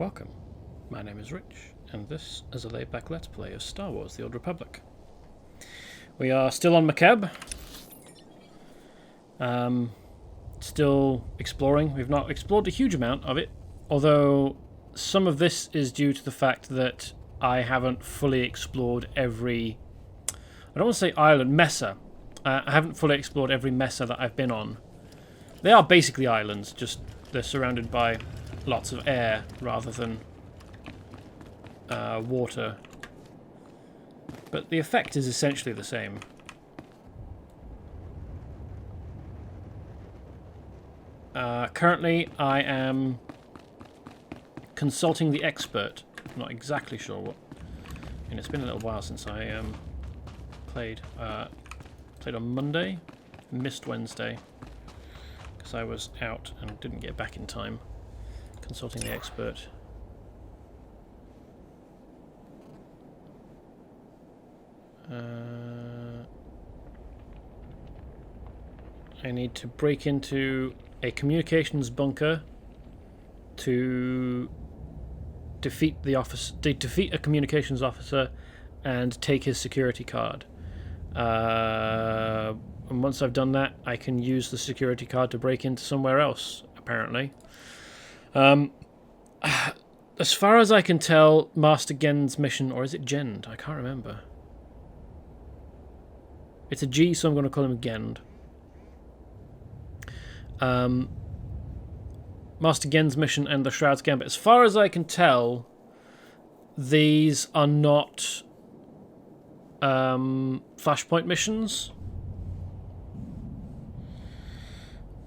Welcome, my name is Rich, and this is a laid-back Let's Play of Star Wars The Old Republic. We are still on Makeb. Still exploring. We've not explored a huge amount of it, although some of this is due to the fact that I haven't fully explored every... I don't want to say island, mesa. I haven't fully explored every mesa that I've been on. They are basically islands, just they're surrounded by lots of air rather than water. But the effect is essentially the same. Currently, I am consulting the expert. I'm not exactly sure what. And it's been a little while since I played. Played on Monday, missed Wednesday because I was out and didn't get back in time. Consulting the expert. I need to break into a communications bunker to defeat a communications officer and take his security card. And once I've done that, I can use the security card to break into somewhere else, apparently. As far as I can tell, Master Gen's mission, or is it Gend? I can't remember. It's a G, so I'm going to call him Gend. Master Gen's mission and the Shroud's Gambit. As far as I can tell, these are not Flashpoint missions.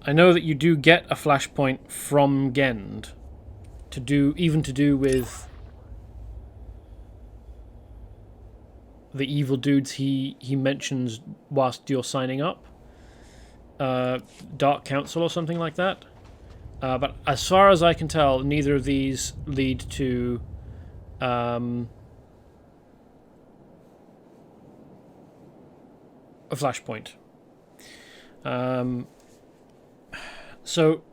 I know that you do get a Flashpoint from Gend to do with the evil dudes he mentions whilst you're signing up. Dark Council or something like that. But as far as I can tell, neither of these lead to a Flashpoint. So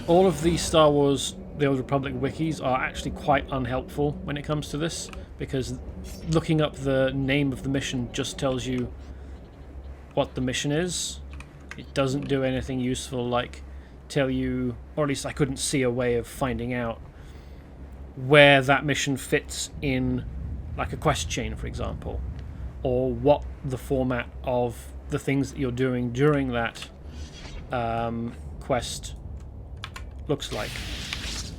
all of the Star Wars The Old Republic wikis are actually quite unhelpful when it comes to this, because looking up the name of the mission just tells you what the mission is. It doesn't do anything useful like tell you, or at least I couldn't see a way of finding out where that mission fits in like a quest chain, for example, or what the format of the things that you're doing during that quest looks like.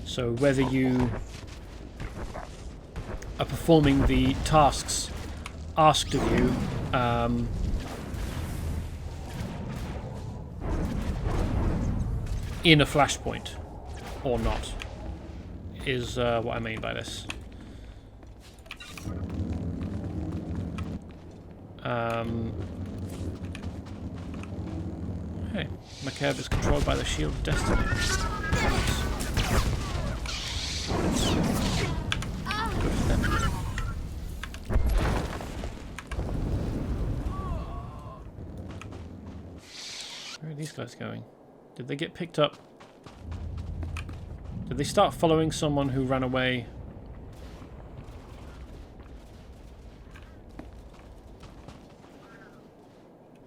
So whether you are performing the tasks asked of you in a Flashpoint or not is what I mean by this. Hey, Makeb is controlled by the Shield of Destiny. Good for them. Where are these guys going? Did they get picked up? Did they start following someone who ran away?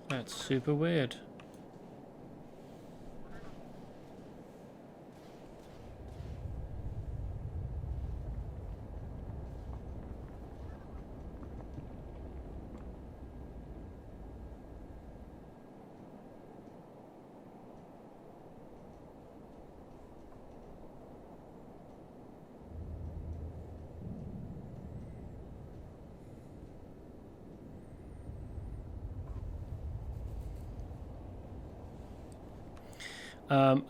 That's super weird.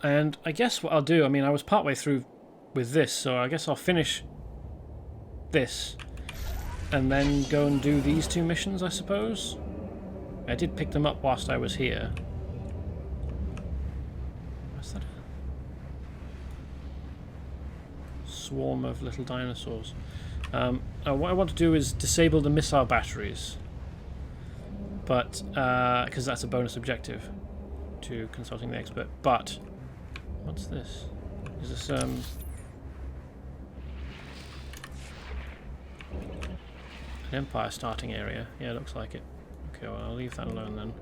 And I guess what I'll do, I mean, I was partway through with this, so I guess I'll finish this and then go and do these two missions, I suppose. I did pick them up whilst I was here. What's that? Swarm of little dinosaurs. What I want to do is disable the missile batteries, but because that's a bonus objective to consulting the expert. But what's this? Is this an Empire starting area? Yeah, it looks like it. Okay, well, I'll leave that alone then.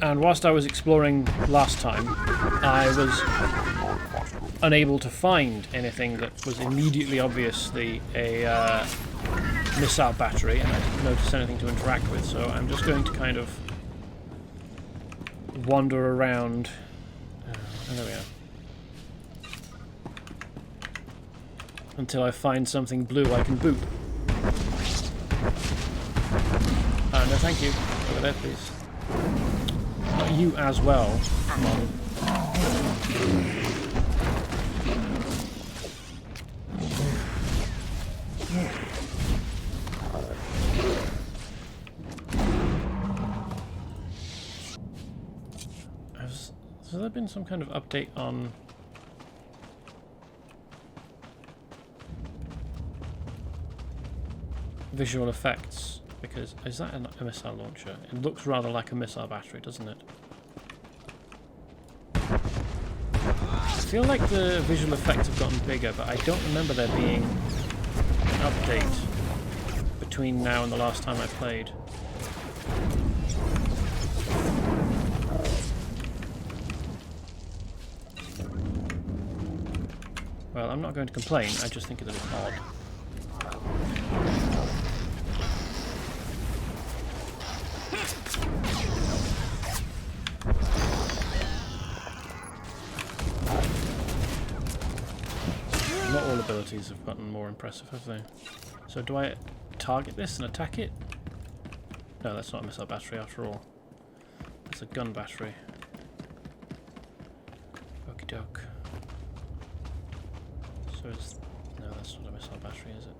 And whilst I was exploring last time, I was unable to find anything that was immediately obviously a missile battery, and I didn't notice anything to interact with, so I'm just going to kind of wander around. Oh, there we are. Until I find something blue I can boot. No thank you. Over there, please. Not you as well. Come on. Has there been some kind of update on... visual effects? Because is that a missile launcher? It looks rather like a missile battery, doesn't it? I feel like the visual effects have gotten bigger, but I don't remember there being an update between now and the last time I played. Well, I'm not going to complain, I just think it looks odd. Not all abilities have gotten more impressive, have they? So do I target this and attack it? No, that's not a missile battery after all. It's a gun battery. Okie doke. So is... no, that's not a missile battery, is it?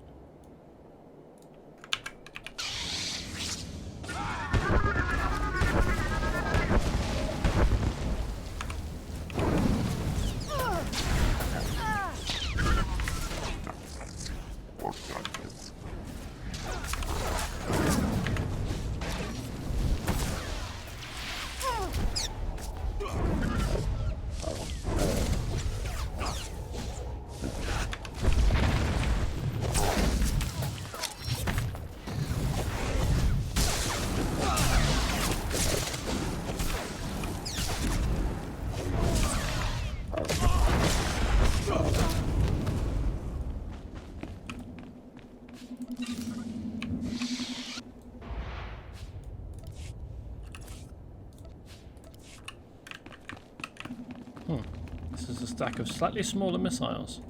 This is a stack of slightly smaller missiles.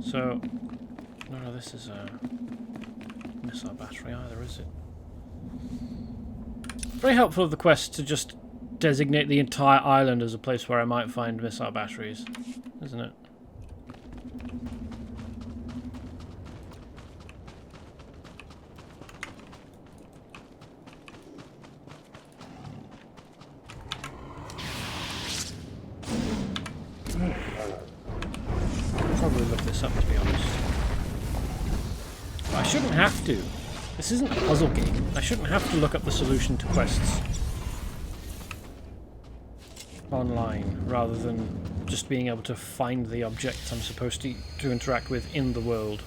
So, no, this is a missile battery either, is it? Very helpful of the quest to just designate the entire island as a place where I might find missile batteries, isn't it? Probably look this up, to be honest. But I shouldn't have to. This isn't a puzzle game. I shouldn't have to look up the solution to quests online, rather than just being able to find the objects I'm supposed to interact with in the world.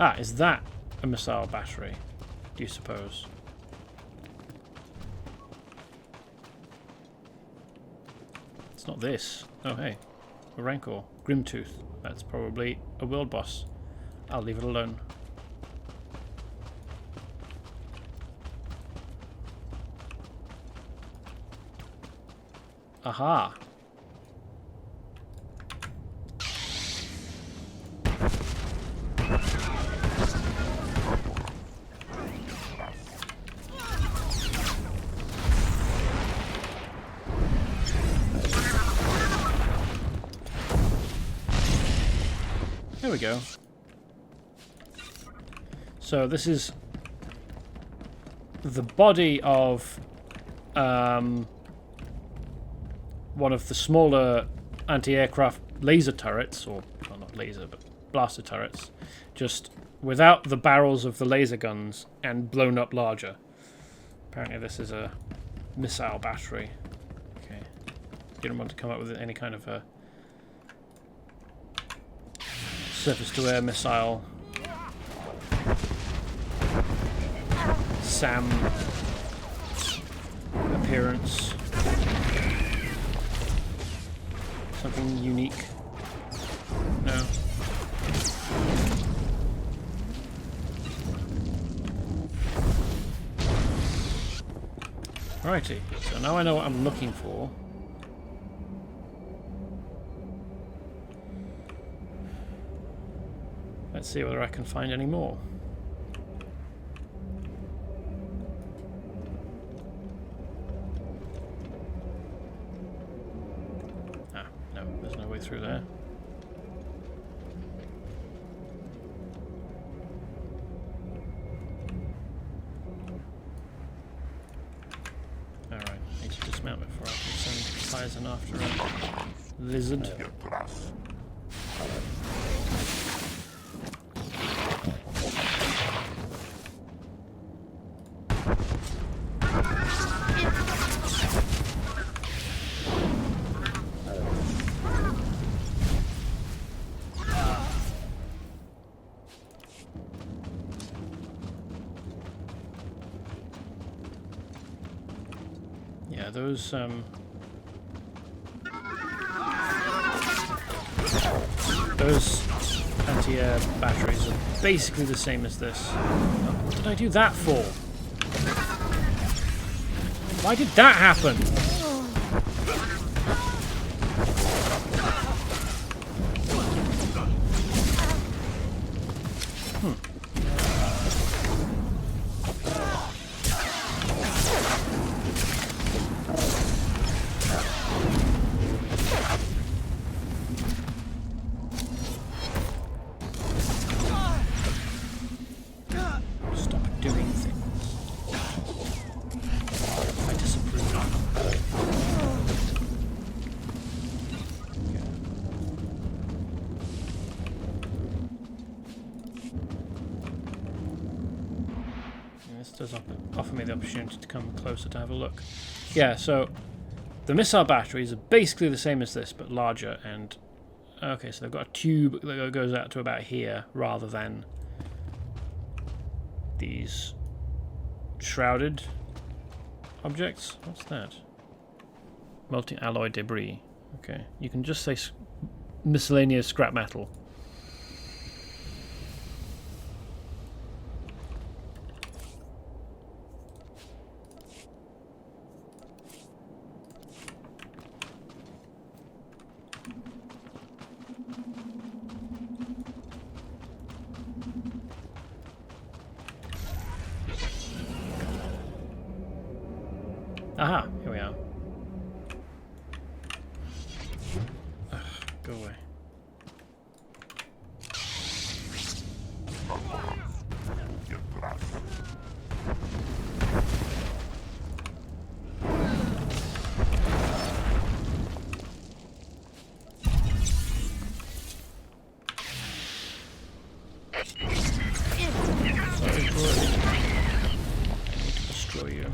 Ah, is that a missile battery, do you suppose? It's not this. Oh, hey. A Rancor. Grimtooth. That's probably a world boss. I'll leave it alone. Aha! There we go. So this is the body of one of the smaller anti-aircraft laser turrets, or well, not laser, but blaster turrets, just without the barrels of the laser guns and blown up larger. Apparently this is a missile battery. Okay. Didn't want to come up with any kind of a surface-to-air missile. SAM appearance. Something unique. No. Righty, so now I know what I'm looking for. Let's see whether I can find any more. Ah, no, there's no way through there. Alright, need to dismount before I can send Tyson after a lizard. Yeah, those anti-air batteries are basically the same as this. What did I do that for? Why did that happen? Does offer me the opportunity to come closer to have a look. Yeah, so the missile batteries are basically the same as this, but larger. And okay, so they've got a tube that goes out to about here, rather than these shrouded objects. What's that? Multi-alloy debris. Okay, you can just say miscellaneous scrap metal. Aha, here we are. Ugh, go away. Sorry, Droid. I need to destroy you.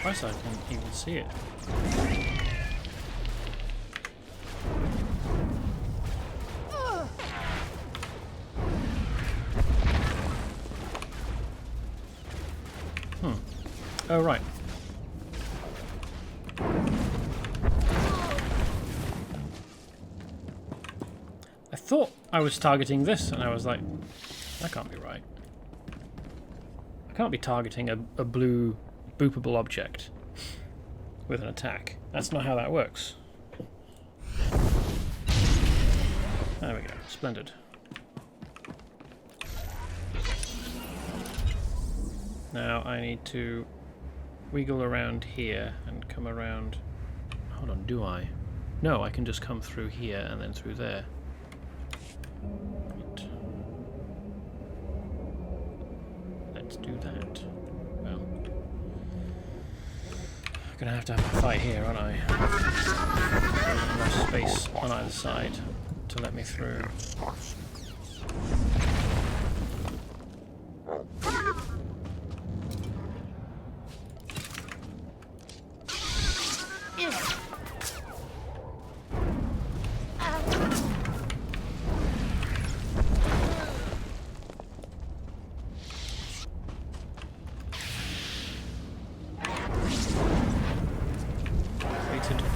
I can't even see it. Oh, right. I thought I was targeting this, and I was like, that can't be right. I can't be targeting a blue boopable object with an attack. That's not how that works. There we go. Splendid. Now I need to wiggle around here and come around. Hold on, do I? No, I can just come through here and then through there. Right. Let's do that. Well, I'm gonna have to have a fight here, aren't I? There's enough space on either side to let me through.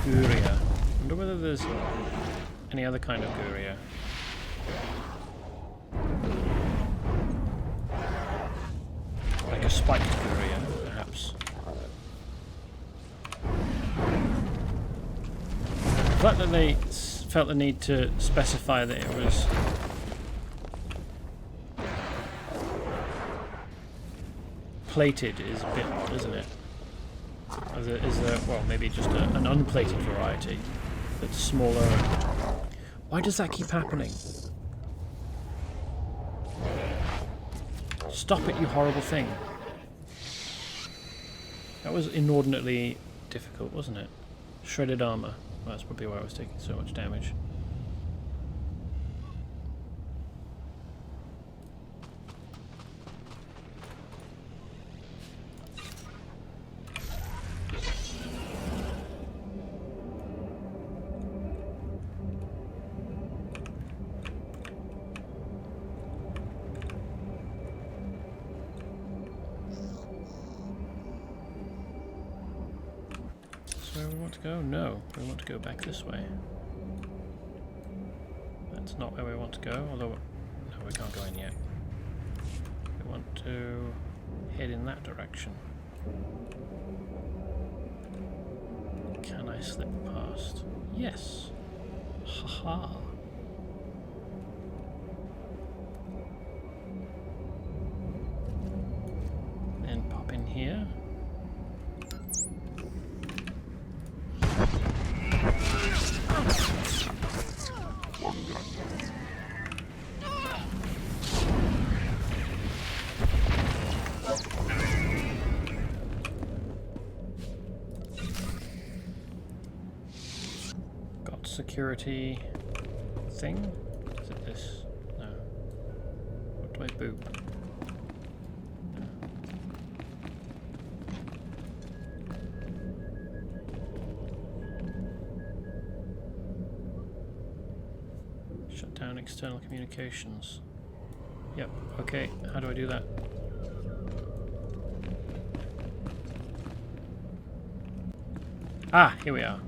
Guria. I wonder whether there's any other kind of Guria. Like a spiked Guria, perhaps. The fact that they felt the need to specify that it was plated is a bit odd, isn't it? Is there, well, maybe just an unplated variety that's smaller. Why does that keep happening? Stop it, you horrible thing. That was inordinately difficult, wasn't it? Shredded armor. Well, that's probably why I was taking so much damage. Where we want to go? No, we want to go back this way. That's not where we want to go, although no, we can't go in yet. We want to head in that direction. Can I slip past? Yes. Haha. Then pop in here. Got security thing? Is it this? No. What do I boop? No. Shut down external communications. Yep, okay. How do I do that? Ah, here we are.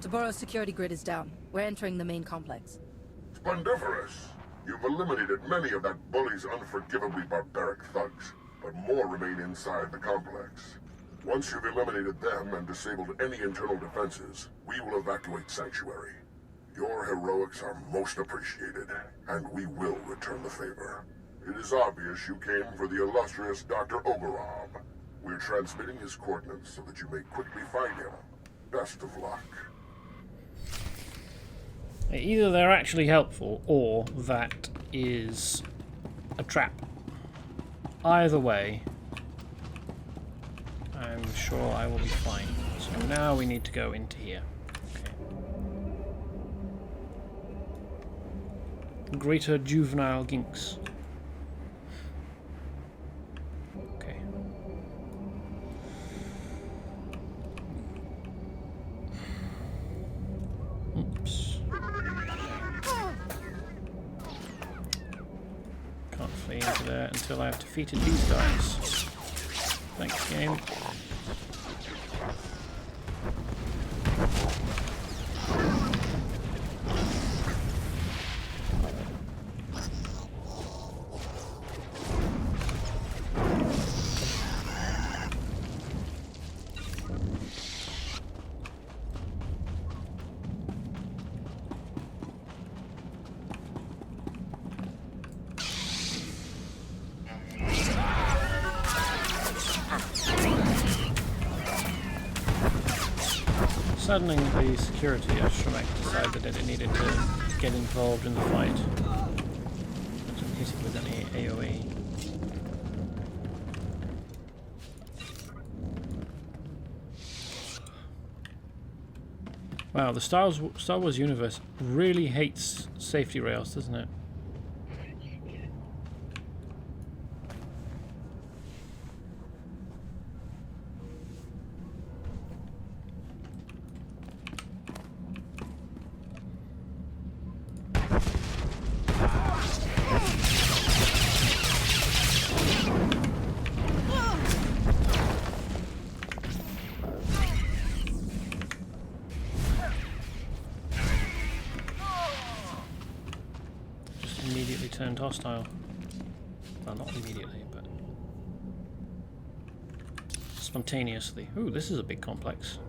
Taboro's security grid is down. We're entering the main complex. Splendiferous! You've eliminated many of that bully's unforgivably barbaric thugs, but more remain inside the complex. Once you've eliminated them and disabled any internal defenses, we will evacuate Sanctuary. Your heroics are most appreciated, and we will return the favor. It is obvious you came for the illustrious Dr. Oberov. We're transmitting his coordinates so that you may quickly find him. Best of luck. Either they're actually helpful, or that is a trap. Either way, I'm sure I will be fine. So now we need to go into here. Okay. Greater juvenile ginks. Okay. Oops. Can't flee into there until I've defeated these guys. Thanks, game. saddening that the security astromech decided that it needed to get involved in the fight. It didn't hit it with any AoE. Wow, the Star Wars universe really hates safety rails, doesn't it? Turned hostile. Well, not immediately, but spontaneously. Ooh, this is a big complex.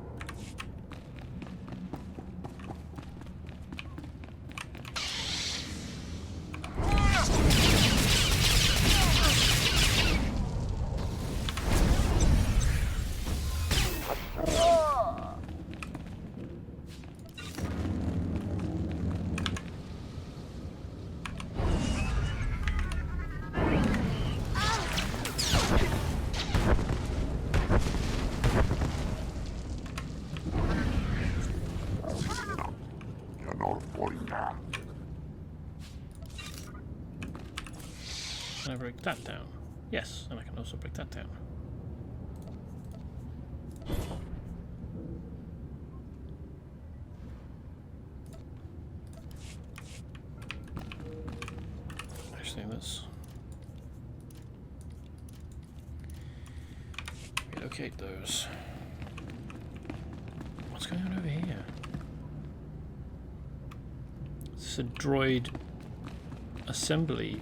Can I break that down? Yes, and I can also break that down. Actually, let's relocate those. What's going on over here? It's a droid assembly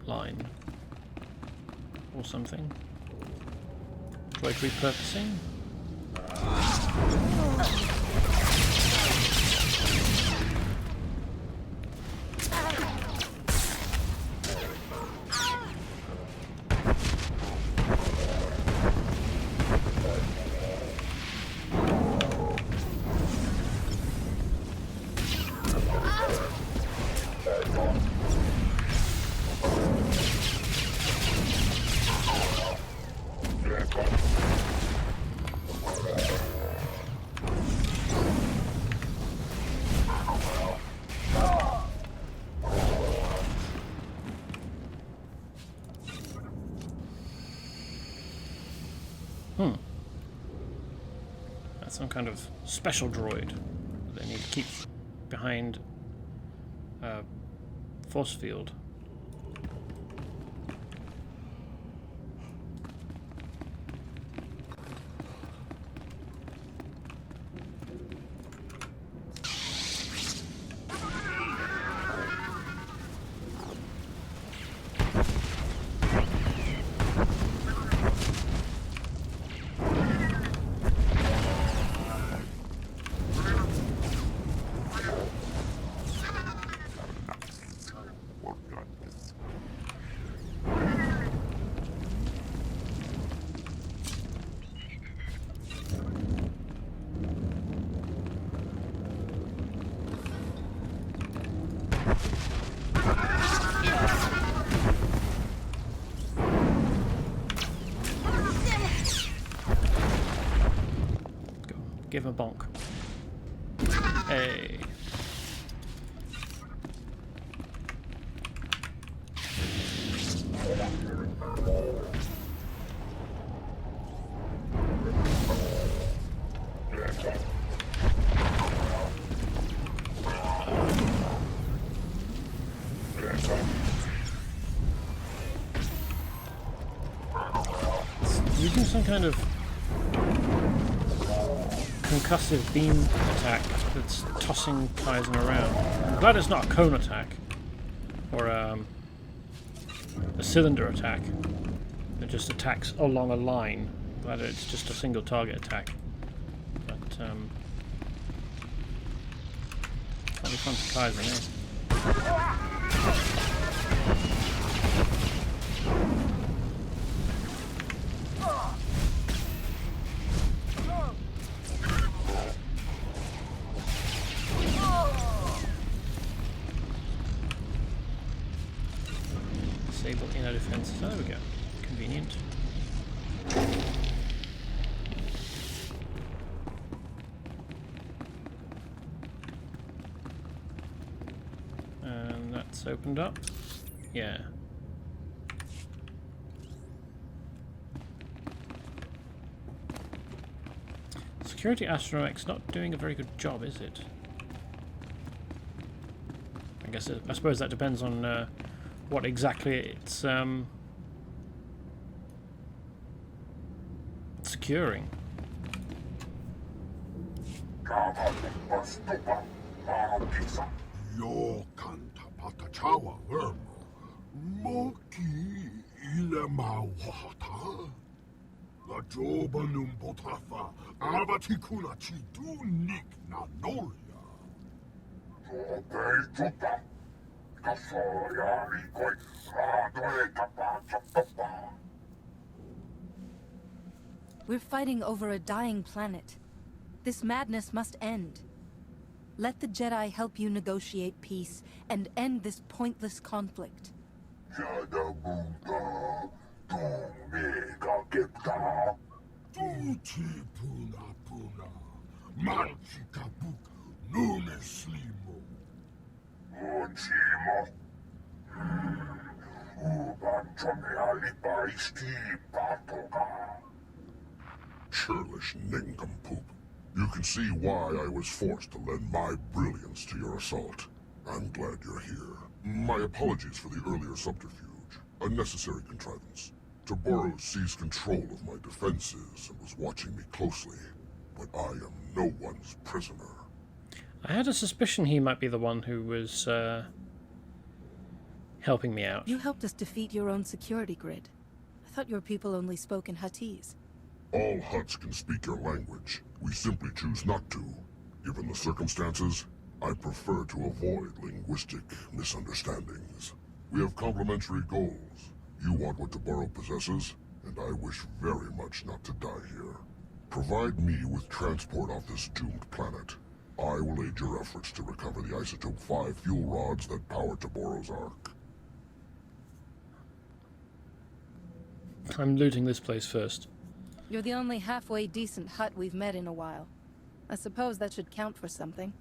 line or something. Droid repurposing. That's some kind of special droid that they need to keep behind a force field. Give him a bonk. Hey. Using some kind of concussive beam attack that's tossing Kaizen around. I'm glad it's not a cone attack or a cylinder attack. It just attacks along a line. Glad it's just a single target attack. But that'll be fun for Kaizen, eh? Disable inner defenses. Oh, there we go. Convenient. And that's opened up. Yeah. Security astronomics not doing a very good job, is it? I suppose that depends on what exactly it's securing. We're fighting over a dying planet. This madness must end. Let the Jedi help you negotiate peace and end this pointless conflict. Churlish nincompoop. You can see why I was forced to lend my brilliance to your assault. I'm glad you're here. My apologies for the earlier subterfuge. A necessary contrivance. Taboro seized control of my defenses and was watching me closely. But I am no one's prisoner. I had a suspicion he might be the one who was helping me out. You helped us defeat your own security grid. I thought your people only spoke in Huttese. All Hutts can speak your language. We simply choose not to. Given the circumstances, I prefer to avoid linguistic misunderstandings. We have complementary goals. You want what Taboro possesses, and I wish very much not to die here. Provide me with transport off this doomed planet. I will aid your efforts to recover the Isotope 5 fuel rods that power Taboro's Ark. I'm looting this place first. You're the only halfway decent Hutt we've met in a while. I suppose that should count for something.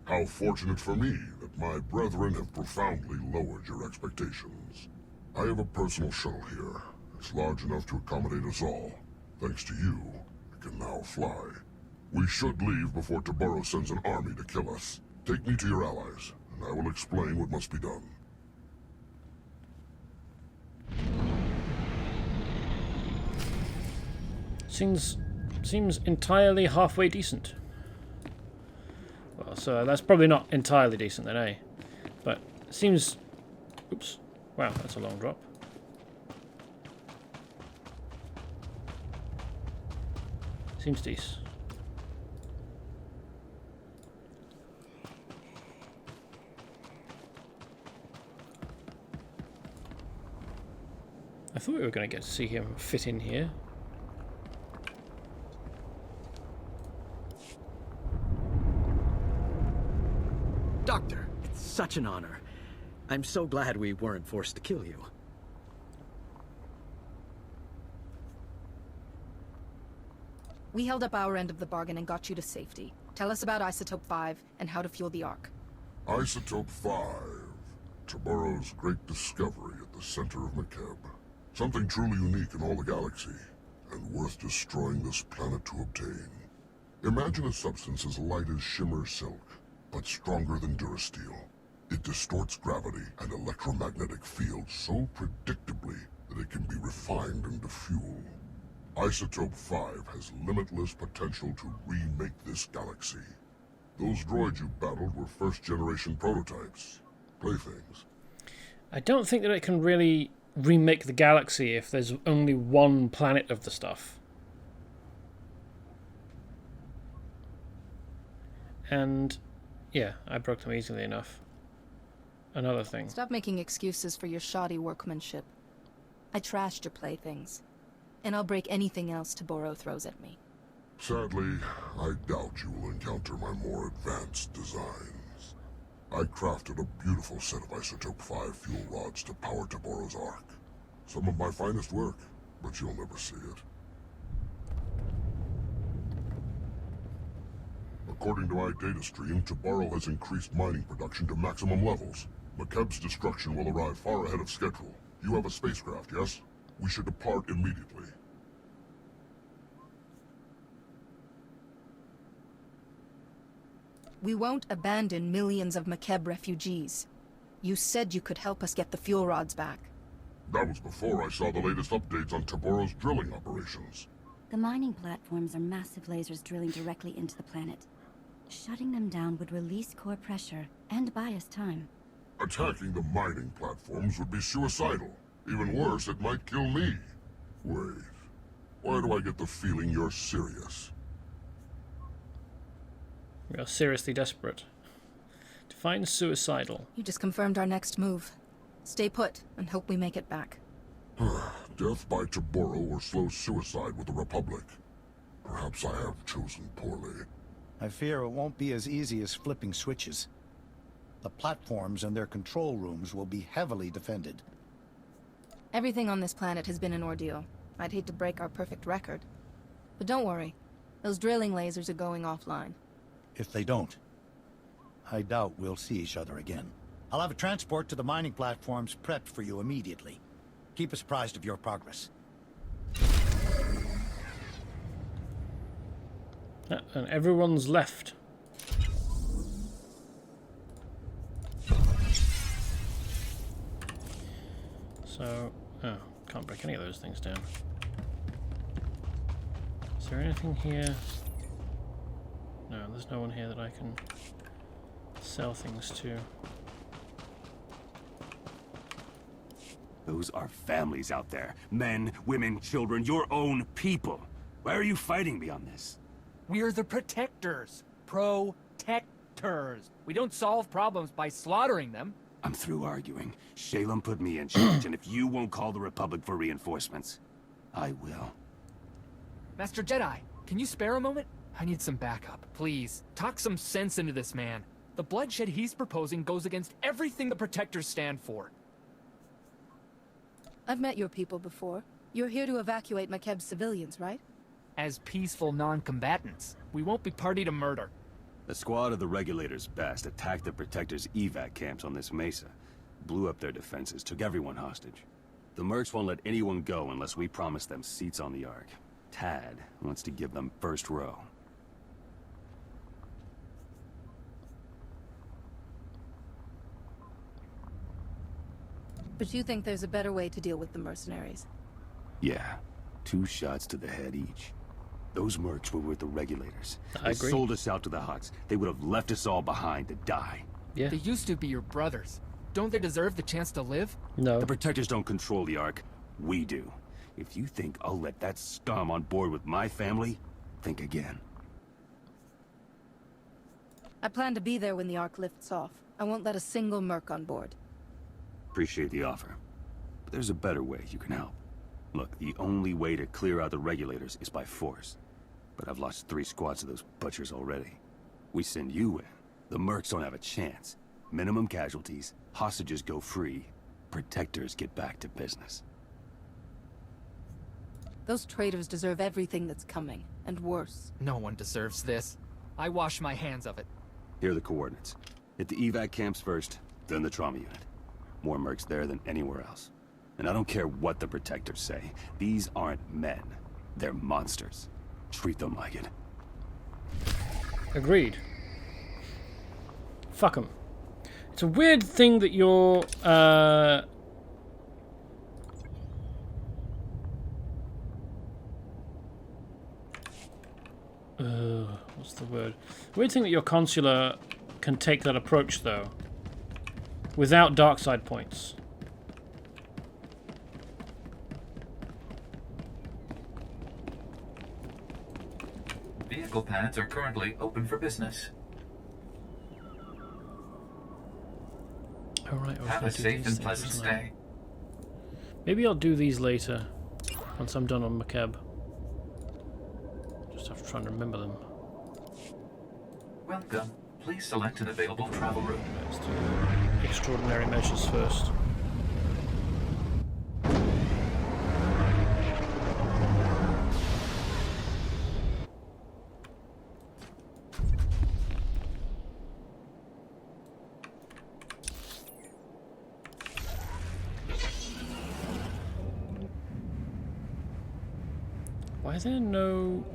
How fortunate for me that my brethren have profoundly lowered your expectations. I have a personal shuttle here. It's large enough to accommodate us all. Thanks to you, I can now fly. We should leave before Taboro sends an army to kill us. Take me to your allies, and I will explain what must be done. Seems entirely halfway decent. Well, so that's probably not entirely decent then, eh? But it seems... Oops. Wow, that's a long drop. Seems decent. I thought we were going to get to see him fit in here. Doctor, it's such an honor. I'm so glad we weren't forced to kill you. We held up our end of the bargain and got you to safety. Tell us about Isotope 5 and how to fuel the Ark. Isotope 5. Taboro's great discovery at the center of Makeb. Something truly unique in all the galaxy, and worth destroying this planet to obtain. Imagine a substance as light as shimmer silk, but stronger than Durasteel. It distorts gravity and electromagnetic fields so predictably that it can be refined into fuel. Isotope 5 has limitless potential to remake this galaxy. Those droids you battled were first-generation prototypes, playthings. I don't think that it can really remake the galaxy if there's only one planet of the stuff. And yeah, I broke them easily enough. Another thing. Stop making excuses for your shoddy workmanship. I trashed your playthings, and I'll break anything else Taboro throws at me. Sadly, I doubt you will encounter my more advanced designs. I crafted a beautiful set of Isotope 5 fuel rods to power Taboro's Ark. Some of my finest work, but you'll never see it. According to my data stream, Taboro has increased mining production to maximum levels. Makeb's destruction will arrive far ahead of schedule. You have a spacecraft, yes? We should depart immediately. We won't abandon millions of Makeb refugees. You said you could help us get the fuel rods back. That was before I saw the latest updates on Taboro's drilling operations. The mining platforms are massive lasers drilling directly into the planet. Shutting them down would release core pressure and buy us time. Attacking the mining platforms would be suicidal. Even worse, it might kill me. Wait, why do I get the feeling you're serious? We are seriously desperate. Define suicidal. You just confirmed our next move. Stay put and hope we make it back. Death by Taboro or slow suicide with the Republic. Perhaps I have chosen poorly. I fear it won't be as easy as flipping switches. The platforms and their control rooms will be heavily defended. Everything on this planet has been an ordeal. I'd hate to break our perfect record. But don't worry. Those drilling lasers are going offline. If they don't, I doubt we'll see each other again. I'll have a transport to the mining platforms prepped for you immediately. Keep us apprised of your progress. And everyone's left. So, oh, can't break any of those things down. Is there anything here? No, there's no one here that I can sell things to. Those are families out there. Men, women, children, your own people. Why are you fighting me on this? We're the protectors. Protectors. We don't solve problems by slaughtering them. I'm through arguing. Shalem put me in charge, and if you won't call the Republic for reinforcements, I will. Master Jedi, can you spare a moment? I need some backup, please. Talk some sense into this man. The bloodshed he's proposing goes against everything the protectors stand for. I've met your people before. You're here to evacuate Makeb's civilians, right? As peaceful non-combatants, we won't be party to murder. A squad of the Regulators' best attacked the Protectors' evac camps on this mesa. Blew up their defenses, took everyone hostage. The mercs won't let anyone go unless we promise them seats on the Ark. Tad wants to give them first row. But you think there's a better way to deal with the mercenaries? Yeah, 2 shots to the head each. Those mercs were with the Regulators. I agree. They sold us out to the Hutts. They would have left us all behind to die. Yeah. They used to be your brothers. Don't they deserve the chance to live? No. The Protectors don't control the Ark. We do. If you think I'll let that scum on board with my family, think again. I plan to be there when the Ark lifts off. I won't let a single merc on board. Appreciate the offer. But there's a better way you can help. Look, the only way to clear out the Regulators is by force. But I've lost 3 squads of those butchers already. We send you in. The mercs don't have a chance. Minimum casualties, hostages go free, Protectors get back to business. Those traitors deserve everything that's coming, and worse. No one deserves this. I wash my hands of it. Here are the coordinates. Hit the evac camps first, then the trauma unit. More mercs there than anywhere else. And I don't care what the Protectors say. These aren't men. They're monsters. Treat them like it. Agreed. Fuck 'em. It's a weird thing that you're, what's the word? Weird thing that your consular can take that approach, though, without dark side points. Vehicle pads are currently open for business. Alright, Have a safe and pleasant stay. Maybe I'll do these later, once I'm done on Makeb. Just have to try and remember them. Welcome. Please select an available travel route. Let's do extraordinary measures first. Why is there no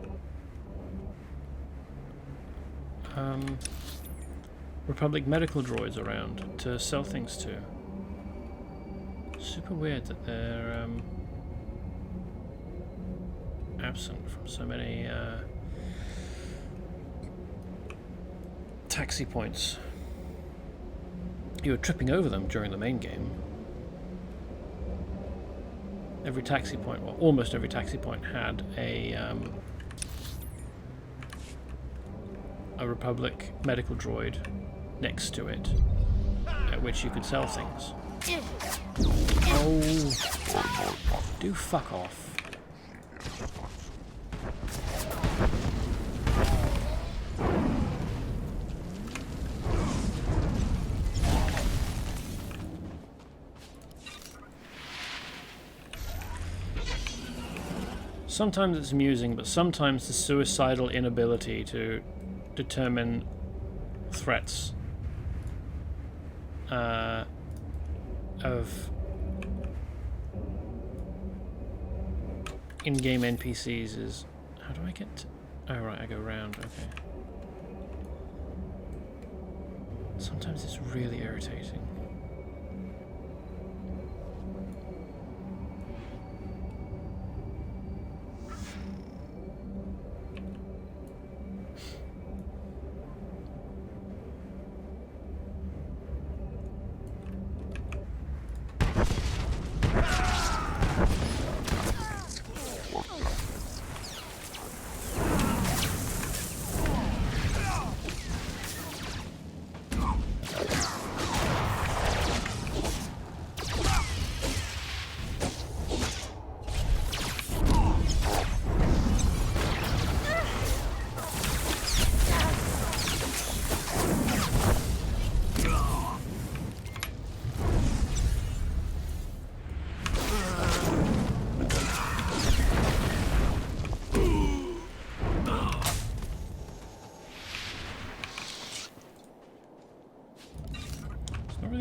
Republic medical droids around to sell things to? Super weird that they're absent from so many taxi points. You were tripping over them during the main game. Every taxi point, well, almost every taxi point had a Republic medical droid next to it, at which you could sell things. Oh, do fuck off. Sometimes it's amusing, but sometimes the suicidal inability to determine threats of in-game NPCs is... How do I get to... Oh right, I go round, okay. Sometimes it's really irritating.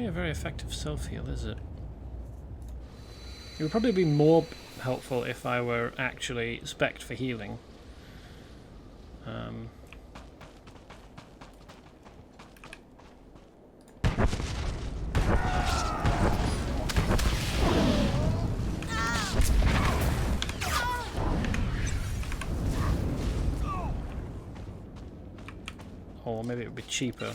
A very effective self-heal, is it? It would probably be more helpful if I were actually spec'd for healing. Or maybe it would be cheaper.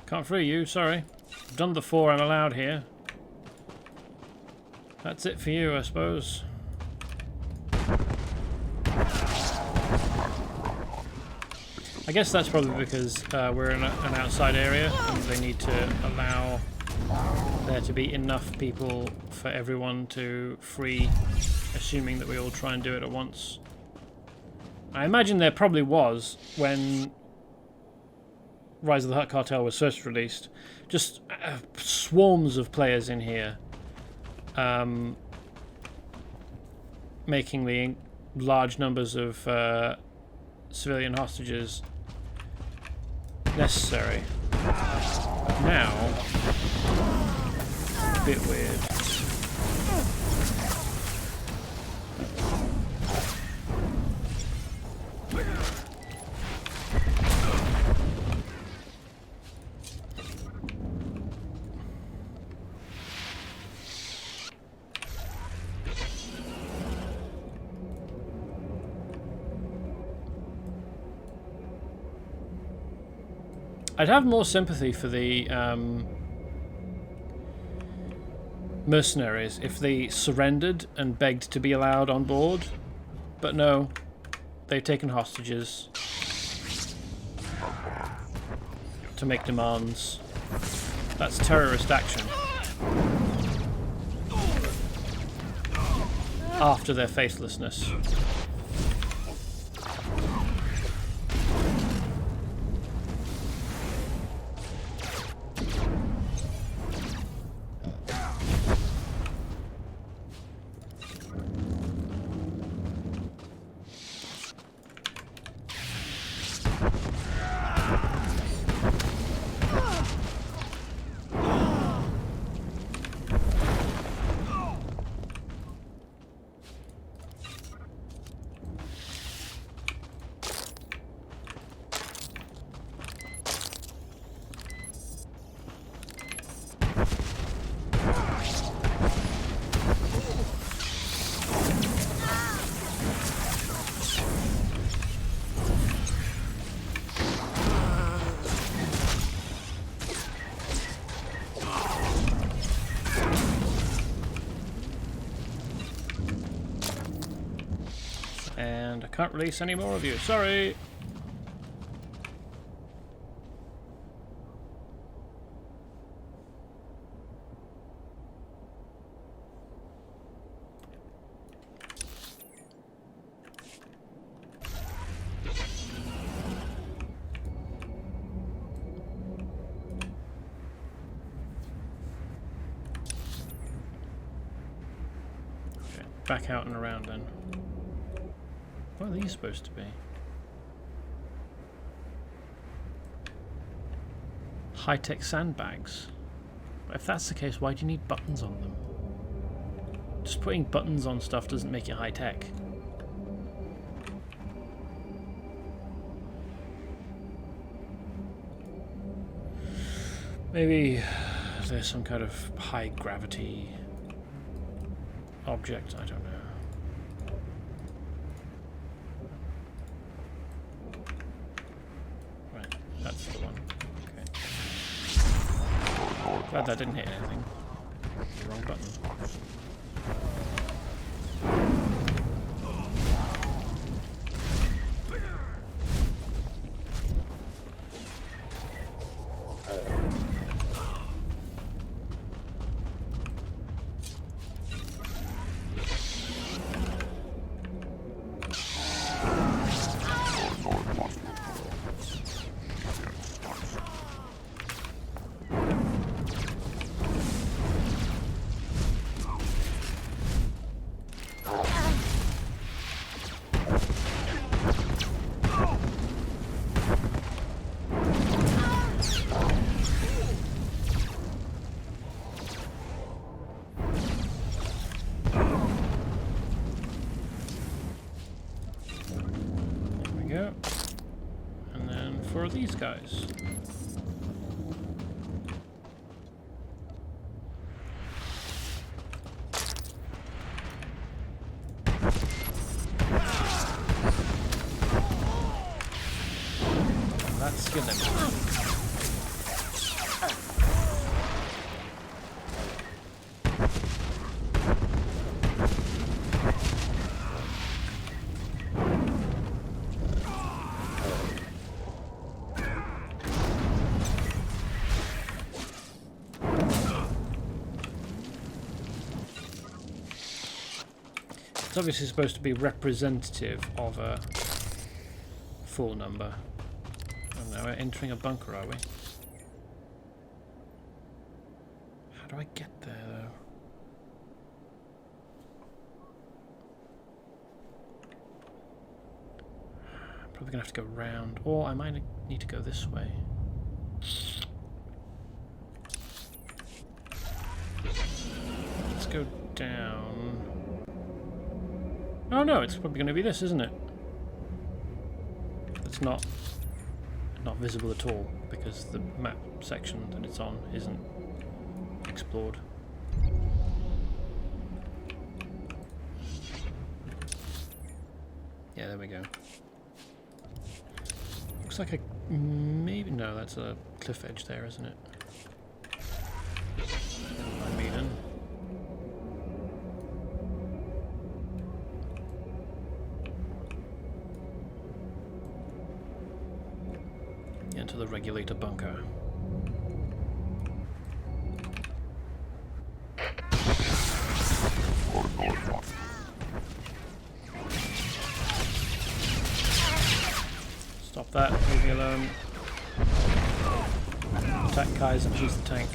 Can't free you, sorry. I've done the 4 I'm allowed here. That's it for you, I suppose. I guess that's probably because we're in an outside area and they need to allow there to be enough people for everyone to free, assuming that we all try and do it at once. I imagine there probably was when Rise of the Hutt Cartel was first released, just swarms of players in here, making the large numbers of civilian hostages necessary. But now, a bit weird. I'd have more sympathy for the mercenaries if they surrendered and begged to be allowed on board, but no, they've taken hostages to make demands. That's terrorist action. After their faithlessness. And I can't release any more of you, sorry! Okay, back out and around then. What are these supposed to be? High-tech sandbags. If that's the case, why do you need buttons on them? Just putting buttons on stuff doesn't make it high-tech. Maybe there's some kind of high-gravity object, I don't know. That's the one. Okay. Glad that didn't hit anything. The wrong button. Go. And then for these guys. Let's get them. It's obviously supposed to be representative of a full number. Oh no, we're entering a bunker, are we? How do I get there, though? I'm probably gonna have to go round, or I might need to go this way. Let's go down. Oh no, it's probably going to be this, isn't it? It's not visible at all because the map section that it's on isn't explored. Yeah, there we go. Looks like I Maybe no, that's a cliff edge there, isn't it? I mean, into the regulator bunker. Stop that, leave me alone. Attack Kaiser, she's the tank.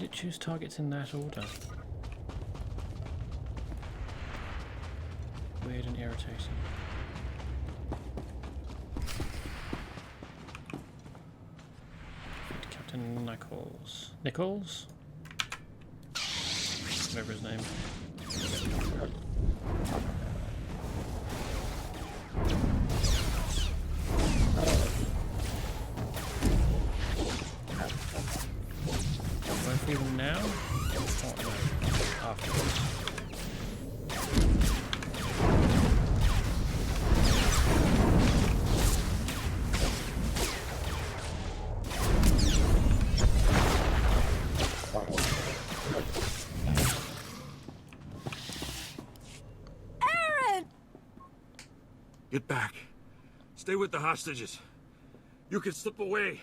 Choose targets in that order. Weird and irritating. Captain Nichols. Nichols? Whatever his name. Even now? Oh, no. Afterwards. Aaron! Get back. Stay with the hostages. You can slip away.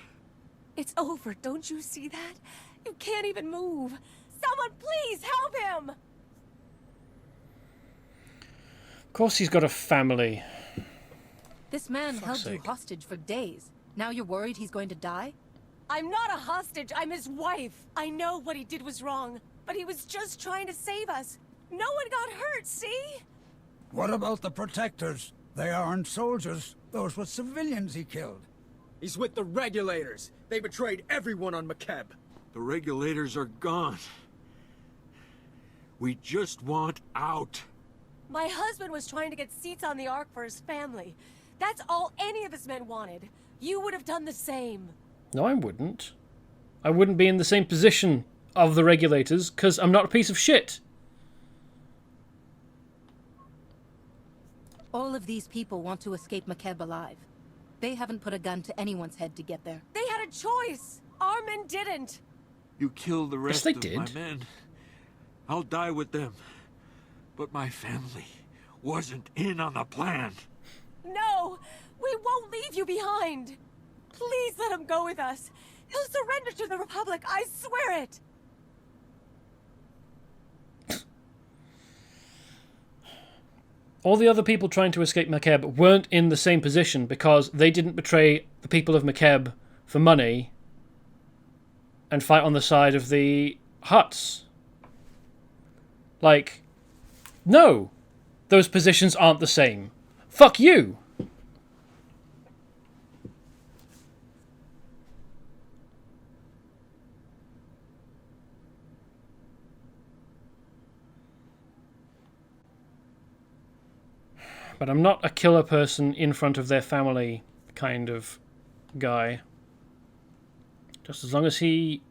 It's over, don't you see that? You can't even move. Someone please help him! Of course he's got a family. This man Fuck's held you sake. hostage for days. Now you're worried he's going to die? I'm not a hostage, I'm his wife. I know what he did was wrong, but he was just trying to save us. No one got hurt, see? What about the protectors? They aren't soldiers. Those were civilians he killed. He's with the regulators. They betrayed everyone on Makeb. The regulators are gone. We just want out. My husband was trying to get seats on the Ark for his family. That's all any of us men wanted. You would have done the same. No, I wouldn't. I wouldn't be in the same position of the regulators, because I'm not a piece of shit. All of these people want to escape Makeb alive. They haven't put a gun to anyone's head to get there. They had a choice. Our men didn't. You killed the rest they of my did. men. I'll die with them. But my family wasn't in on the plan. No, we won't leave you behind. Please let him go with us. He'll surrender to the Republic, I swear it. All the other people trying to escape Makeb weren't in the same position because they didn't betray the people of Makeb for money and fight on the side of the Hutts. Like, no, those positions aren't the same. Fuck you! But I'm not a killer person in front of their family kind of guy. Just as long as he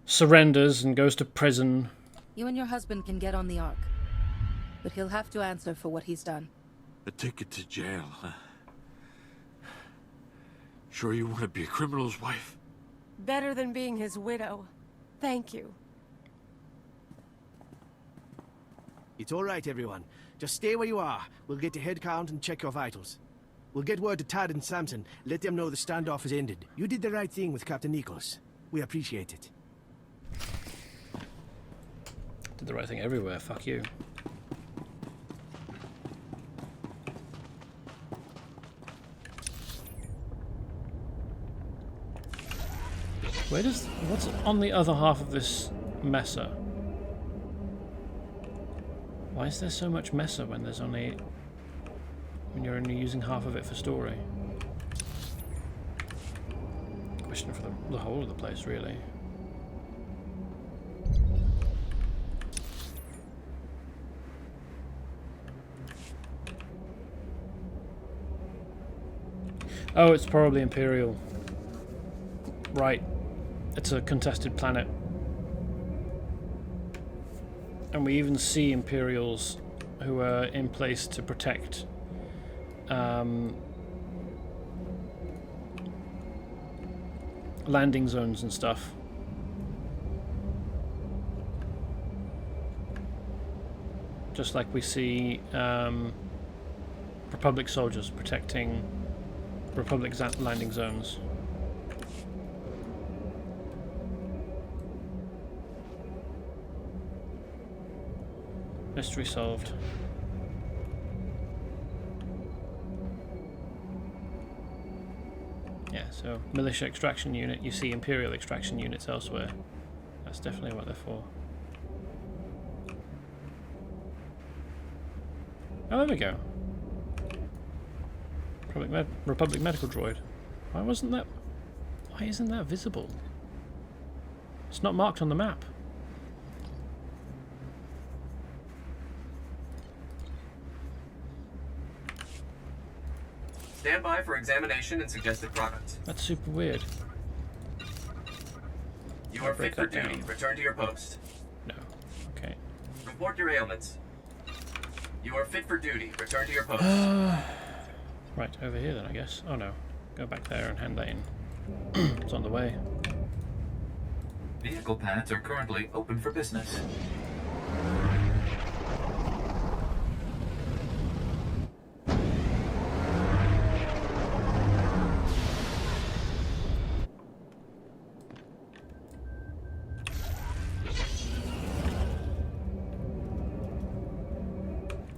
surrenders and goes to prison. You and your husband can get on the Ark. But he'll have to answer for what he's done. A ticket to jail, huh? Sure you want to be a criminal's wife? Better than being his widow. Thank you. It's all right, everyone. Just stay where you are. We'll get to head count and check your vitals. We'll get word to Tad and Samson. Let them know the standoff has ended. You did the right thing with Captain Nichols. We appreciate it. Did the right thing everywhere, fuck you. What's on the other half of this messer? Why is there so much mesa when there's only... when you're only using half of it for story? Question for the whole of the place, really. Oh, it's probably Imperial. Right. It's a contested planet. And we even see Imperials who are in place to protect landing zones and stuff. Just like we see Republic soldiers protecting Republic landing zones. Mystery solved. Yeah, so militia extraction unit, you see Imperial extraction units elsewhere. That's definitely what they're for. Oh, there we go. Republic medical droid. Why wasn't that... Why isn't that visible? It's not marked on the map. Stand by for examination and suggested products. That's super weird. You are fit for duty. Return to your post. No. Okay. Report your ailments. You are fit for duty. Return to your post. Right, over here then, I guess. Oh no. Go back there and hand that in. It's on the way. Vehicle pads are currently open for business.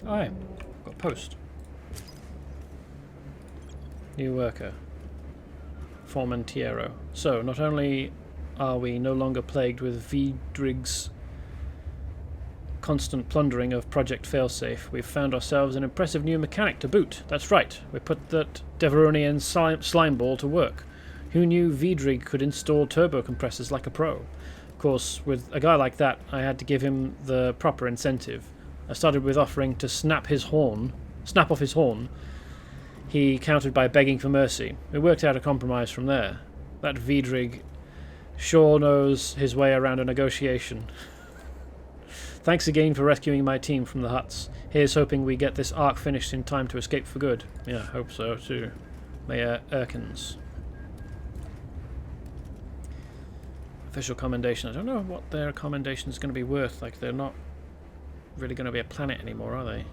Aye, got post. New worker. Formantiero. So, not only are we no longer plagued with Vidrig's constant plundering of Project Failsafe, we've found ourselves an impressive new mechanic to boot. That's right, we put that Deveronian slime ball to work. Who knew Vidrig could install turbo compressors like a pro? Of course, with a guy like that, I had to give him the proper incentive. I started with offering to snap off his horn. He countered by begging for mercy. We worked out a compromise from there. That Vidrig sure knows his way around a negotiation. Thanks again for rescuing my team from the huts. Here's hoping we get this arc finished in time to escape for good. Yeah, hope so too. Mayor Erkins. Official commendation. I don't know what their commendation is going to be worth. Like, they're not really going to be a planet anymore, are they?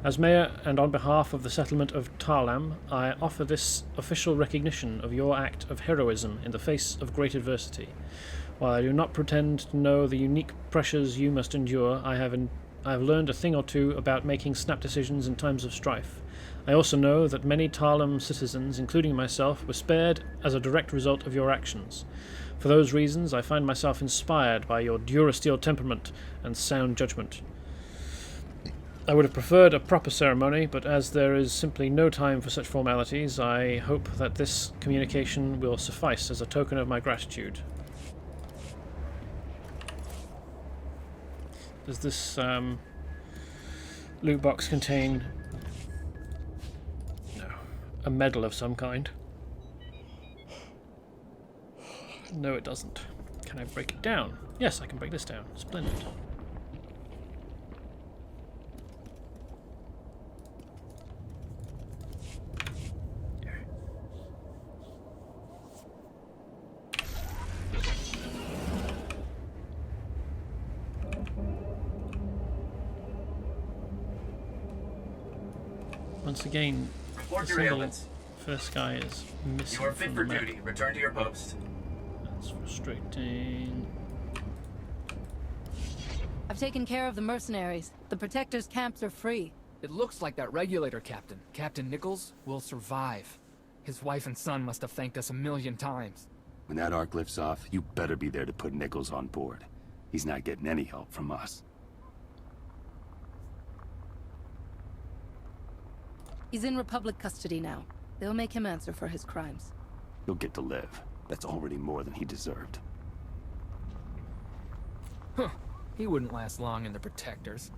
As Mayor, and on behalf of the settlement of Tarlam, I offer this official recognition of your act of heroism in the face of great adversity. While I do not pretend to know the unique pressures you must endure, I have learned a thing or two about making snap decisions in times of strife. I also know that many Tarlam citizens, including myself, were spared as a direct result of your actions. For those reasons, I find myself inspired by your Durasteel temperament and sound judgment. I would have preferred a proper ceremony, but as there is simply no time for such formalities, I hope that this communication will suffice as a token of my gratitude. Does this loot box contain a medal of some kind? No, it doesn't. Can I break it down? Yes, I can break this down. Splendid. Once again, report your ailments. First guy is missing. You are fit for duty. Return to your post. That's frustrating. I've taken care of the mercenaries. The Protector's camps are free. It looks like that regulator captain, Captain Nichols, will survive. His wife and son must have thanked us 1,000,000 times. When that arc lifts off, you better be there to put Nichols on board. He's not getting any help from us. He's in Republic custody now. They'll make him answer for his crimes. He'll get to live. That's already more than he deserved. Huh. He wouldn't last long in the Protectors.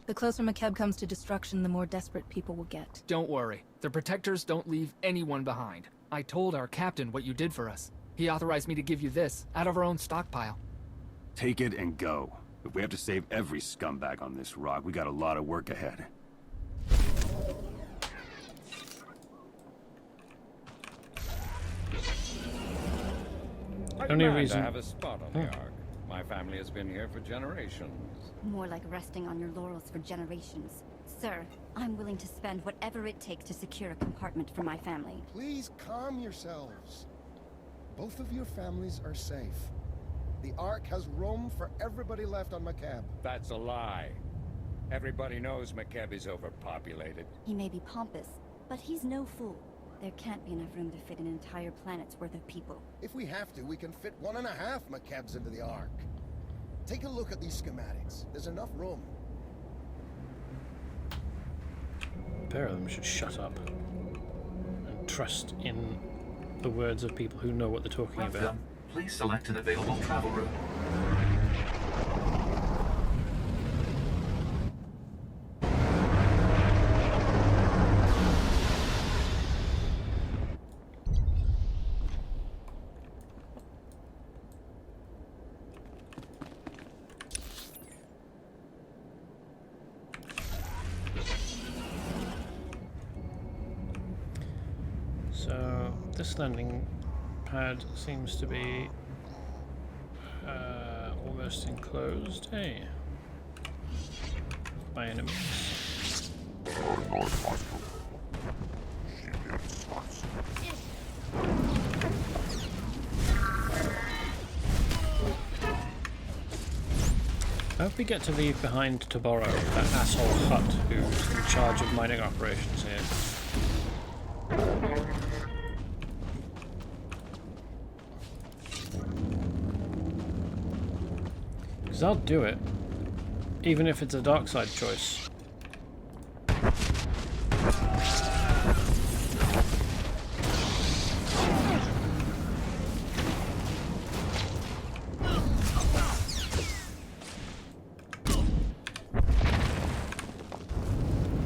The closer Makeb comes to destruction, the more desperate people will get. Don't worry. The Protectors don't leave anyone behind. I told our captain what you did for us. He authorized me to give you this, out of our own stockpile. Take it and go. If we have to save every scumbag on this rock, we got a lot of work ahead. I demand to have a spot on the Ark. My family has been here for generations. More like resting on your laurels for generations. Sir, I'm willing to spend whatever it takes to secure a compartment for my family. Please calm yourselves. Both of your families are safe. The Ark has room for everybody left on Makeb. That's a lie. Everybody knows Makeb is overpopulated. He may be pompous, but he's no fool. There can't be enough room to fit an entire planet's worth of people. If we have to, we can fit 1.5 Makebs into the Ark. Take a look at these schematics. There's enough room. A pair of them should shut up and trust in the words of people who know what they're talking about. Please select an available travel route. So this landing pad seems to be almost enclosed. Hey, by enemies. I hope we get to leave behind Toboro, that asshole hut who's in charge of mining operations here. Because I'll do it, even if it's a dark side choice.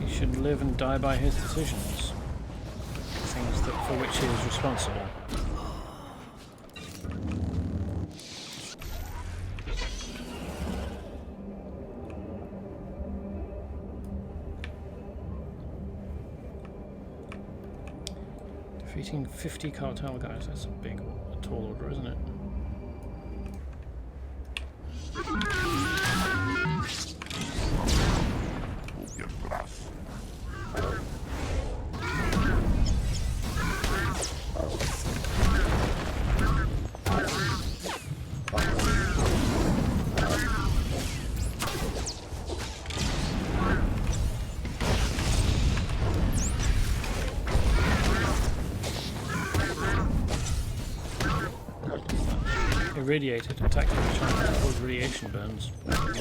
He should live and die by his decisions. Things that for which he is responsible. Defeating 50 cartel guys, that's a tall order, isn't it? Irradiated, attack with cause radiation burns. That's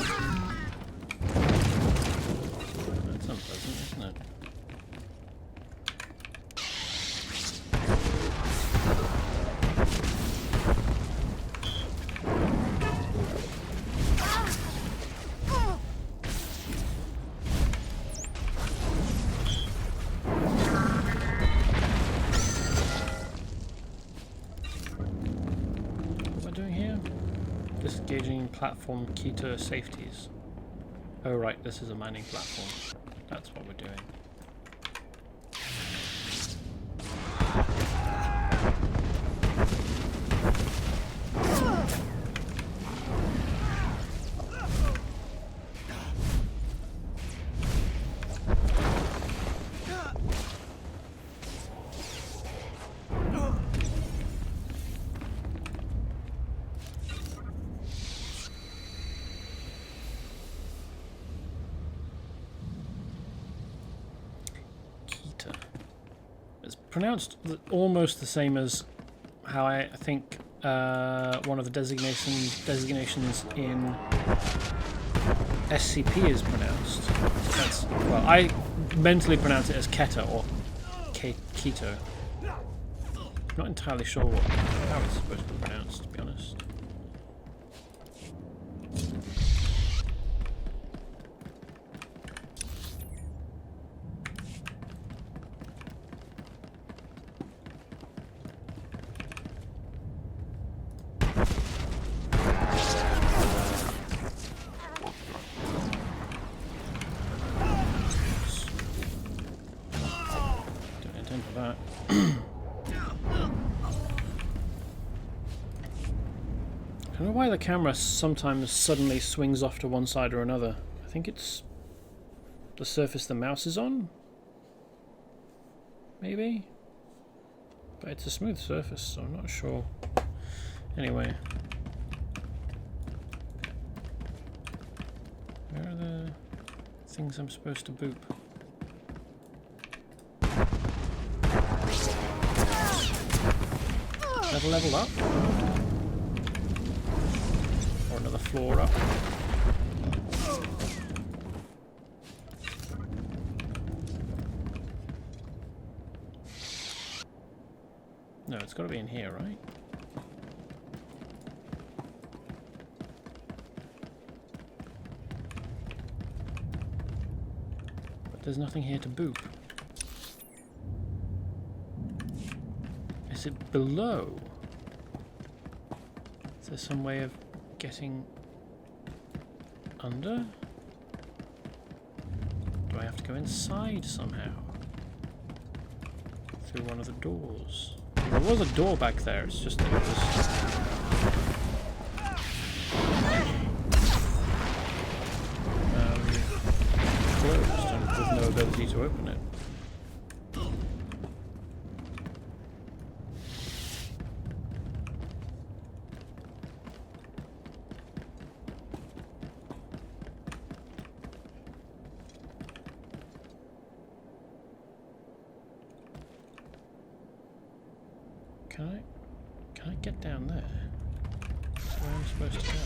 unpleasant, isn't it? Disengaging platform key to safeties. Oh right, this is a mining platform. That's what we're doing. Pronounced almost the same as how I think one of the designations in SCP is pronounced. That's, well, I mentally pronounce it as Keta or Keto. Not entirely sure how it's supposed to be pronounced, to be honest. I don't know why the camera sometimes suddenly swings off to one side or another. I think it's the surface the mouse is on? Maybe? But it's a smooth surface, so I'm not sure. Anyway. Where are the things I'm supposed to boop? Another level up? Or another floor up? No, it's got to be in here, right? But there's nothing here to boop. Is it below? Is there some way of getting under? Do I have to go inside somehow? Through one of the doors? There was a door back there, it's just that it was closed and with no ability to open it. Can I get down there? That's where I'm supposed to go.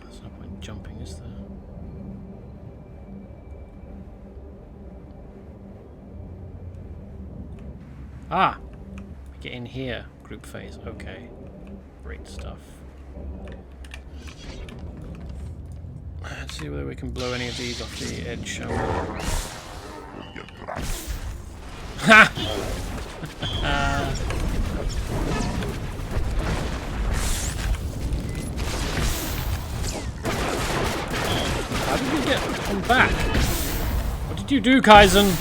There's no point jumping, is there? Ah! Get in here. Group phase. Okay. Great stuff. Let's see whether we can blow any of these off the edge, shall we? Ha! How did we get on back? What did you do, Kaizen?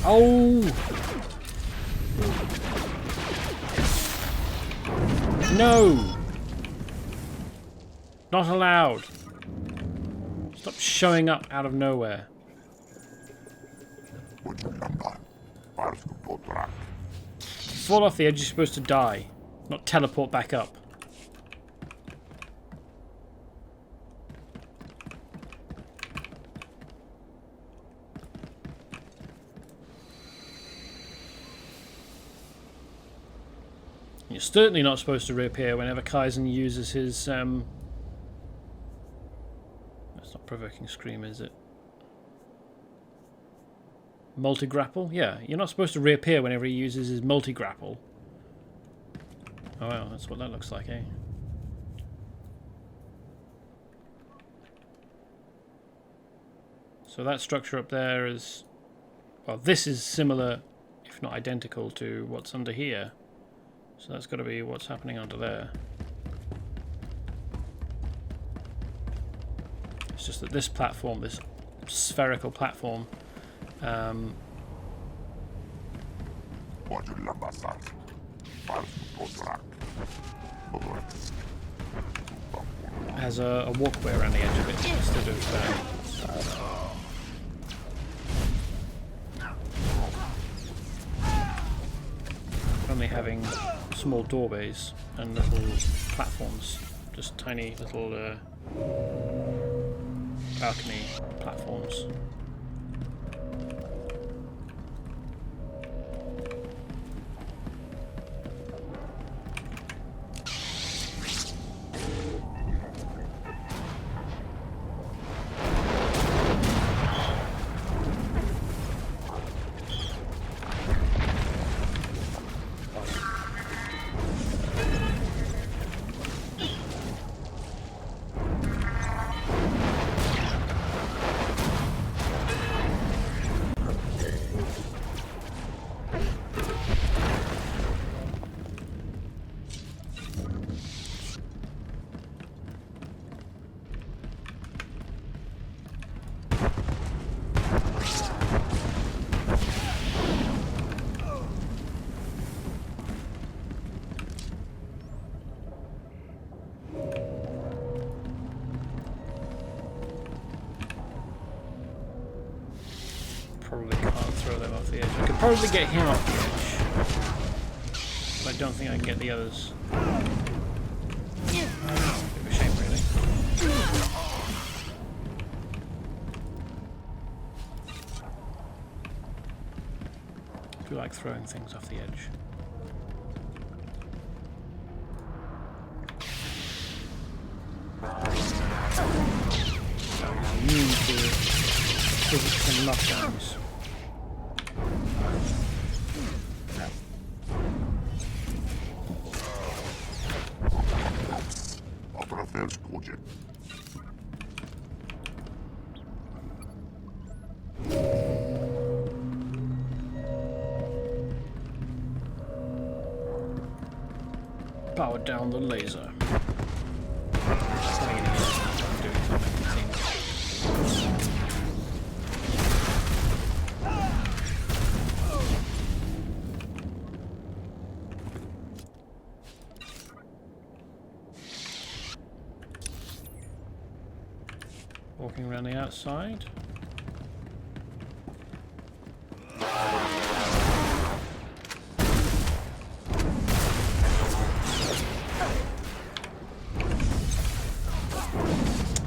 Oh! No! Not allowed. Stop showing up out of nowhere. Fall off the edge, you're supposed to die, not teleport back up. You're certainly not supposed to reappear whenever Kaizen uses his, That's not provoking scream, is it? Multi-grapple? Yeah, you're not supposed to reappear whenever he uses his multi-grapple. Oh well, that's what that looks like, eh? So that structure up there is, well, this is similar, if not identical, to what's under here. So that's got to be what's happening under there. It's just that this platform, this spherical platform, has a walkway around the edge of it instead of only having small doorways and little platforms, just tiny little balcony platforms. Probably can't throw them off the edge. I could probably get him off the edge, but I don't think I can get the others. Bit of a shame, really. I do like throwing things off the edge. Immune to physics and knockdowns. Power down the laser. Walking around the outside.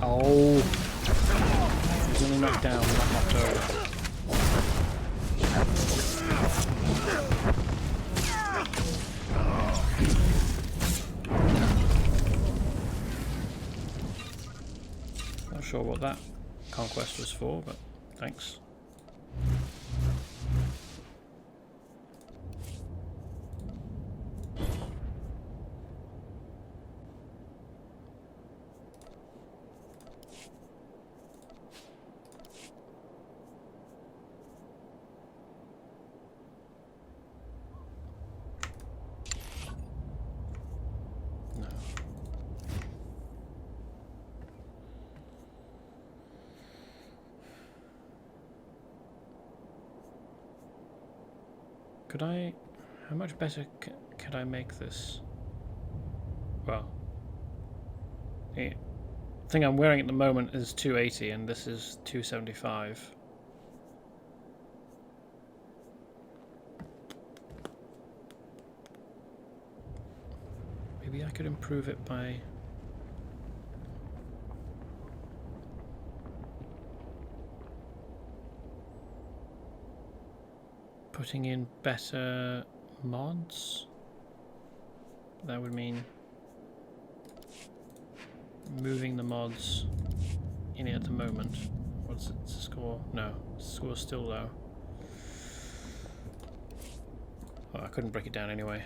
Oh, he's only knocked down, not knocked over. Not sure what that conquest was for, but thanks. Could I... how much better could I make this? Well... the thing I'm wearing at the moment is 280 and this is 275. Maybe I could improve it by... putting in better mods. That would mean moving the mods in it at the moment. What's its score? No, score's still low. Oh, I couldn't break it down anyway.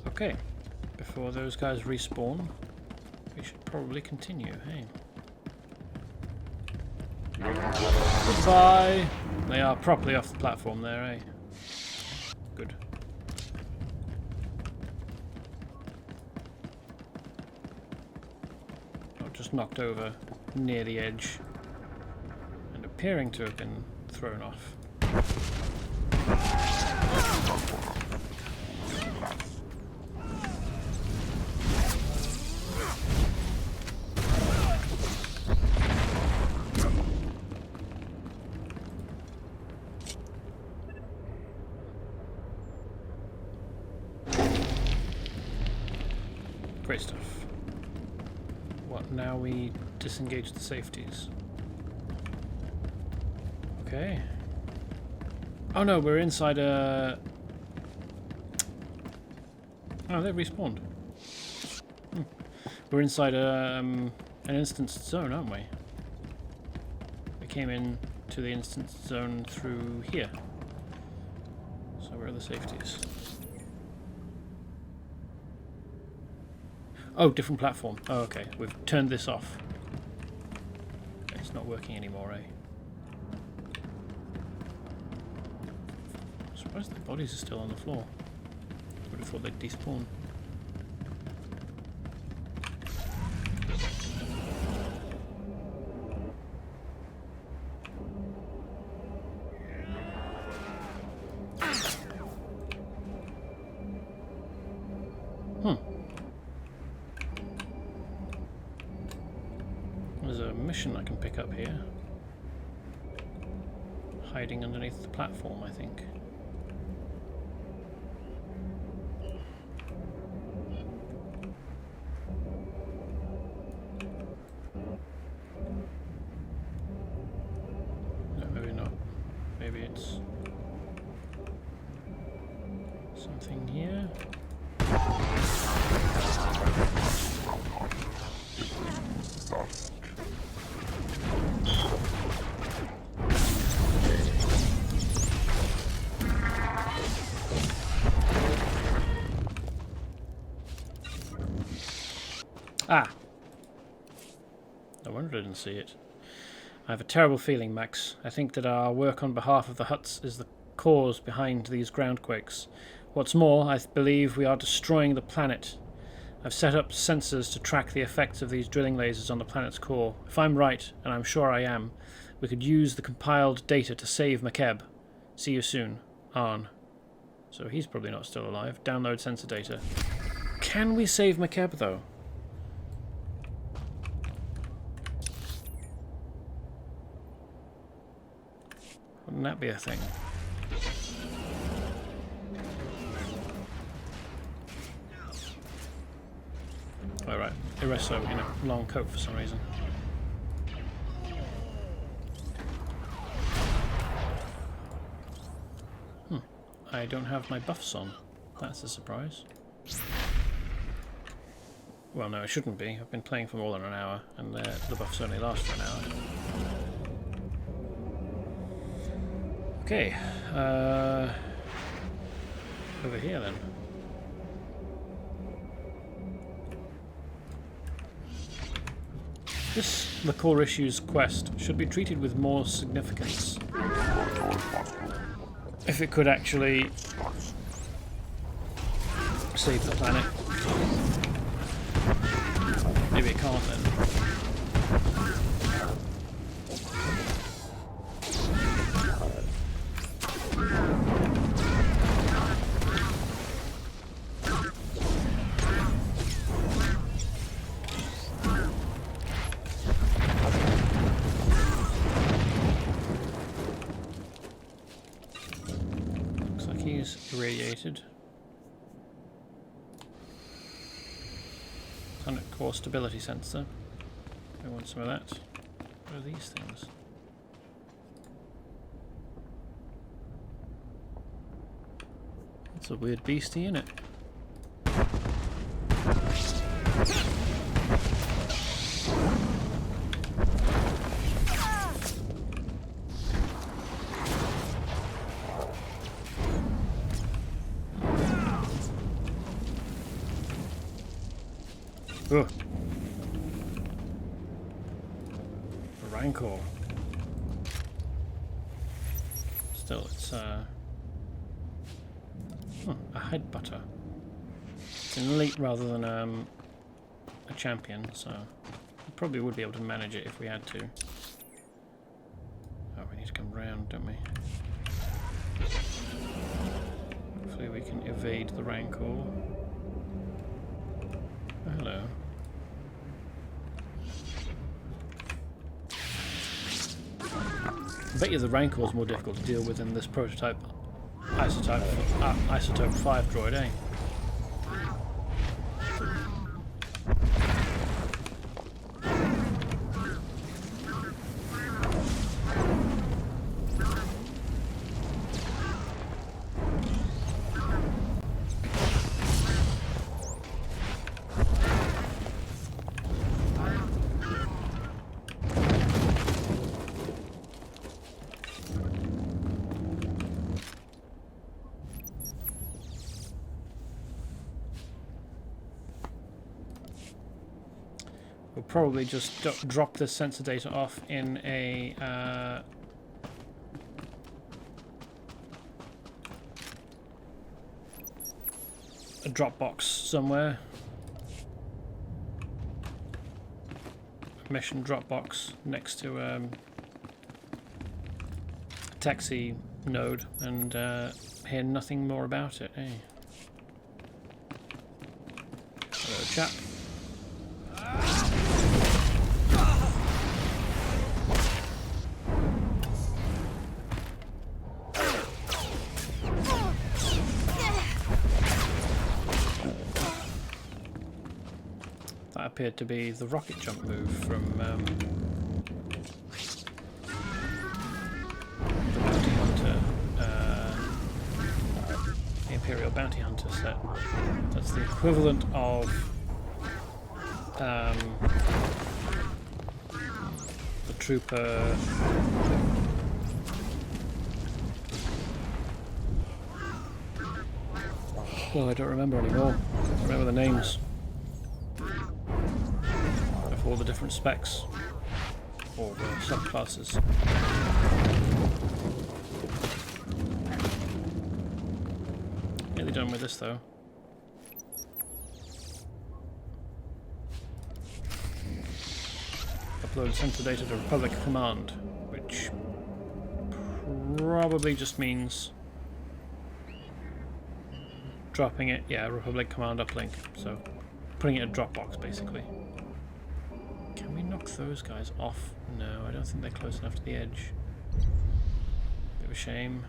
Okay, before those guys respawn, we should probably continue, hey? Goodbye! They are properly off the platform there, eh? Good. Not just knocked over near the edge and appearing to have been thrown off. Great stuff. What, now we disengage the safeties? Okay. Oh no, we're inside a... Oh, they respawned. We're inside an instanced zone, aren't we? We came in to the instanced zone through here. So where are the safeties? Oh, different platform. Oh, okay. We've turned this off. It's not working anymore, eh? I'm surprised the bodies are still on the floor. Would have thought they'd despawn. There's a mission I can pick up here. Hiding underneath the platform, I think. No, maybe not. Maybe it's something here. Ah! No wonder I didn't see it. I have a terrible feeling, Max. I think that our work on behalf of the Hutts is the cause behind these groundquakes. What's more, I believe we are destroying the planet. I've set up sensors to track the effects of these drilling lasers on the planet's core. If I'm right, and I'm sure I am, we could use the compiled data to save Makeb. See you soon. Arn. So he's probably not still alive. Download sensor data. Can we save Makeb, though? Wouldn't that be a thing? Alright, Ereso in a long coat for some reason. I don't have my buffs on. That's a surprise. Well, no, it shouldn't be. I've been playing for more than an hour, and the buffs only last for an hour. Okay, over here then. This The Core Issues quest should be treated with more significance. If it could actually save the planet. Maybe it can't then. Irradiated. Sonic core stability sensor. I want some of that. What are these things? It's a weird beastie, isn't it? Ugh. A Rancor. Still, it's a head butter. It's an elite rather than a champion, so we probably would be able to manage it if we had to. Oh, we need to come round, don't we? Hopefully we can evade the Rancor. Oh, hello. I bet you the Rancor is more difficult to deal with in this prototype Isotope 5 droid, eh? We'll probably just drop this sensor data off in a Dropbox somewhere. A mission Dropbox next to a taxi node and hear nothing more about it, eh? Hello, chap. That appeared to be the rocket jump move from the Bounty Hunter, the Imperial Bounty Hunter set. That's the equivalent of the trooper. Oh, I don't remember anymore. I don't remember the names of all the different specs or subclasses. Nearly done with this though. Upload sensor data to Republic Command, which probably just means dropping it, yeah, Republic Command uplink, so putting it in a Dropbox basically. Can we knock those guys off? No, I don't think they're close enough to the edge. Bit of a shame.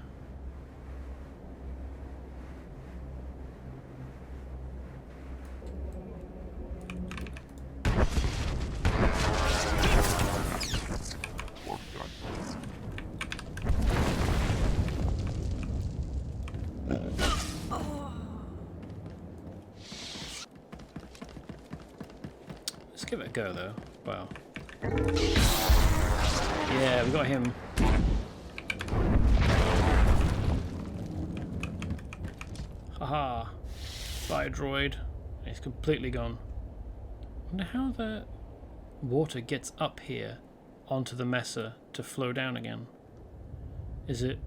Give it a go though. Wow. Yeah, we got him. Haha. Bye, droid. He's completely gone. I wonder how the water gets up here onto the Mesa to flow down again. Is it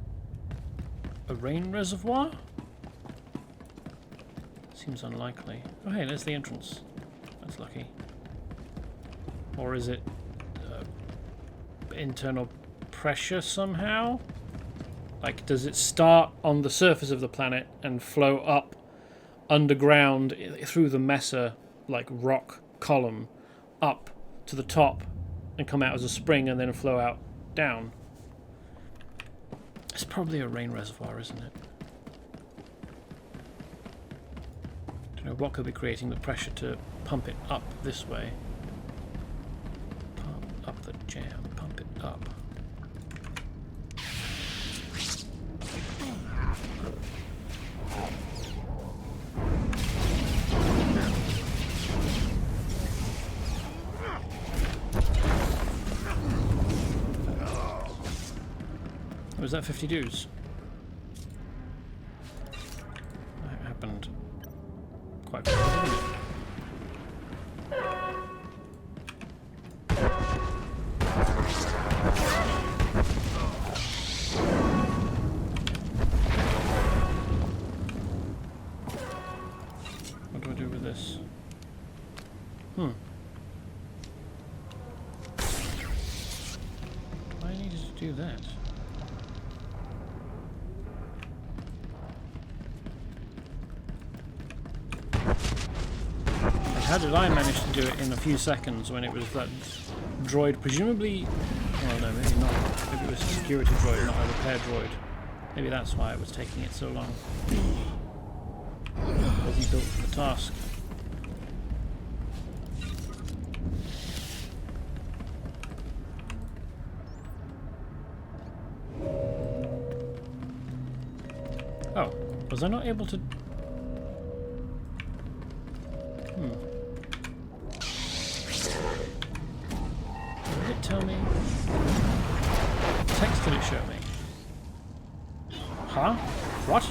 a rain reservoir? Seems unlikely. Oh hey, there's the entrance. That's lucky. Or is it internal pressure somehow? Like, does it start on the surface of the planet and flow up underground through the Mesa, like rock column, up to the top and come out as a spring and then flow out down? It's probably a rain reservoir, isn't it? I don't know what could be creating the pressure to pump it up this way. Up the jam, pump it up. Was that 50 dudes? That happened quite quickly, didn't it? do I do with this? Hmm. I needed to do that. And how did I manage to do it in a few seconds when it was that droid, presumably... Well, no, maybe not. Maybe it was a security droid, not a repair droid. Maybe that's why it was taking it so long. It wasn't built for the task. Oh, was I not able to... What did it tell me? What text did it show me? Huh? What?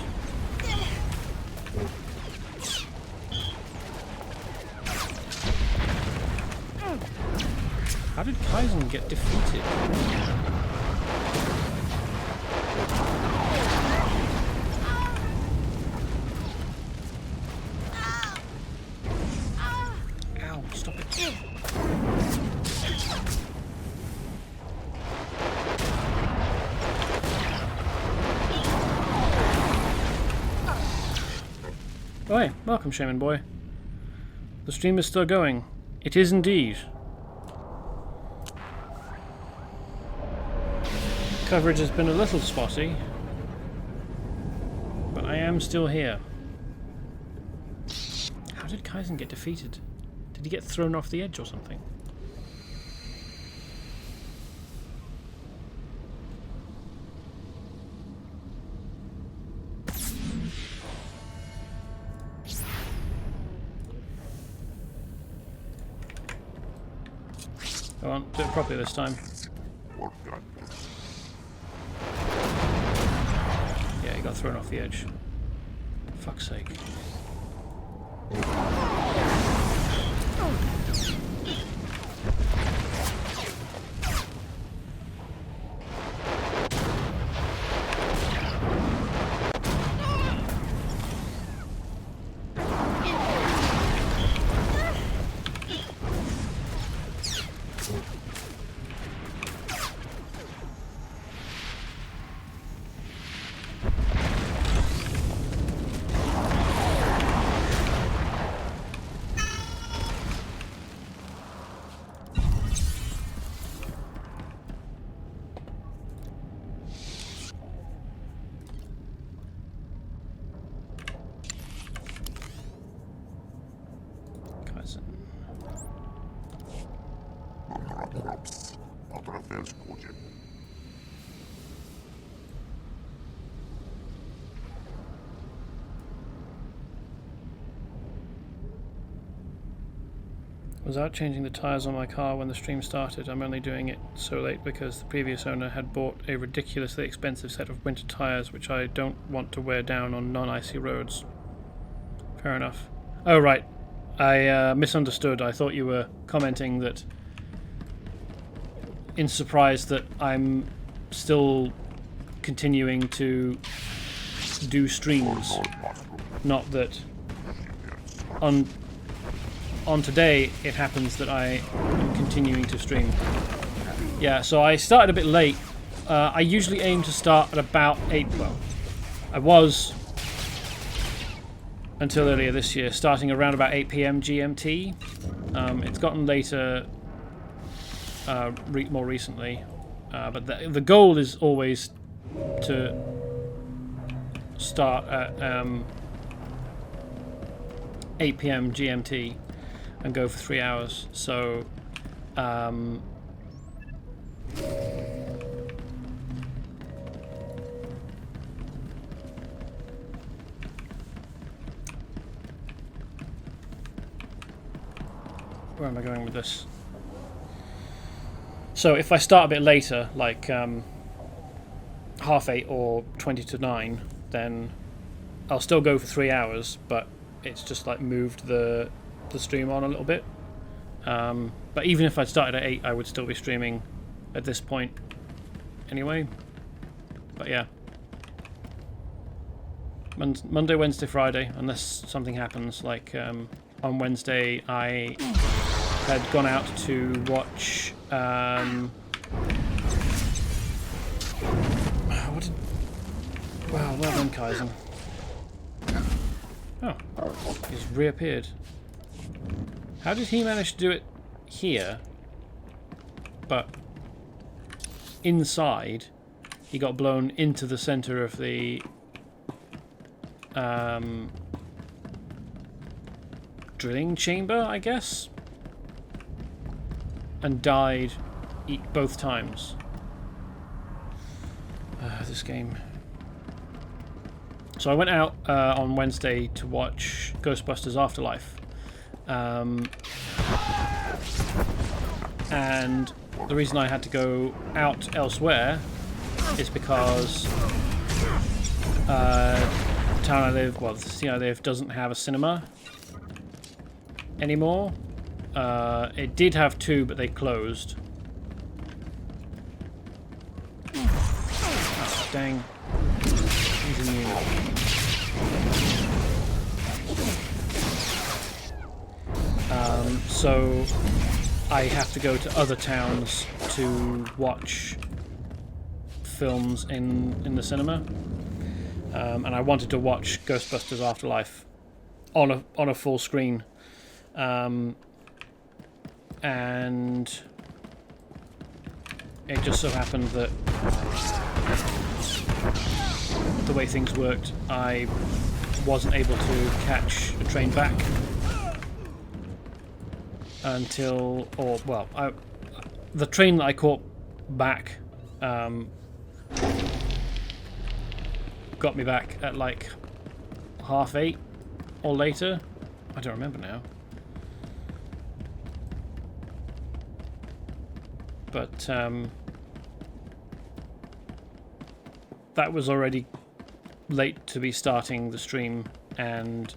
How did Kaizen get defeated? Ow, stop it. Oh hey, welcome Shaman Boy. The stream is still going. It is indeed. Coverage has been a little spotty, but I am still here. How did Kaizen get defeated? Did he get thrown off the edge or something? Go on, do it properly this time. Yeah, he got thrown off the edge. Fuck's sake. Was out changing the tyres on my car when the stream started. I'm only doing it so late because the previous owner had bought a ridiculously expensive set of winter tyres which I don't want to wear down on non-icy roads. Fair enough. Oh right, I misunderstood. I thought you were commenting that in surprise that I'm still continuing to do streams. Not that on today it happens that I am continuing to stream. Yeah, so I started a bit late. I usually aim to start at about 8, well, I was until earlier this year, starting around about 8 PM GMT. It's gotten later more recently, but the goal is always to start at 8 PM GMT and go for 3 hours. So where am I going with this? So if I start a bit later, like 8:30 or 20 to 9, then I'll still go for 3 hours, but it's just like moved the stream on a little bit. But even if I started at 8, I would still be streaming at this point anyway. But yeah. Monday, Wednesday, Friday, unless something happens. Like on Wednesday, I had gone out to watch. Wow, well done, Kaizen. Oh, he's reappeared. How did he manage to do it here? But inside, he got blown into the center of the drilling chamber, I guess, and died both times. This game. So I went out on Wednesday to watch Ghostbusters Afterlife. And the reason I had to go out elsewhere is because the town I live, well, the city I live, doesn't have a cinema anymore. It did have two, but they closed. Oh, dang. He's immune. So I have to go to other towns to watch films in the cinema, and I wanted to watch Ghostbusters Afterlife on a full screen, and it just so happened that the way things worked, I wasn't able to catch a train back until, the train that I caught back got me back at like 8:30 or later. I don't remember now. But that was already late to be starting the stream, and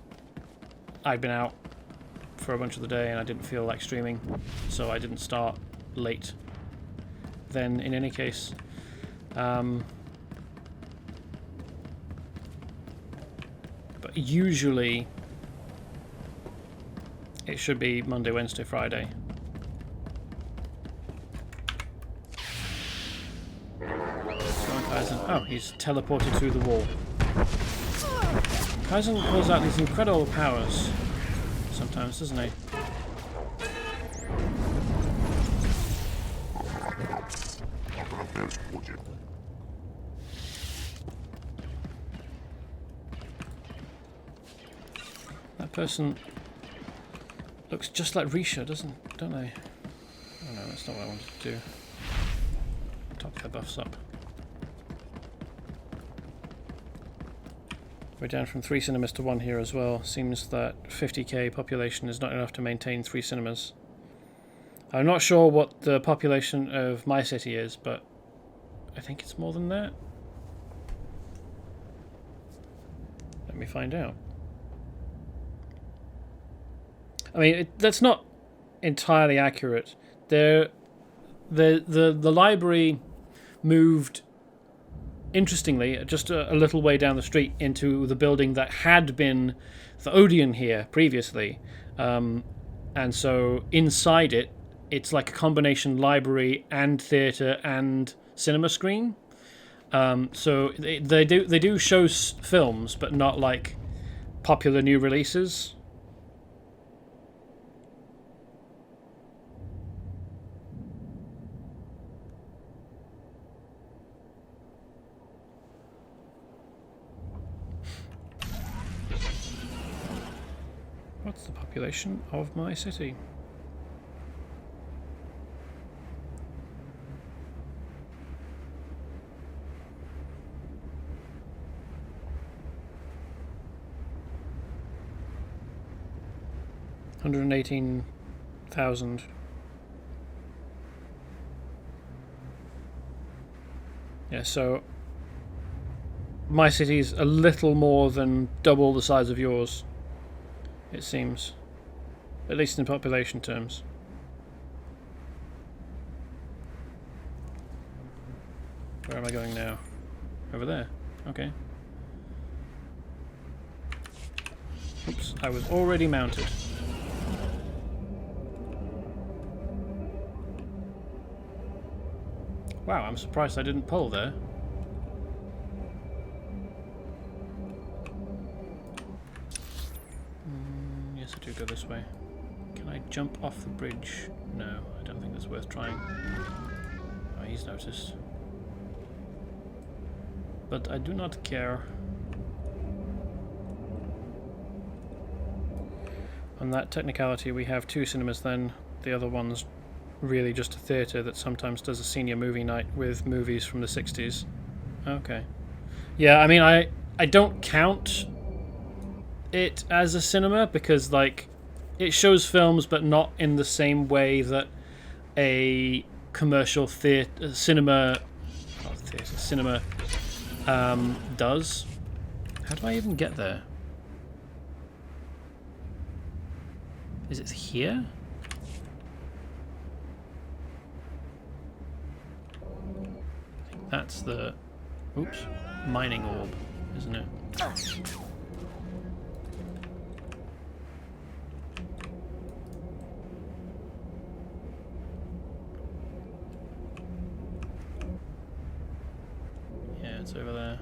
I'd been out for a bunch of the day and I didn't feel like streaming, so I didn't start late then in any case. But usually it should be Monday, Wednesday, Friday. Kaizen. Oh, he's teleported through the wall. Kaizen pulls out these incredible powers sometimes, doesn't he? That person looks just like Risha, don't they? Oh no, that's not what I wanted to do. Top their buffs up. We're down from 3 cinemas to 1 here as well. Seems that 50k population is not enough to maintain 3 cinemas. I'm not sure what the population of my city is, but I think it's more than that. Let me find out. I mean, that's not entirely accurate. The library moved, interestingly, just a little way down the street into the building that had been the Odeon here previously. And so inside it, it's like a combination library and theatre and cinema screen. So they do show films, but not like popular new releases. What's the population of my city? $118,000. Yeah, so my city's a little more than double the size of yours, it seems, at least in population terms. Where am I going now? Over there. Okay. Oops, I was already mounted. Wow, I'm surprised I didn't pull there. Yes, I do go this way. Can I jump off the bridge? No, I don't think that's worth trying. Oh, he's noticed. But I do not care. On that technicality, we have 2 cinemas then. The other one's really just a theatre that sometimes does a senior movie night with movies from the 60s. Okay. Yeah, I mean, I don't count it as a cinema because, like, it shows films but not in the same way that a commercial cinema does. How do I even get there? Is it here? I think that's the mining orb, isn't it? Yeah, it's over there.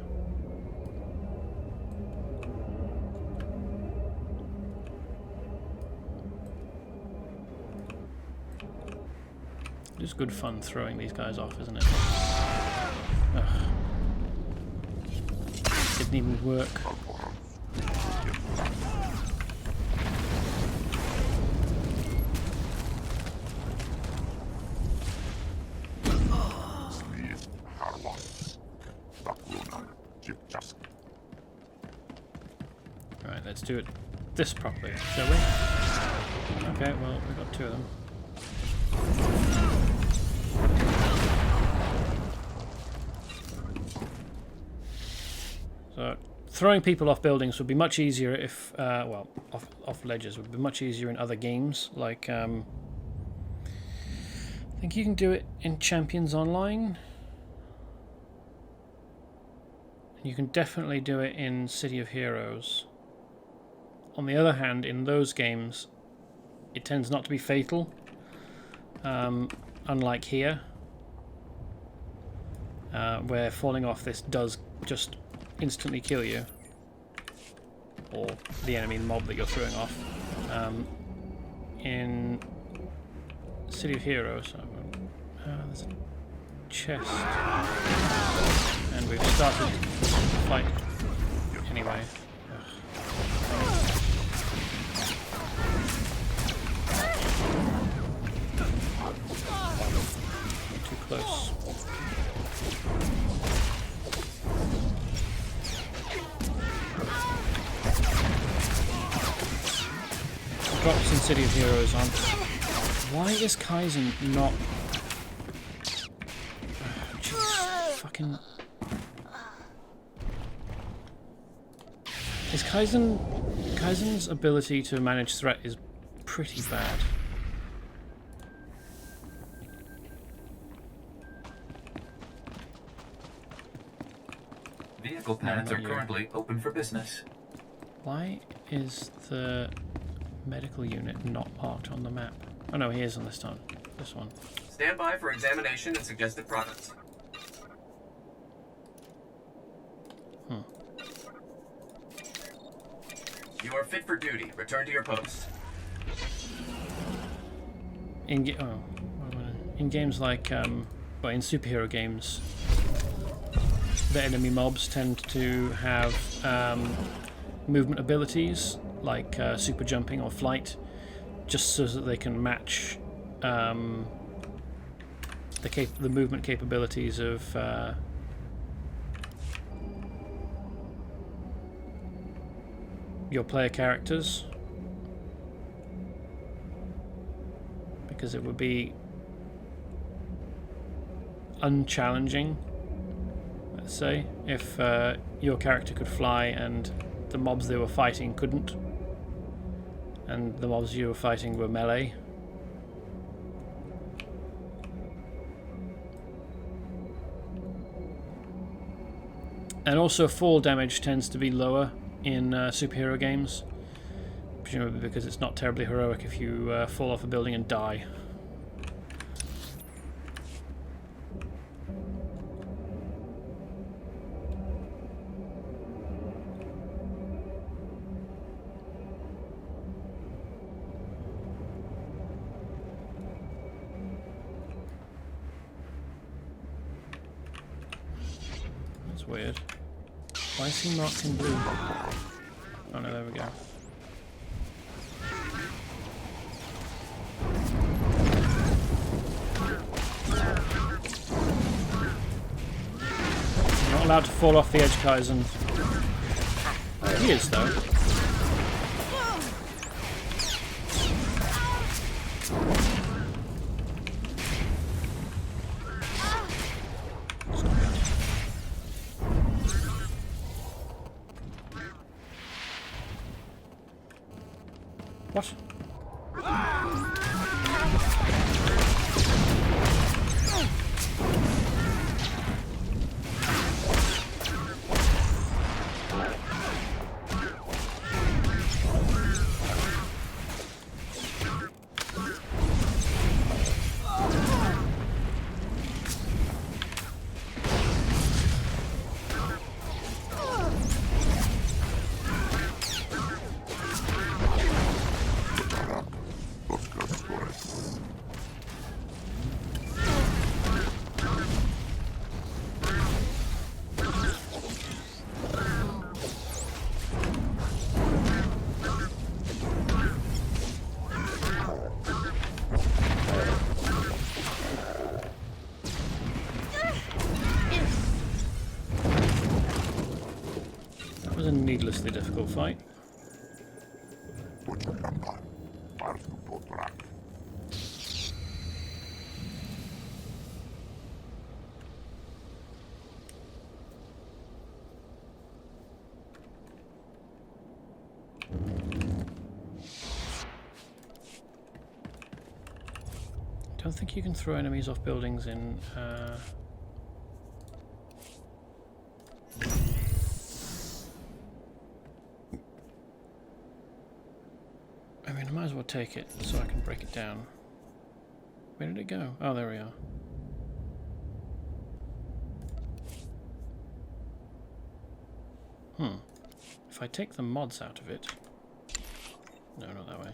It's good fun throwing these guys off, isn't it? Ugh. Didn't even work. Right, let's do it this properly, shall we? Okay, well, we've got 2 of them. So, throwing people off buildings would be much easier if, well, off ledges would be much easier in other games. Like, I think you can do it in Champions Online. You can definitely do it in City of Heroes. On the other hand, in those games, it tends not to be fatal. Unlike here, where falling off this does just instantly kill you, or the enemy mob that you're throwing off. In City of Heroes, there's a chest, and we've started the fight anyway. Too close. Drops in City of Heroes on. Why is Kaizen not? Jeez, fucking. Is Kaizen's ability to manage threat is pretty bad. Vehicle paths are currently open for business. Why is the medical unit not marked on the map? Oh no, he is on this one. This one. Stand by for examination and suggested products. You are fit for duty. Return to your post. In games like, well, in superhero games, the enemy mobs tend to have movement abilities like super jumping or flight, just so that they can match the movement capabilities of your player characters, because it would be unchallenging, let's say, if your character could fly and the mobs they were fighting couldn't, and the mobs you were fighting were melee. And also fall damage tends to be lower in superhero games, Presumably because it's not terribly heroic if you fall off a building and die. That's weird. Why is he marked in blue? Oh no, there we go. You're not allowed to fall off the edge, Kaizen. He is, though. What? Was a needlessly difficult fight. I don't think you can throw enemies off buildings in I mean, I might as well take it so I can break it down. Where did it go? Oh, there we are. If I take the mods out of it... No, not that way.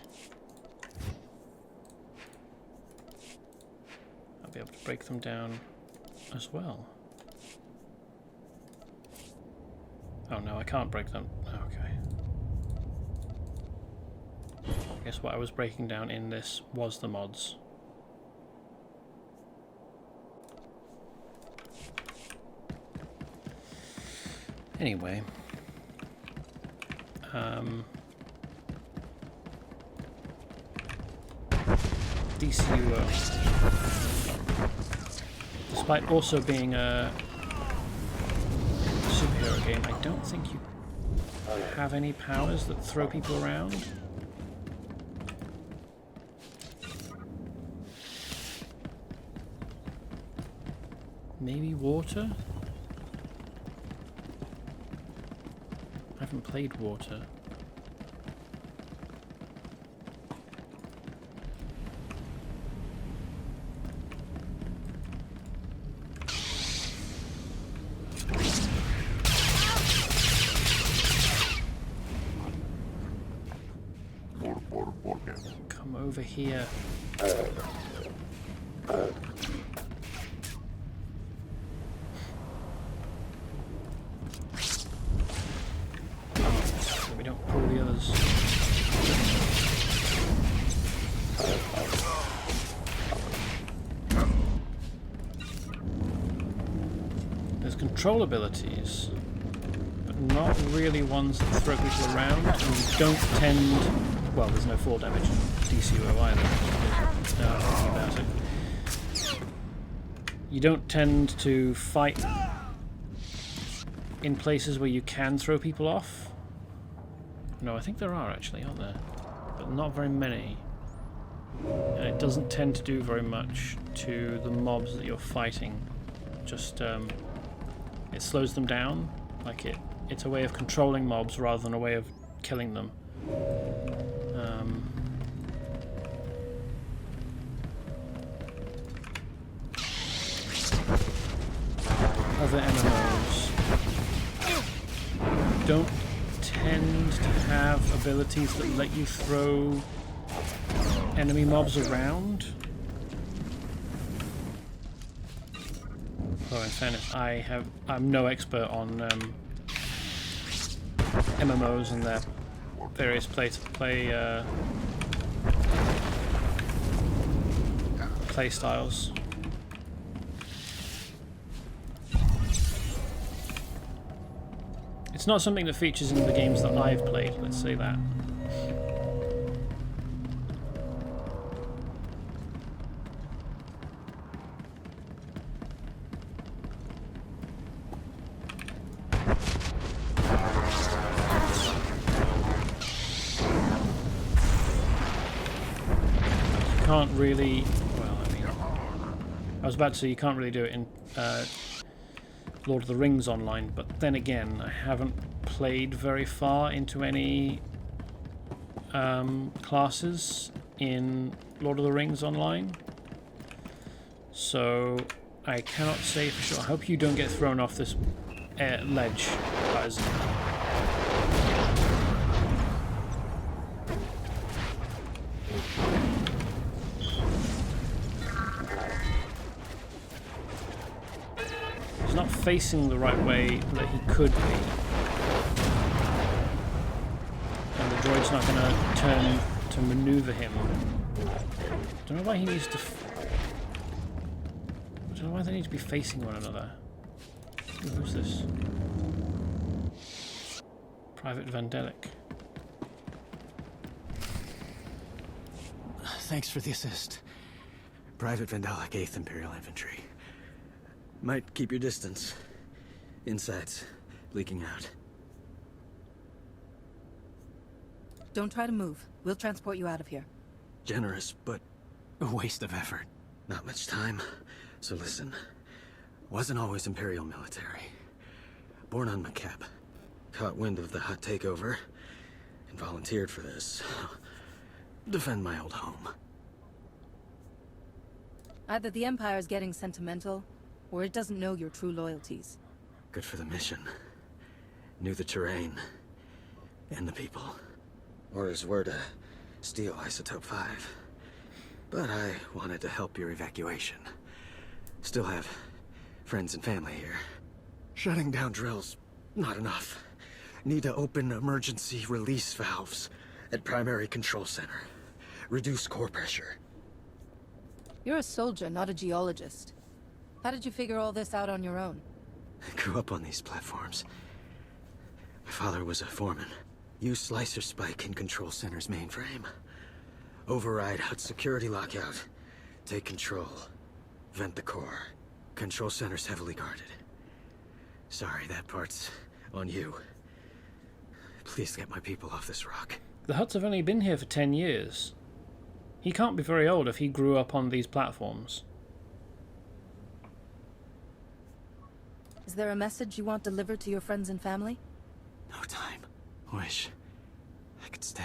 I'll be able to break them down as well. Oh no, I can't break them. Okay. I guess what I was breaking down in this was the mods. Anyway. DCUO. Despite also being a superhero game, I don't think you have any powers that throw people around. Maybe water? I haven't played water. Come over here. So we don't pull the others. There's control abilities, but not really ones that throw people around, and you don't tend... Well, there's no fall damage in DCUO either. Now thinking about it. You don't tend to fight in places where you can throw people off. No, I think there are actually, aren't there? But not very many. And it doesn't tend to do very much to the mobs that you're fighting. Just, it slows them down. Like it's a way of controlling mobs rather than a way of killing them. don't tend to have abilities that let you throw enemy mobs around. Well, in fairness, I'm no expert on MMOs and their various play styles. It's not something that features in the games that I've played, let's say that. Can't really, well, I mean, I was about to say you can't really do it in Lord of the Rings Online, but then again, I haven't played very far into any classes in Lord of the Rings Online, so I cannot say for sure. I hope you don't get thrown off this ledge, guys. He's not facing the right way that he could be. And the droid's not going to turn to maneuver him. I don't know why he needs to... I don't know why they need to be facing one another. Who's this? Private Vandelic. Thanks for the assist. Private Vandelic, 8th Imperial Infantry. Might keep your distance. Insides leaking out. Don't try to move. We'll transport you out of here. Generous, but a waste of effort. Not much time. So listen. Wasn't always Imperial military. Born on Makeb. Caught wind of the Hutt takeover and volunteered for this. Defend my old home. Either the Empire's getting sentimental, or it doesn't know your true loyalties. Good for the mission. Knew the terrain. And the people. Orders were to steal Isotope 5. But I wanted to help your evacuation. Still have friends and family here. Shutting down drills, not enough. Need to open emergency release valves at primary control center. Reduce core pressure. You're a soldier, not a geologist. How did you figure all this out on your own? I grew up on these platforms. My father was a foreman. Used slicer spike in control center's mainframe. Override Hutt security lockout. Take control. Vent the core. Control center's heavily guarded. Sorry, that part's on you. Please get my people off this rock. The Hutts have only been here for 10 years. He can't be very old if he grew up on these platforms. Is there a message you want delivered to your friends and family? No time. Wish I could stay.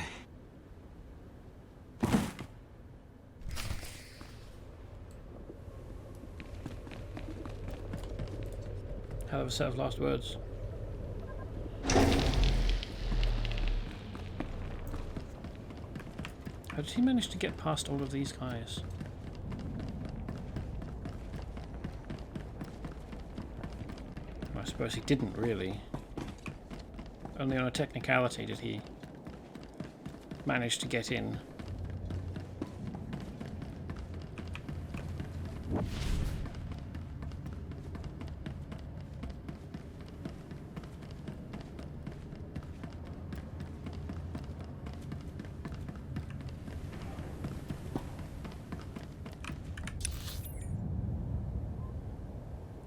Hell of a set of last words. How did he manage to get past all of these guys? I suppose he didn't really. Only on a technicality did he manage to get in.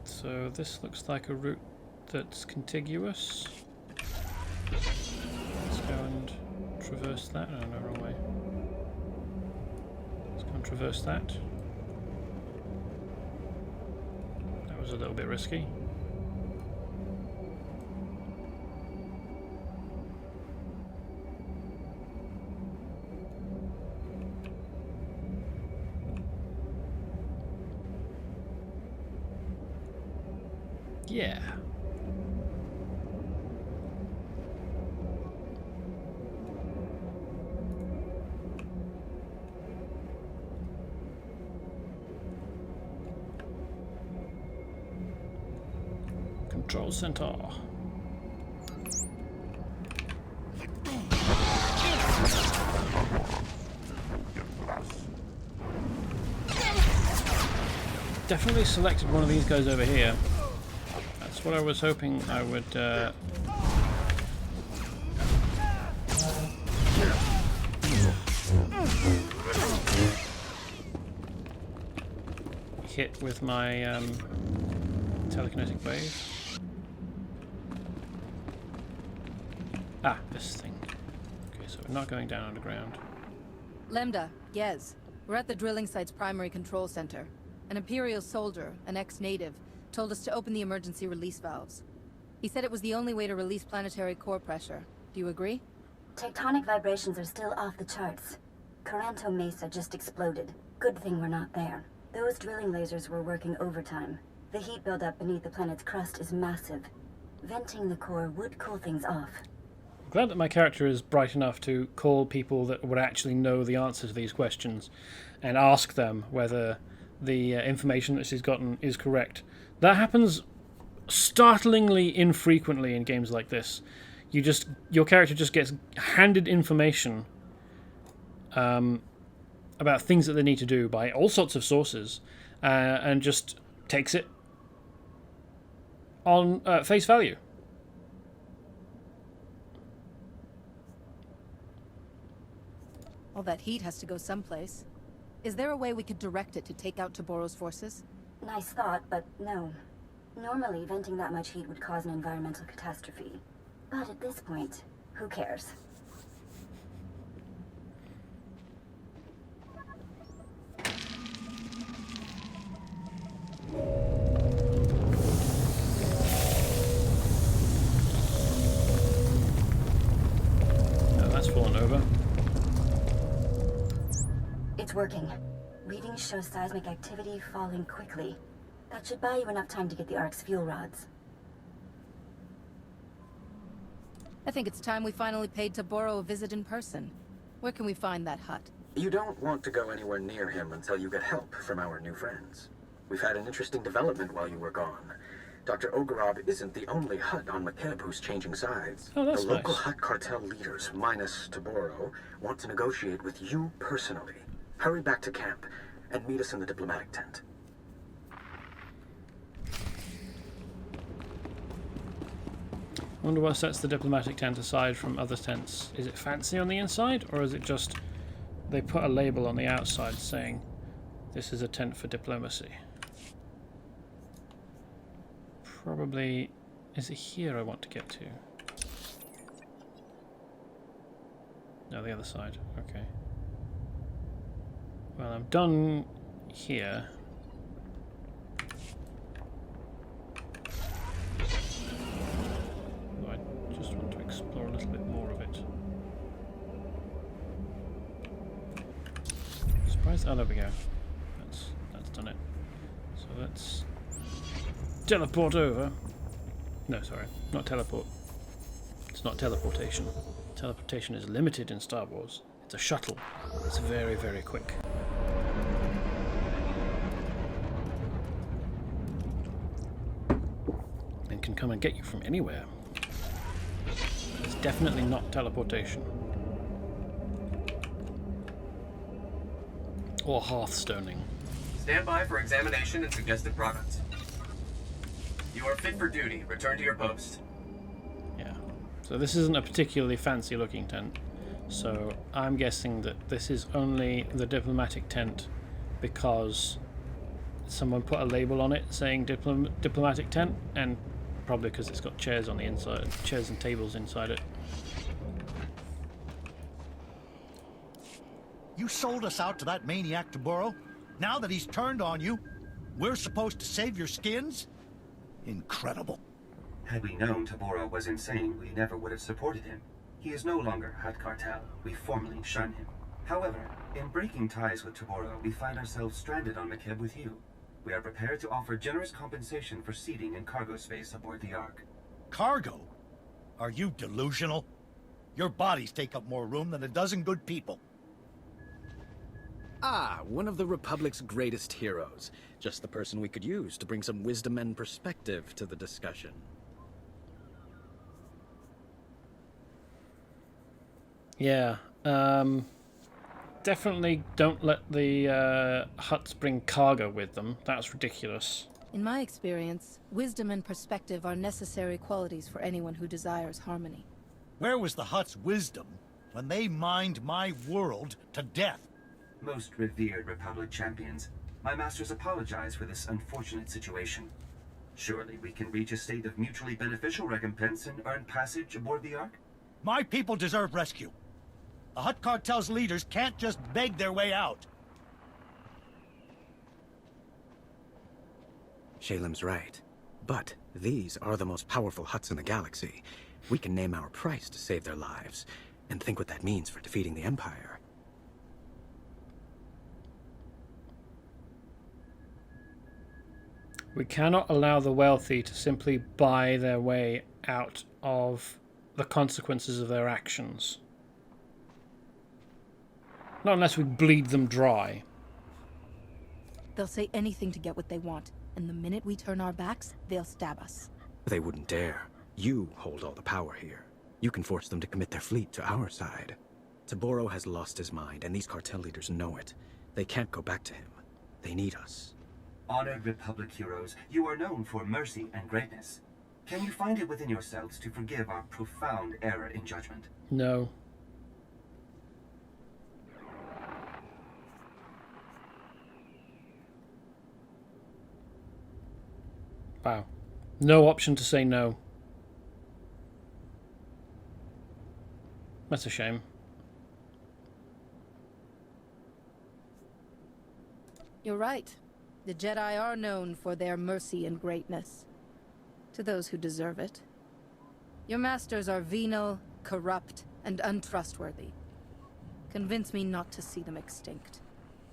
So this looks like a route that's contiguous. Let's go and traverse that. Oh, no, wrong way. Let's go and traverse that. That was a little bit risky. Yeah. Control Center. Definitely selected one of these guys over here. That's what I was hoping I would hit with my telekinetic wave. Ah, this thing. Okay, so we're not going down underground. Lambda, yes. We're at the drilling site's primary control center. An Imperial soldier, an ex-native, told us to open the emergency release valves. He said it was the only way to release planetary core pressure. Do you agree? Tectonic vibrations are still off the charts. Coranto Mesa just exploded. Good thing we're not there. Those drilling lasers were working overtime. The heat buildup beneath the planet's crust is massive. Venting the core would cool things off. I'm glad that my character is bright enough to call people that would actually know the answer to these questions and ask them whether the information that she's gotten is correct. That happens startlingly infrequently in games like this. Your character just gets handed information about things that they need to do by all sorts of sources and just takes it on face value. All that heat has to go someplace. Is there a way we could direct it to take out Taboro's forces? Nice thought, but no. Normally, venting that much heat would cause an environmental catastrophe. But at this point, who cares? No, that's fallen over. It's working. Readings show seismic activity falling quickly. That should buy you enough time to get the Ark's fuel rods. I think it's time we finally paid Taboro a visit in person. Where can we find that hut? You don't want to go anywhere near him until you get help from our new friends. We've had an interesting development while you were gone. Dr. Ogorob isn't the only hut on Makeb who's changing sides. Oh, that's the local nice. hut cartel leaders, minus Taboro, want to negotiate with you personally. Hurry back to camp and meet us in the diplomatic tent. I wonder what sets the diplomatic tent aside from other tents. Is it fancy on the inside, or is it just they put a label on the outside saying this is a tent for diplomacy? Probably... is it here I want to get to? No, the other side. Okay. Well, I'm done here. Although I just want to explore a little bit more of it. Surprised. Oh, there we go. That's done it. So let's teleport over. No, sorry, not teleport. It's not teleportation. Teleportation is limited in Star Wars. It's a shuttle. It's very, very quick. And can come and get you from anywhere. It's definitely not teleportation. Or hearthstoning. Stand by for examination and suggested products. You are fit for duty. Return to your post. Yeah. So this isn't a particularly fancy looking tent. So I'm guessing that this is only the diplomatic tent because someone put a label on it saying diplomatic tent, and probably because it's got chairs on the inside, chairs and tables inside it. You sold us out to that maniac Taboro? Now that he's turned on you, we're supposed to save your skins? Incredible. Had we known Taboro was insane, we never would have supported him. He is no longer Hut Cartel. We formally shun him. However, in breaking ties with Taboro, we find ourselves stranded on Makeb with you. We are prepared to offer generous compensation for seating and cargo space aboard the Ark. Cargo? Are you delusional? Your bodies take up more room than a dozen good people. Ah, one of the Republic's greatest heroes. Just the person we could use to bring some wisdom and perspective to the discussion. Yeah. Definitely don't let the huts bring cargo with them. That's ridiculous. In my experience, wisdom and perspective are necessary qualities for anyone who desires harmony. Where was the Hutt's wisdom when they mined my world to death? Most revered Republic champions, my masters apologize for this unfortunate situation. Surely we can reach a state of mutually beneficial recompense and earn passage aboard the Ark? My people deserve rescue. The Hutt cartel's leaders can't just beg their way out. Shalem's right. But these are the most powerful Hutts in the galaxy. We can name our price to save their lives, and think what that means for defeating the Empire. We cannot allow the wealthy to simply buy their way out of the consequences of their actions. Not unless we bleed them dry. They'll say anything to get what they want, and the minute we turn our backs, they'll stab us. They wouldn't dare. You hold all the power here. You can force them to commit their fleet to our side. Taboro has lost his mind, and these cartel leaders know it. They can't go back to him. They need us. Honored Republic heroes, you are known for mercy and greatness. Can you find it within yourselves to forgive our profound error in judgment? No. Wow. No option to say no. That's a shame. You're right. The Jedi are known for their mercy and greatness. To those who deserve it. Your masters are venal, corrupt, and untrustworthy. Convince me not to see them extinct.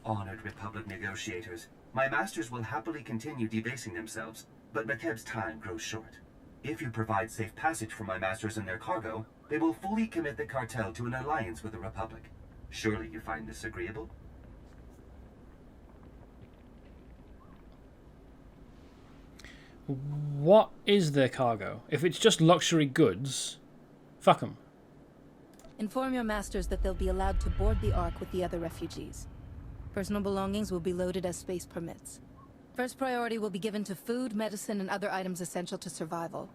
Honored Republic negotiators, my masters will happily continue debasing themselves, but Makeb's time grows short. If you provide safe passage for my masters and their cargo, they will fully commit the cartel to an alliance with the Republic. Surely you find this agreeable? What is their cargo? If it's just luxury goods, fuck them. Inform your masters that they'll be allowed to board the Ark with the other refugees. Personal belongings will be loaded as space permits. First priority will be given to food, medicine, and other items essential to survival.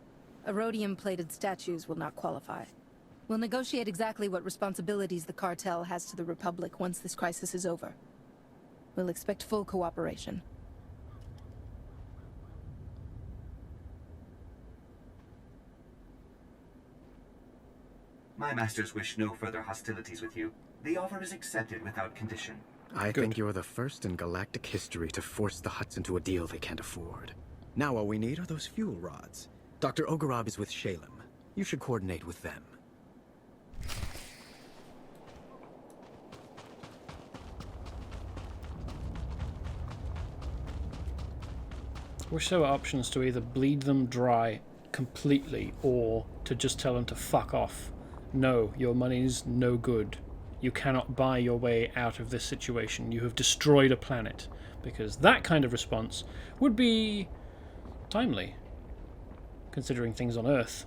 Rhodium-plated statues will not qualify. We'll negotiate exactly what responsibilities the cartel has to the Republic once this crisis is over. We'll expect full cooperation. My masters wish no further hostilities with you. The offer is accepted without condition. I think you're the first in galactic history to force the Hutts into a deal they can't afford. Now all we need are those fuel rods. Dr. Ogarob is with Shalem. You should coordinate with them. Wish there were options to either bleed them dry completely or to just tell them to fuck off. No, your money's no good. You cannot buy your way out of this situation. You have destroyed a planet. Because that kind of response would be timely, considering things on Earth.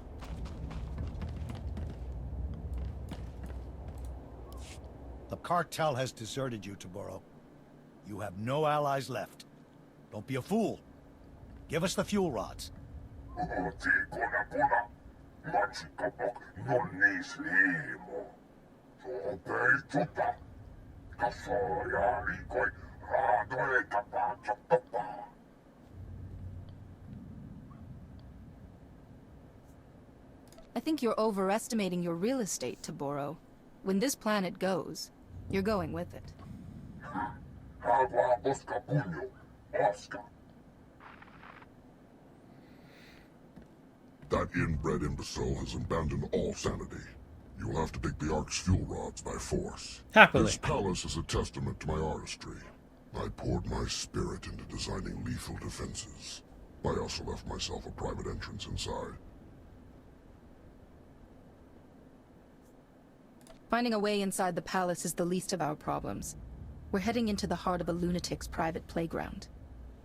The cartel has deserted you, Taboro. You have no allies left. Don't be a fool. Give us the fuel rods. I think you're overestimating your real estate, Taboro. When this planet goes, you're going with it. That inbred imbecile has abandoned all sanity. You will have to take the Ark's fuel rods by force. Happily. This palace is a testament to my artistry. I poured my spirit into designing lethal defenses. I also left myself a private entrance inside. Finding a way inside the palace is the least of our problems. We're heading into the heart of a lunatic's private playground.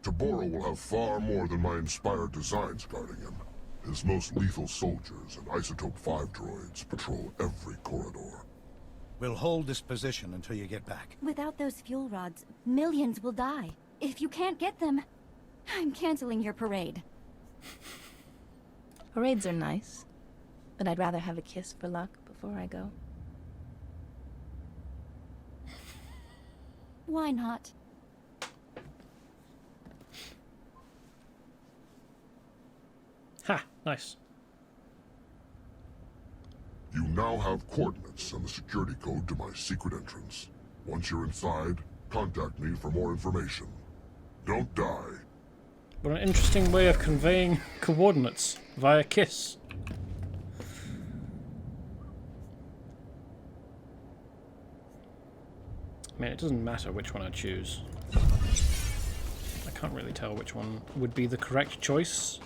Taboro will have far more than my inspired designs guarding him. His most lethal soldiers and Isotope 5 droids patrol every corridor. We'll hold this position until you get back. Without those fuel rods, millions will die. If you can't get them, I'm canceling your parade. Parades are nice, but I'd rather have a kiss for luck before I go. Why not? Ha! Nice. You now have coordinates and the security code to my secret entrance. Once you're inside, contact me for more information. Don't die. What an interesting way of conveying coordinates via kiss. I mean, it doesn't matter which one I choose. I can't really tell which one would be the correct choice.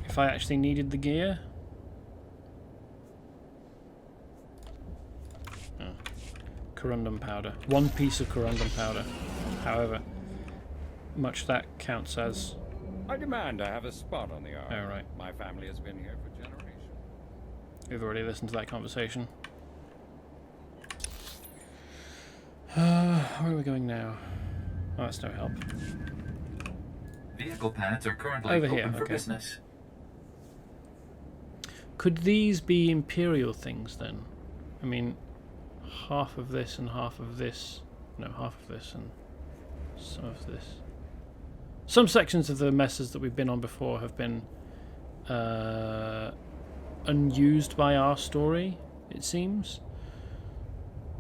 If I actually needed the gear. Oh. Corundum powder. 1 piece of corundum powder. However much that counts as. I demand I have a spot on the Ark. Oh, right. My family has been here for generations. We've already listened to that conversation. Where are we going now? Oh, that's no help. Vehicle pads are currently Over open here, for okay. business. Could these be Imperial things then? I mean, half of this and half of this. No, half of this and some of this. Some sections of the messes that we've been on before have been unused by our story, it seems.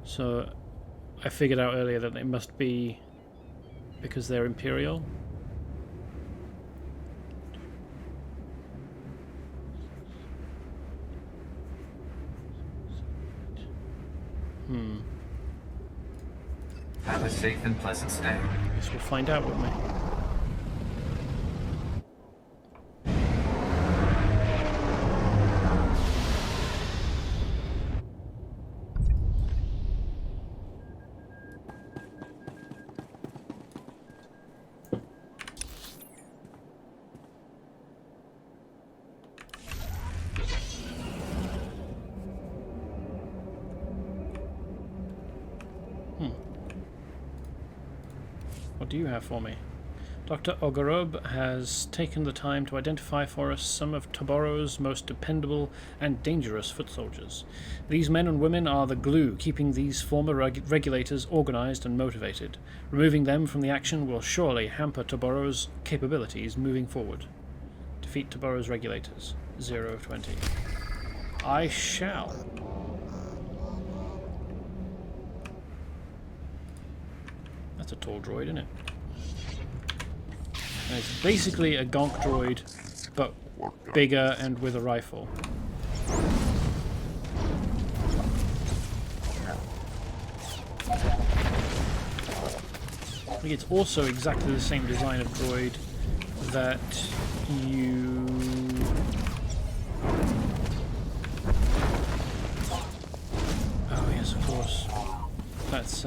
So I figured out earlier that it must be because they're Imperial. Have a safe and pleasant stay. I guess we'll find out, won't we? What do you have for me? Dr. Ogorob has taken the time to identify for us some of Toborow's most dependable and dangerous foot soldiers. These men and women are the glue keeping these former regulators organized and motivated. Removing them from the action will surely hamper Toborow's capabilities moving forward. Defeat Toborow's regulators. 0 of 20. I shall. That's a tall droid, isn't it? And it's basically a gonk droid, but bigger and with a rifle. I think it's also exactly the same design of droid that you... Oh yes, of course. That's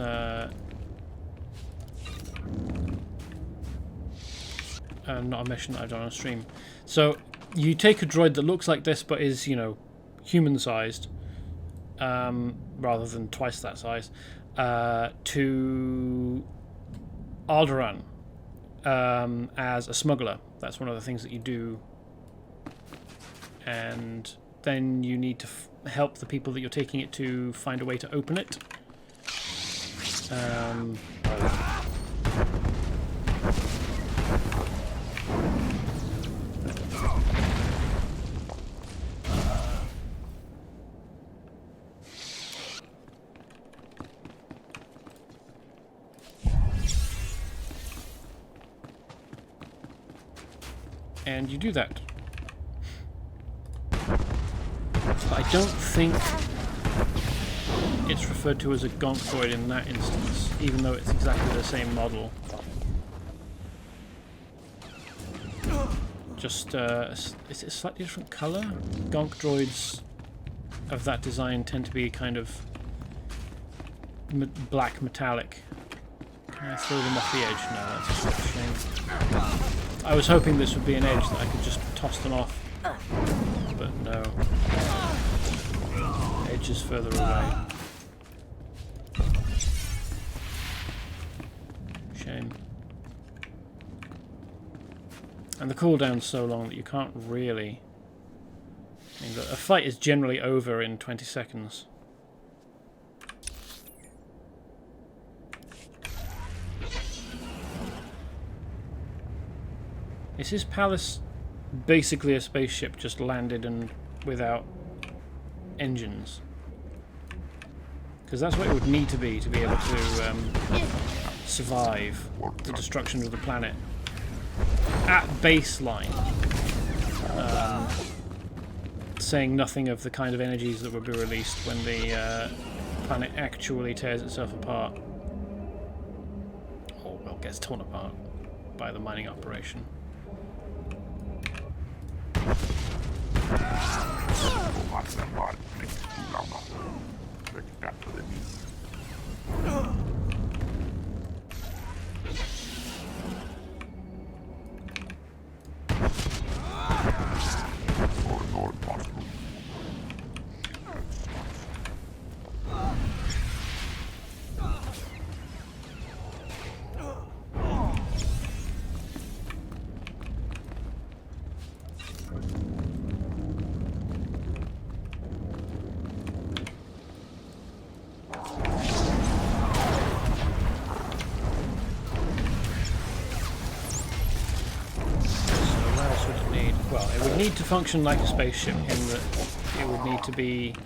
not a mission that I've done on stream. So you take a droid that looks like this but is, you know, human-sized, rather than twice that size, to Alderaan as a smuggler. That's one of the things that you do. And then you need to help the people that you're taking it to find a way to open it. And you do that. But I don't think it's referred to as a gonk droid in that instance, even though it's exactly the same model. Just, is it a slightly different colour? Gonk droids of that design tend to be kind of black metallic. Can I throw them off the edge? No, that's a shame. I was hoping this would be an edge that I could just toss them off, but but no. Edge is further away. Shame. And the cooldown's so long that you can't really... I mean, a fight is generally over in 20 seconds. Is his palace basically a spaceship just landed and without engines? Because that's what it would need to be able to survive the destruction of the planet at baseline. Saying nothing of the kind of energies that would be released when the planet actually tears itself apart. Or, well, gets torn apart by the mining operation. Need to function like a spaceship in that it would need to be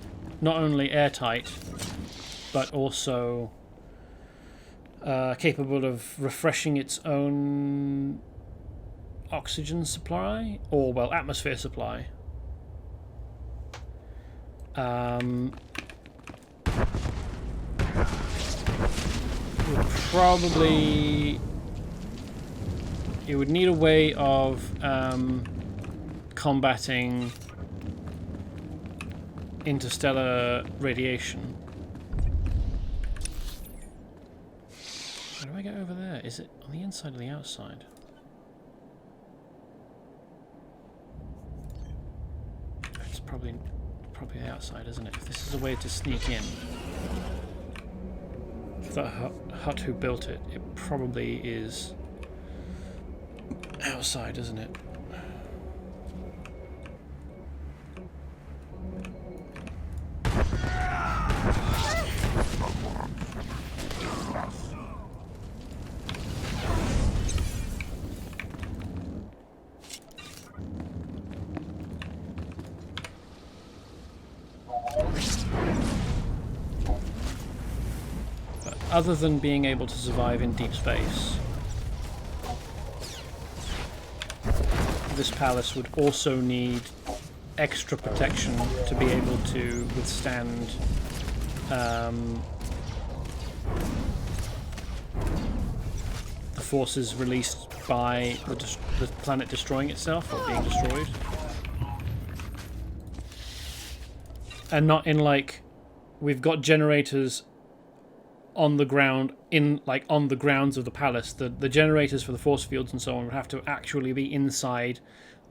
not only airtight but also capable of refreshing its own oxygen supply, or well, atmosphere supply. Would probably it would need a way of combating interstellar radiation. How do I get over there? Is it on the inside or the outside? It's probably the outside, isn't it? If this is a way to sneak in. For the hut who built it, it probably is outside, isn't it? Other than being able to survive in deep space, this palace would also need extra protection to be able to withstand the forces released by the planet destroying itself or being destroyed. And not in like, we've got generators on the ground, on the grounds of the palace. The generators for the force fields and so on would have to actually be inside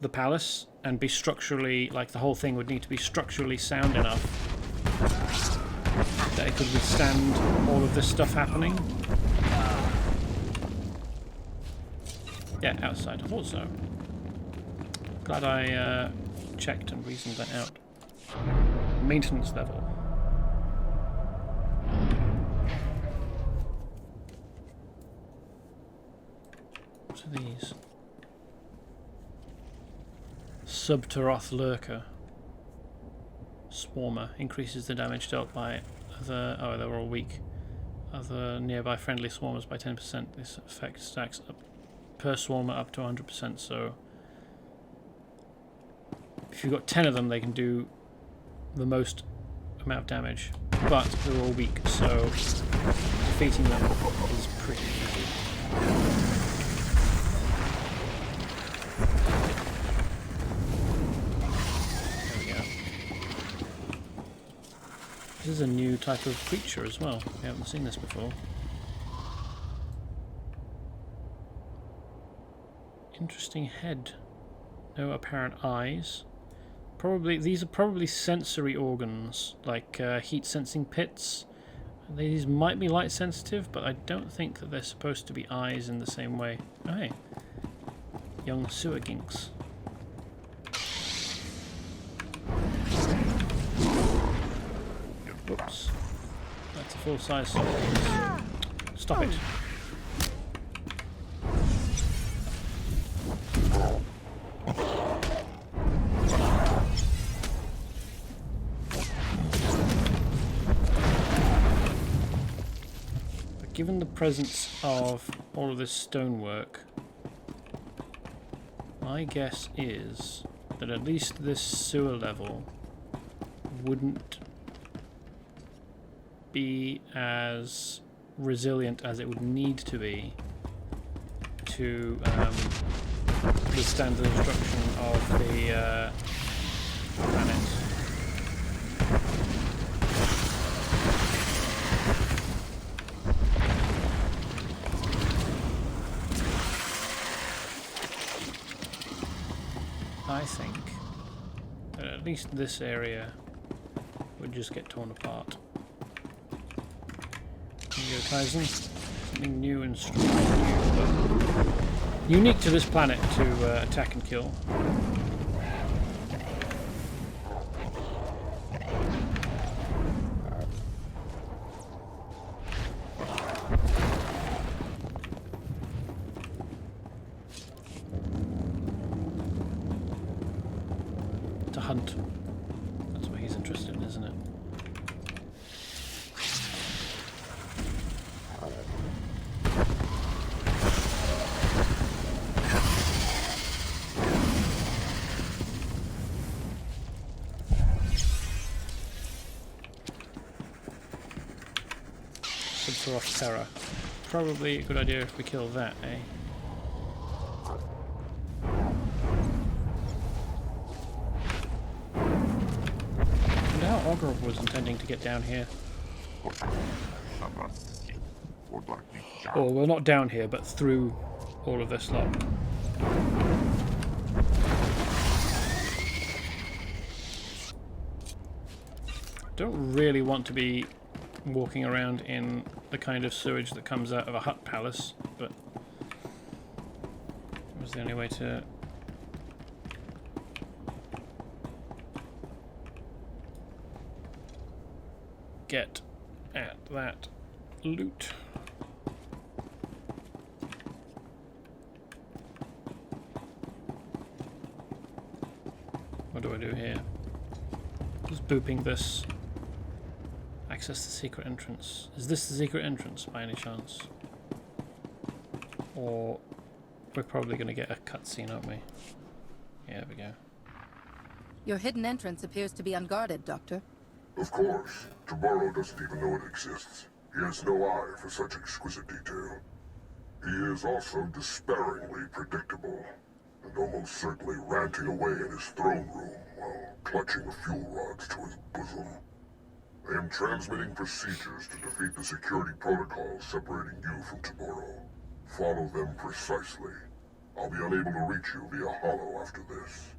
the palace and be structurally, like the whole thing would need to be structurally sound enough that it could withstand all of this stuff happening. Yeah, outside. I thought so. Glad I checked and reasoned that out. Maintenance level. What are these? Subtaroth Lurker. Swarmer. Increases the damage dealt by other... Oh, they were all weak. Other nearby friendly swarmers by 10%. This effect stacks up per swarmer up to 100%, so... If you've got 10 of them, they can do the most amount of damage. But they're all weak, so defeating them is pretty easy. This is a new type of creature as well. We haven't seen this before. Interesting head. No apparent eyes. These are probably sensory organs, like heat sensing pits. These might be light sensitive, but I don't think that they're supposed to be eyes in the same way. Oh, hey. Young sewer ginks. Whoops. That's a full-size sewer ginks. Stop it. Given the presence of all of this stonework, my guess is that at least this sewer level wouldn't be as resilient as it would need to be to withstand the destruction of the planet. I think that at least this area would just get torn apart. Here you go, Tyson. Something new and unique to this planet to attack and kill. To hunt. That's what he's interested in, isn't it? Subtoroth Terror. Probably a good idea if we kill that, eh? Ogrov was intending to get down here. Or, well, not down here, but through all of this lot. Don't really want to be walking around in the kind of sewage that comes out of a hut palace, but it was the only way to get at that loot. What do I do here? Just booping this. Access the secret entrance. Is this the secret entrance by any chance? Or we're probably going to get a cutscene, aren't we? Yeah, there we go. Your hidden entrance appears to be unguarded, Doctor. Of course. Tomorrow doesn't even know it exists. He has no eye for such exquisite detail. He is also despairingly predictable, and almost certainly ranting away in his throne room while clutching fuel rods to his bosom. I am transmitting procedures to defeat the security protocols separating you from Tomorrow. Follow them precisely. I'll be unable to reach you via holo after this.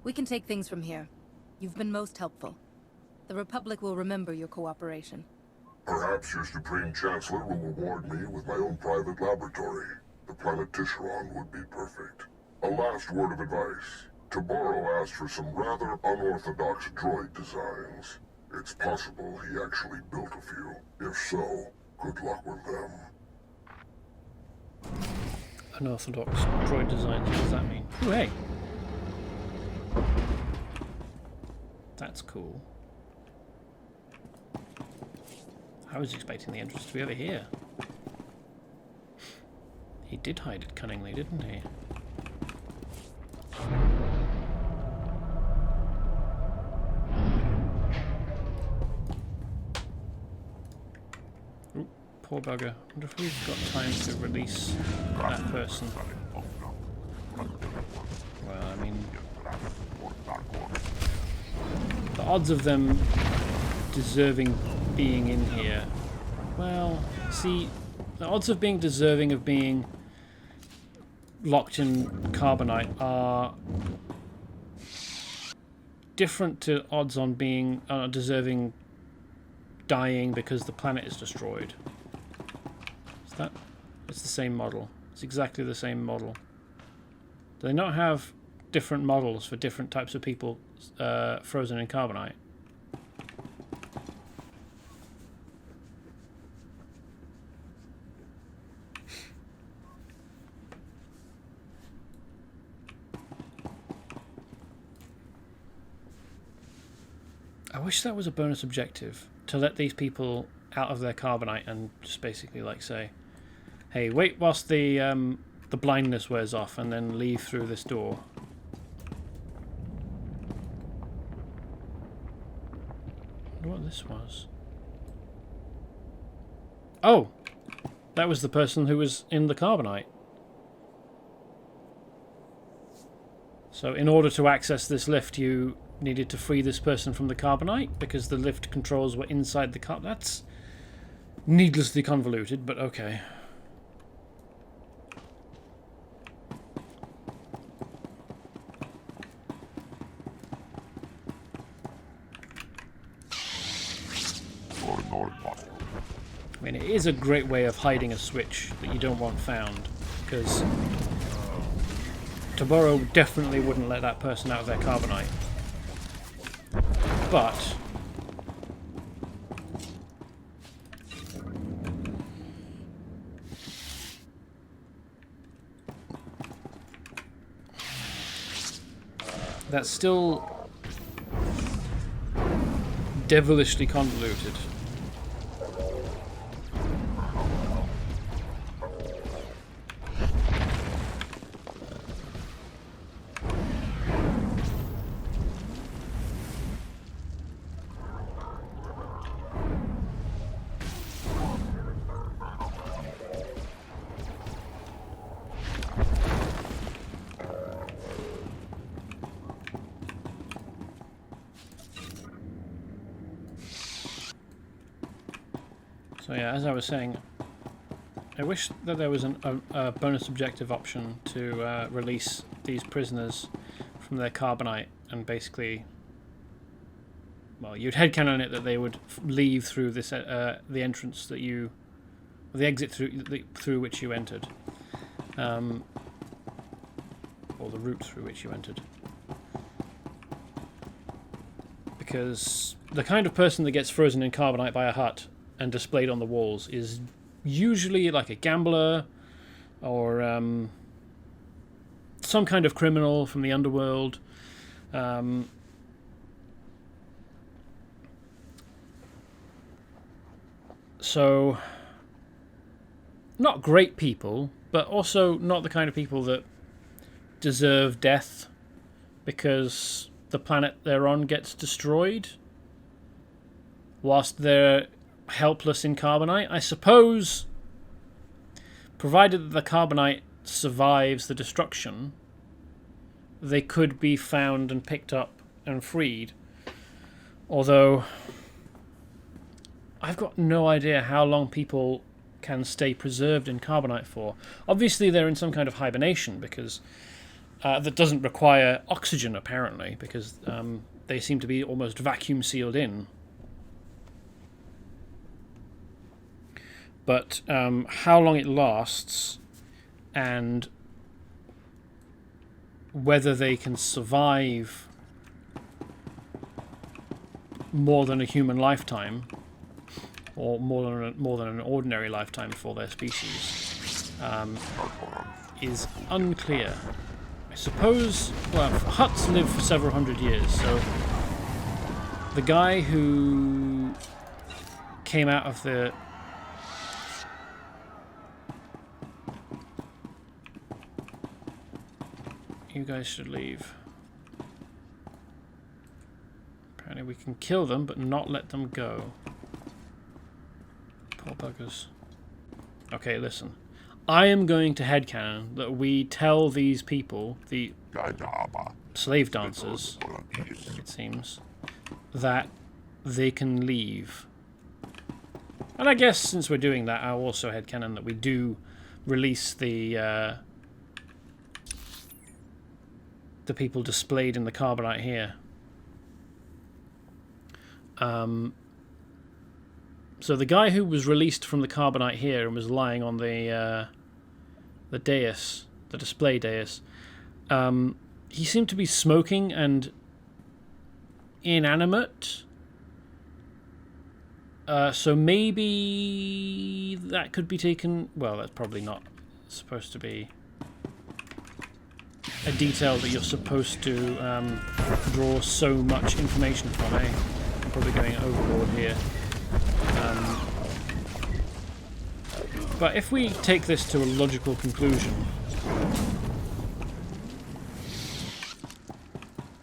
We can take things from here. You've been most helpful. The Republic will remember your cooperation. Perhaps your Supreme Chancellor will reward me with my own private laboratory. The planet Tisharon would be perfect. A last word of advice. Tomorrow asked for some rather unorthodox droid designs. It's possible he actually built a few. If so, good luck with them. Unorthodox droid designs, what does that mean? Ooh, hey! That's cool. I was expecting the entrance to be over here. He did hide it cunningly, didn't he? Ooh, poor bugger. I wonder if we've got time to release that person. Well, I mean, the odds of them deserving being in here, well, see, the odds of being deserving of being locked in carbonite are different to odds on being deserving dying because the planet is destroyed. Is that? It's the same model. It's exactly the same model. Do they not have different models for different types of people frozen in carbonite? I wish that was a bonus objective, to let these people out of their carbonite and just basically like say, hey, wait whilst the blindness wears off and then leave through this door. I wonder what this was. Oh! That was the person who was in the carbonite. So in order to access this lift, you needed to free this person from the carbonite because the lift controls were inside the car. That's needlessly convoluted, but okay. I mean, it is a great way of hiding a switch that you don't want found, because Toboro definitely wouldn't let that person out of their carbonite. But that's still devilishly convoluted. So yeah, as I was saying, I wish that there was a bonus objective option to release these prisoners from their carbonite, and basically, well, you'd headcanon it that they would leave through this the entrance that you, the exit through which you entered, or the route through which you entered. Because the kind of person that gets frozen in carbonite by a hut and displayed on the walls is usually like a gambler or some kind of criminal from the underworld. So, not great people, but also not the kind of people that deserve death because the planet they're on gets destroyed whilst they're helpless in carbonite. I suppose, provided that the carbonite survives the destruction, they could be found and picked up and freed. Although, I've got no idea how long people can stay preserved in carbonite for. Obviously they're in some kind of hibernation, because that doesn't require oxygen apparently, because they seem to be almost vacuum sealed in. But how long it lasts and whether they can survive more than a human lifetime, or more than an ordinary lifetime for their species, is unclear. I suppose, well, huts live for several hundred years, so the guy who came out of the you guys should leave. Apparently we can kill them, but not let them go. Poor buggers. Okay, listen. I am going to headcanon that we tell these people, the slave dancers, it seems, that they can leave. And I guess since we're doing that, I'll also headcanon that we do release the people displayed in the carbonite here. So the guy who was released from the carbonite here and was lying on the dais, the display dais, he seemed to be smoking and inanimate. So maybe that could be taken... Well, that's probably not supposed to be a detail that you're supposed to draw so much information from, eh? I'm probably going overboard here. But if we take this to a logical conclusion,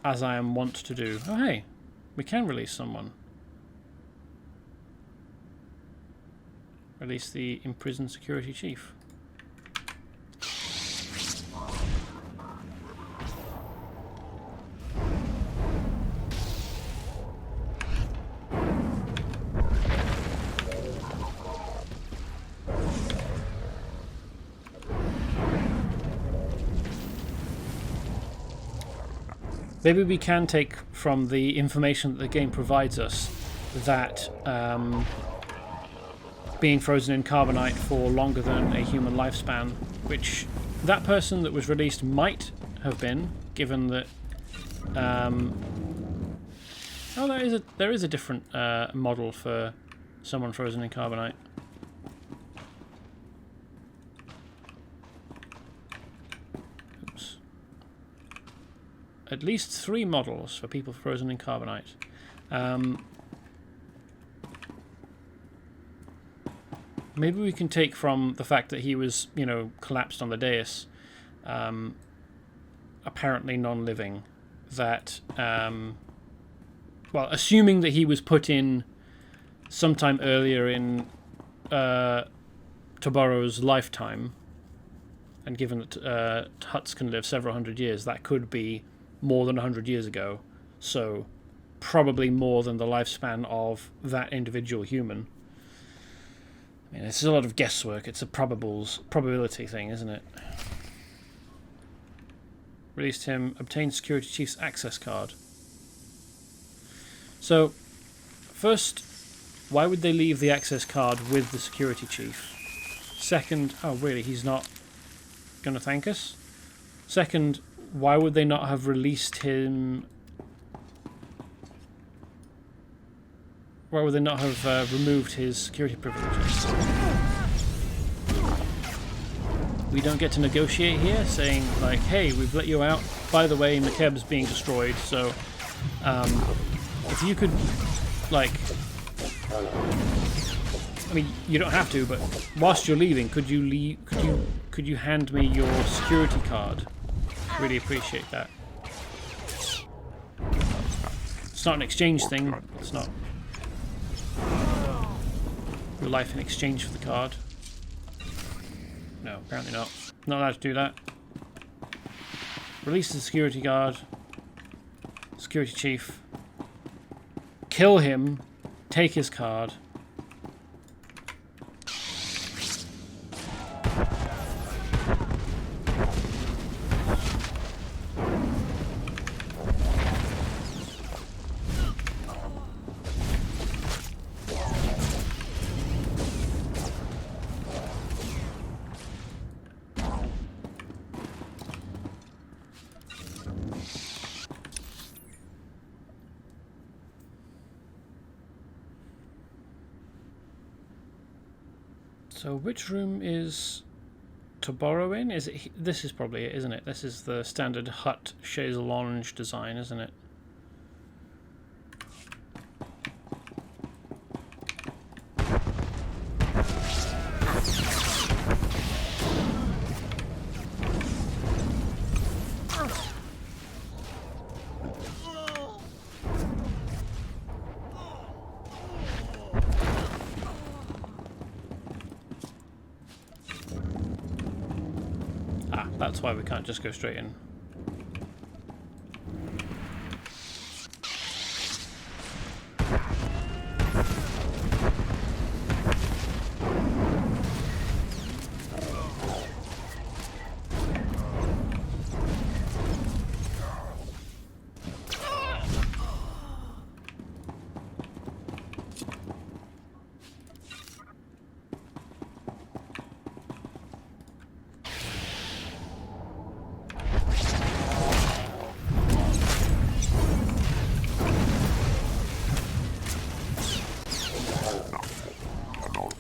as I am wont to do... Oh, hey, we can release someone. Release the imprisoned security chief. Maybe we can take from the information that the game provides us that being frozen in carbonite for longer than a human lifespan, which that person that was released might have been, given that... Oh, there is a different model for someone frozen in carbonite. Oops. At least 3 models for people frozen in carbonite. Maybe we can take from the fact that he was, you know, collapsed on the dais, apparently non-living, that, well, assuming that he was put in sometime earlier in Toboro's lifetime, and given that Hutts can live several hundred years, that could be more than 100 years ago, so probably more than the lifespan of that individual human. I mean, this is a lot of guesswork. It's a probability thing, isn't it? Released him. Obtained security chief's access card. So, first, why would they leave the access card with the security chief? Second, oh really, he's not going to thank us? Second, why would they not have released him... Why would they not have removed his security privileges? We don't get to negotiate here, saying, like, hey, we've let you out. By the way, Makeb's being destroyed, so... if you could, like... I mean, you don't have to, but whilst you're leaving, could you hand me your security card? Really appreciate that. It's not an exchange thing. It's not... Your life in exchange for the card. No, apparently not. Not allowed to do that. Release the security guard. Security chief. Kill him. Take his card. So which room is Toboro in? Is it? This is probably it, isn't it? This is the standard Hutt chaise lounge design, isn't it? That's why we can't just go straight in.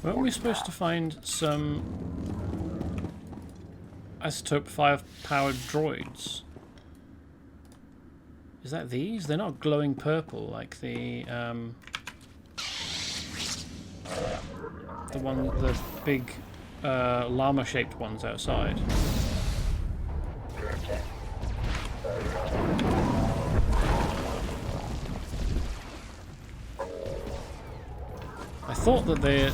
Weren't we supposed to find some isotope 5 powered droids? Is that these? They're not glowing purple like the big llama-shaped ones outside. I thought that the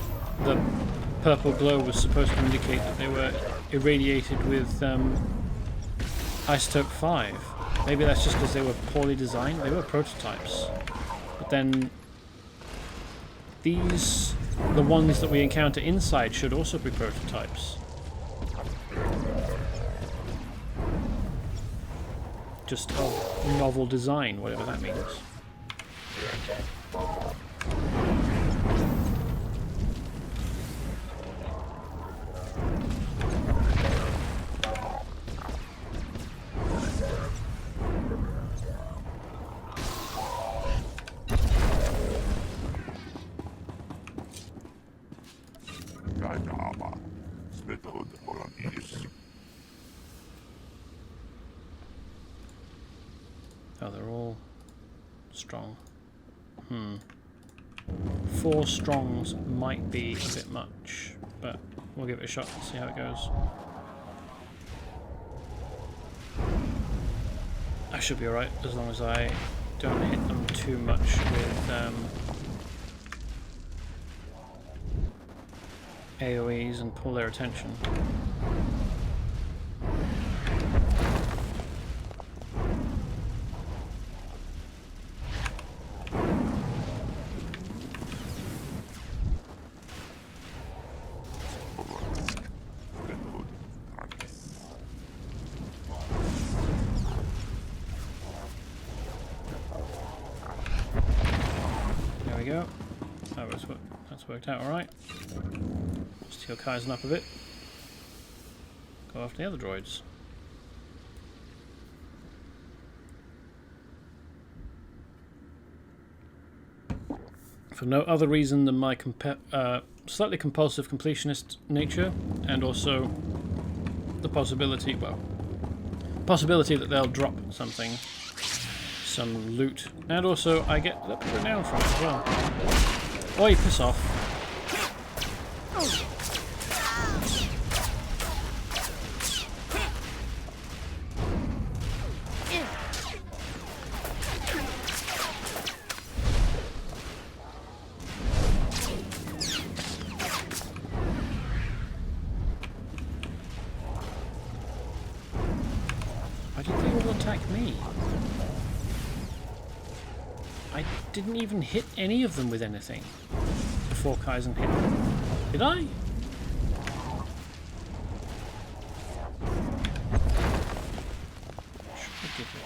purple glow was supposed to indicate that they were irradiated with isotope 5. Maybe that's just because they were poorly designed. They were prototypes. But then these, the ones that we encounter inside, should also be prototypes. Just of novel design, whatever that means. Oh, they're all strong. 4 strongs might be a bit much, but we'll give it a shot and see how it goes. I should be alright as long as I don't hit them too much with AoEs and pull their attention. There we go. That's worked out alright. Just heal Kaizen up a bit. Go after the other droids. For no other reason than my slightly compulsive completionist nature, and also the possibility that they'll drop something, some loot, and also I get a little bit down from it as well. Oi, piss off. Why did they all attack me? I didn't even hit any of them with anything before Kaizen hit them. Did I? Should I give it?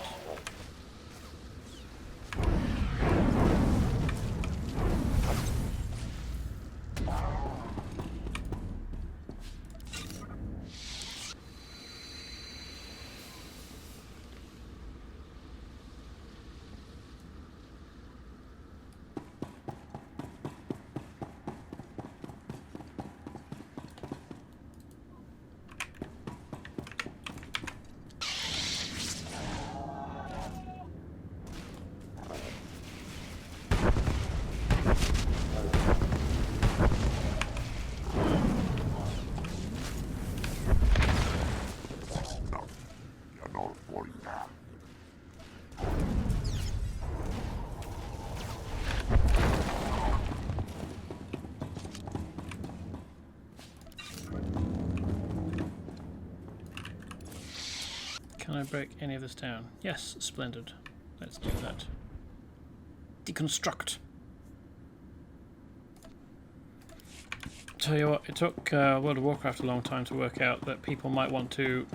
Can I break any of this down? Yes, splendid. Let's do that. Deconstruct. Tell you what, it took World of Warcraft a long time to work out that people might want to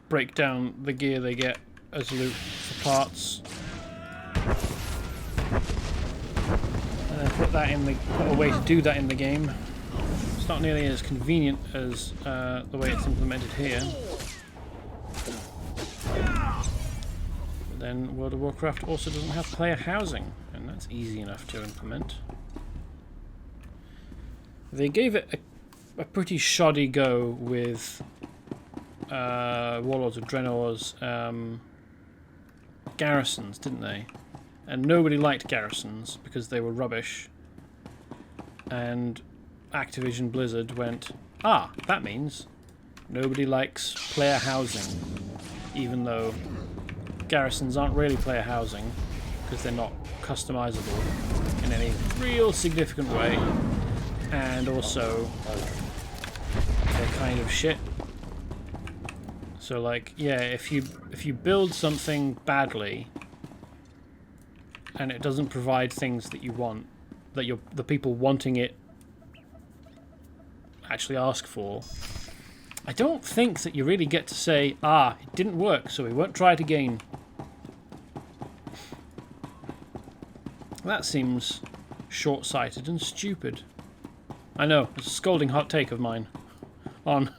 break down the gear they get as loot for parts, and then put a way to do that in the game. It's not nearly as convenient as the way it's implemented here. But then World of Warcraft also doesn't have player housing, and that's easy enough to implement. They gave it a pretty shoddy go with Warlords of Draenor's garrisons, didn't they? And nobody liked garrisons because they were rubbish. And Activision Blizzard went, that means nobody likes player housing, even though garrisons aren't really player housing because they're not customizable in any real significant way, and also they're kind of shit. So like, yeah, if you build something badly and it doesn't provide things that you want, that the people wanting it actually ask for, I don't think that you really get to say, it didn't work, so we won't try it again. That seems short-sighted and stupid. I know, it's a scolding hot take of mine on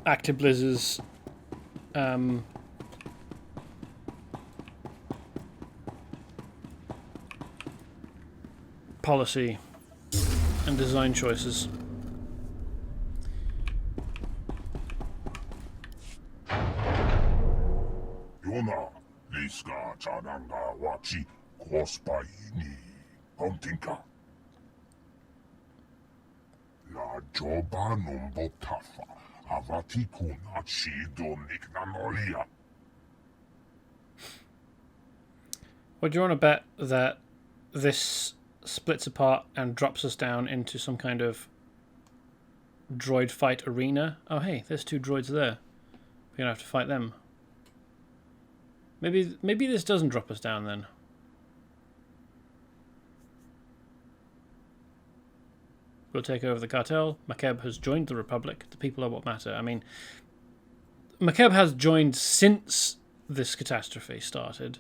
Active Blizzard's policy and design choices. Yona, Liska, Chananga, Wachi, Kospaini, Pontinka. La Joba Numbotafa, Avati Kuna Chido Niknanolia. Would you want to bet that this splits apart and drops us down into some kind of droid fight arena? Oh hey, there's 2 droids there. We're gonna have to fight them. Maybe this doesn't drop us down then. We'll take over the cartel. Makeb has joined the Republic. The people are what matter. I mean, Makeb has joined since this catastrophe started.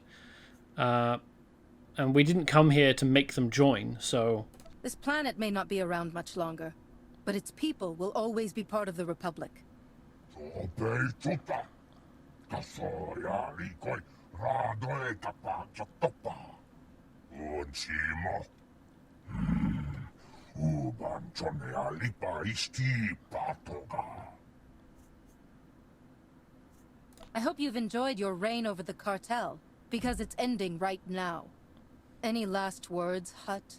And we didn't come here to make them join, so... This planet may not be around much longer, but its people will always be part of the Republic. I hope you've enjoyed your reign over the cartel, because it's ending right now. Any last words, Hut?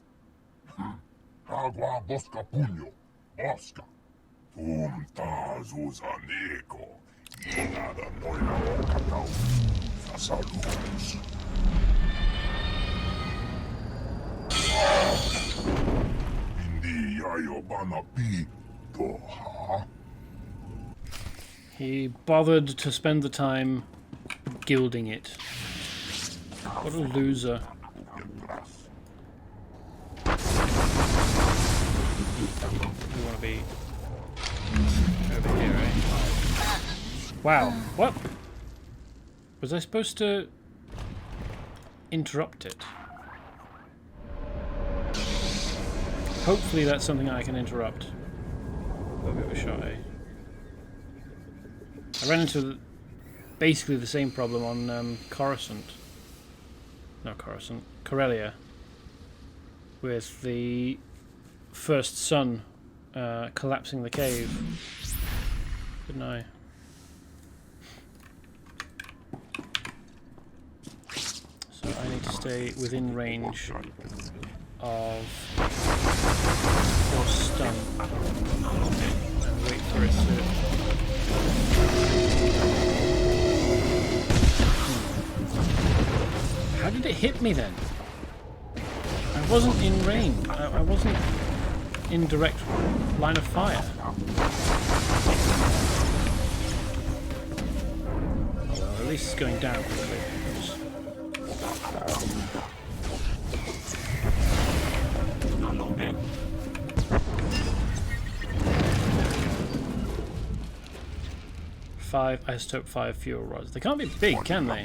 Agua Bosca Puño, Bosca. Zuzanego, Inada Noina Ocatau, Sasalus. Indi Yayobana Pi, Doha. He bothered to spend the time gilding it. What a loser. We want to be over here, right? Wow, what? Was I supposed to interrupt it? Hopefully that's something I can interrupt. A bit of a shot, eh? I ran into basically the same problem on Coruscant. Not Coruscant, Corellia. With the first sun collapsing the cave. Didn't I? So I need to stay within range of force stun and wait for it to... How did it hit me then? I wasn't in range. I wasn't in direct line of fire. Well, at least it's going down quickly. 5 isotope 5 fuel rods. They can't be big, can they?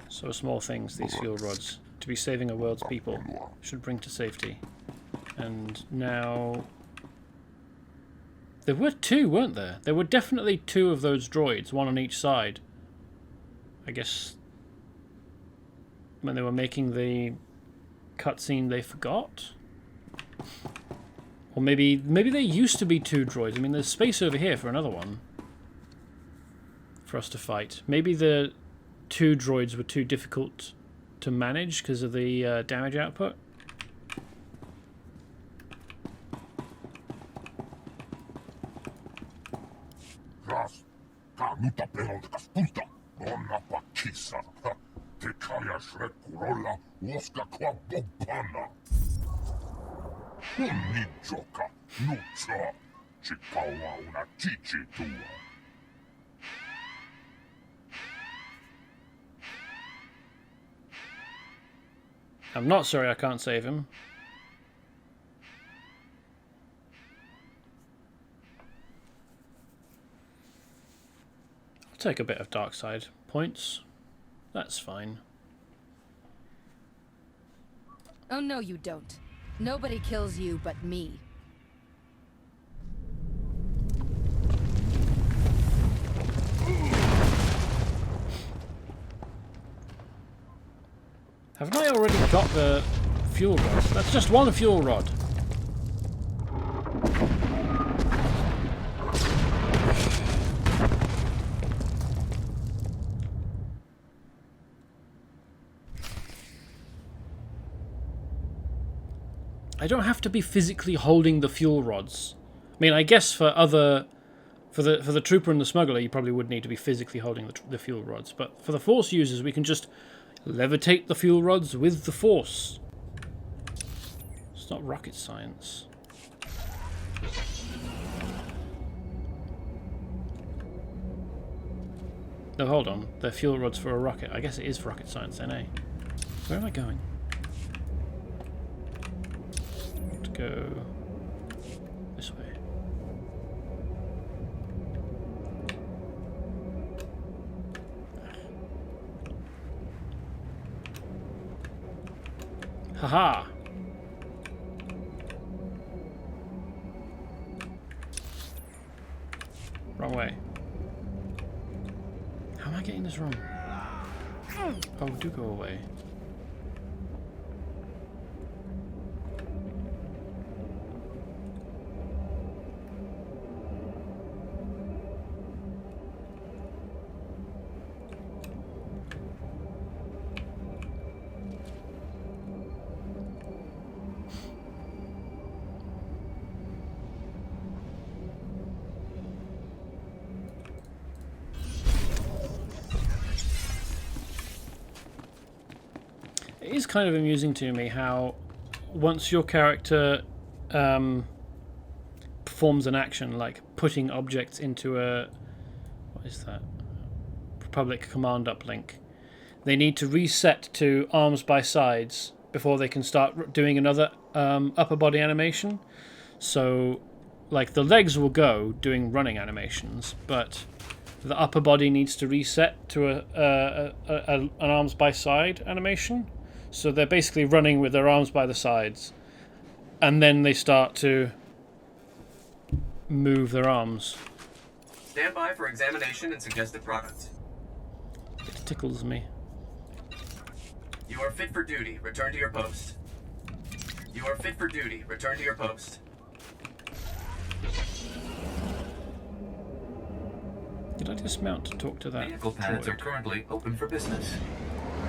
So small things, these fuel rods, to be saving a world's people, should bring to safety. And now... There were 2, weren't there? There were definitely 2 of those droids, 1 on each side. I guess... when they were making the cutscene they forgot. Or maybe there used to be 2 droids. I mean, there's space over here for another one for us to fight. Maybe the 2 droids were too difficult to manage because of the damage output. I'm not sorry I can't save him. I'll take a bit of dark side points. That's fine. Oh no, you don't. Nobody kills you but me. Haven't I already got the fuel rod? That's just 1 fuel rod. I don't have to be physically holding the fuel rods. I mean, I guess for the trooper and the smuggler, you probably would need to be physically holding the fuel rods. But for the Force users, we can just levitate the fuel rods with the Force. It's not rocket science. No, hold on. They're fuel rods for a rocket. I guess it is rocket science then, eh? Where am I going? To go this way. Haha! Wrong way. How am I getting this wrong? Oh, do go away. It is kind of amusing to me how once your character performs an action like putting objects into a, what is that, Republic command uplink, they need to reset to arms by sides before they can start doing another upper body animation. So like the legs will go doing running animations, but the upper body needs to reset to an arms by side animation. So they're basically running with their arms by the sides, and then they start to move their arms. Stand by for examination and suggested product. It tickles me. You are fit for duty. Return to your post. You are fit for duty. Return to your post. Did I dismount to talk to that Vehicle pads droid? are currently open for business.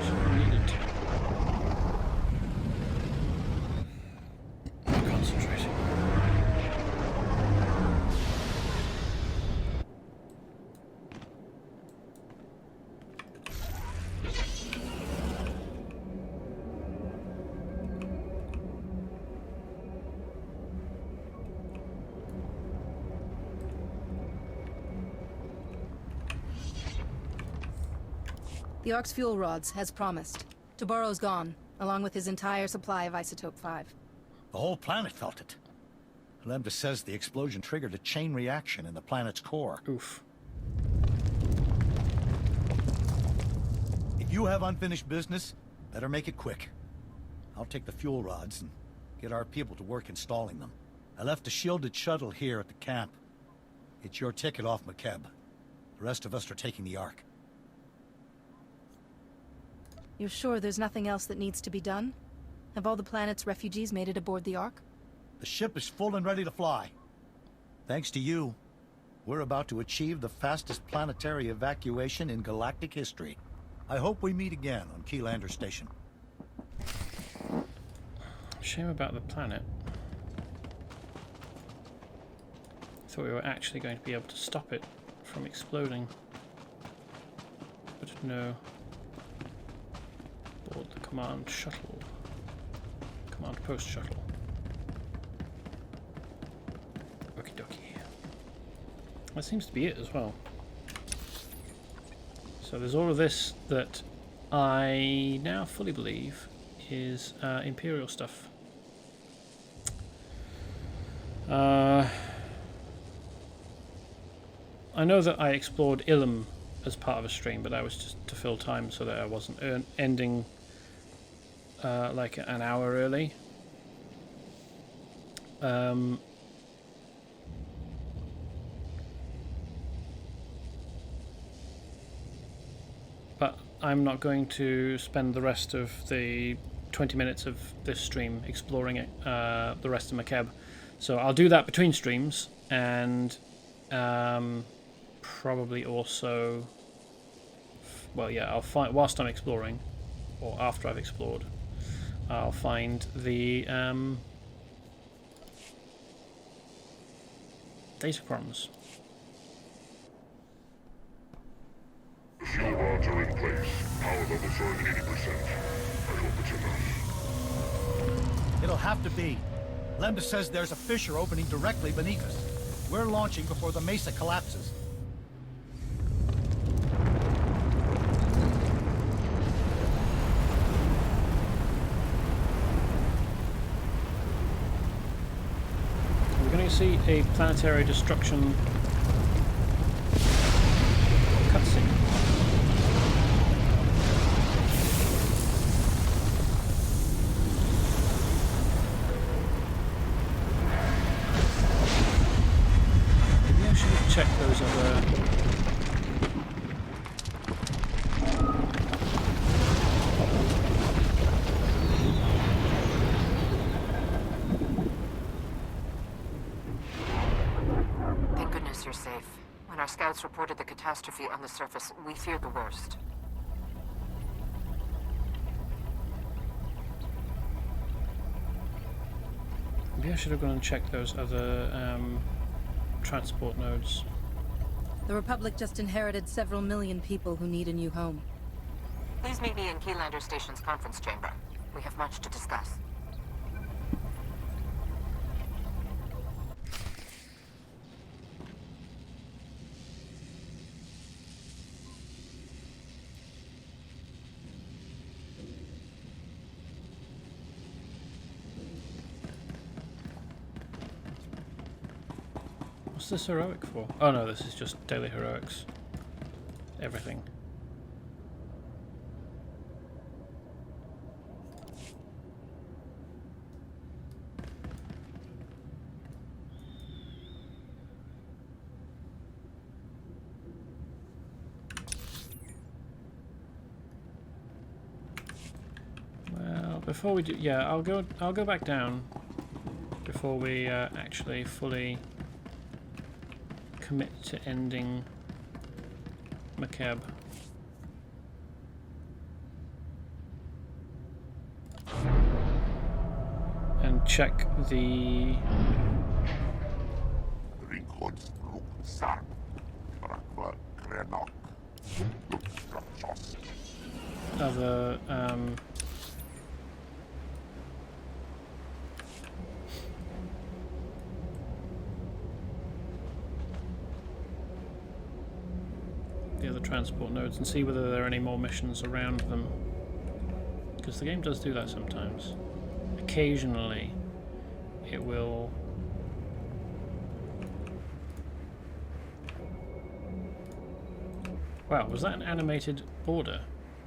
I needed to. Concentrating. The Ark's fuel rods, as promised. Toboro's gone, along with his entire supply of Isotope 5. The whole planet felt it. Lambda says the explosion triggered a chain reaction in the planet's core. Oof. If you have unfinished business, better make it quick. I'll take the fuel rods and get our people to work installing them. I left a shielded shuttle here at the camp. It's your ticket off Makeb. The rest of us are taking the Ark. You're sure there's nothing else that needs to be done? Have all the planet's refugees made it aboard the Ark? The ship is full and ready to fly. Thanks to you, we're about to achieve the fastest planetary evacuation in galactic history. I hope we meet again on Keylander Station. Shame about the planet. Thought we were actually going to be able to stop it from exploding. But no. Board the command shuttle. Command post shuttle. Okie dokie. That seems to be it as well. So there's all of this that I now fully believe is Imperial stuff. I know that I explored Ilum as part of a stream, but that was just to fill time so that I wasn't ending like an hour early. But I'm not going to spend the rest of the 20 minutes of this stream exploring it, the rest of Makeb. So I'll do that between streams, and probably also, well, yeah, I'll find, whilst I'm exploring, or after I've explored, I'll find the datachroms. Fuel rods are in place. Power levels are at 80%. I hope it's enough. It'll have to be. Lambda says there's a fissure opening directly beneath us. We're launching before the mesa collapses. We're going to see a planetary destruction cutscene. Maybe I should check those other... Thank goodness you're safe. When our scouts reported the catastrophe on the surface, we feared the worst. Maybe I should have gone and checked those other transport nodes. The Republic just inherited several million people who need a new home. Please meet me in Keylander Station's conference chamber. We have much to discuss. What's this heroic for? Oh no, this is just daily heroics. Everything. Well, before we do, yeah, I'll go back down before we actually fully commit to ending Makeb. And check the other transport nodes and see whether there are any more missions around them, because the game does do that sometimes. Occasionally it will wow, was that an animated border?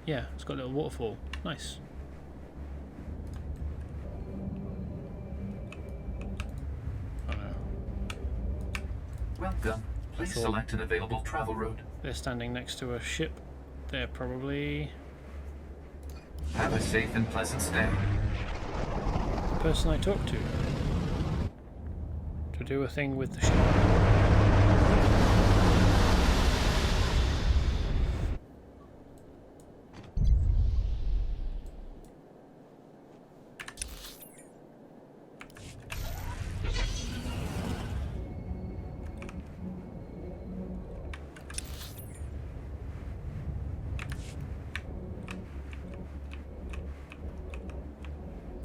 Yeah, it's got a little waterfall. Nice. Oh no. Welcome. Please select an available travel route. They're standing next to a ship. They're probably... Have a safe and pleasant stay. person I talked to do a thing with the ship.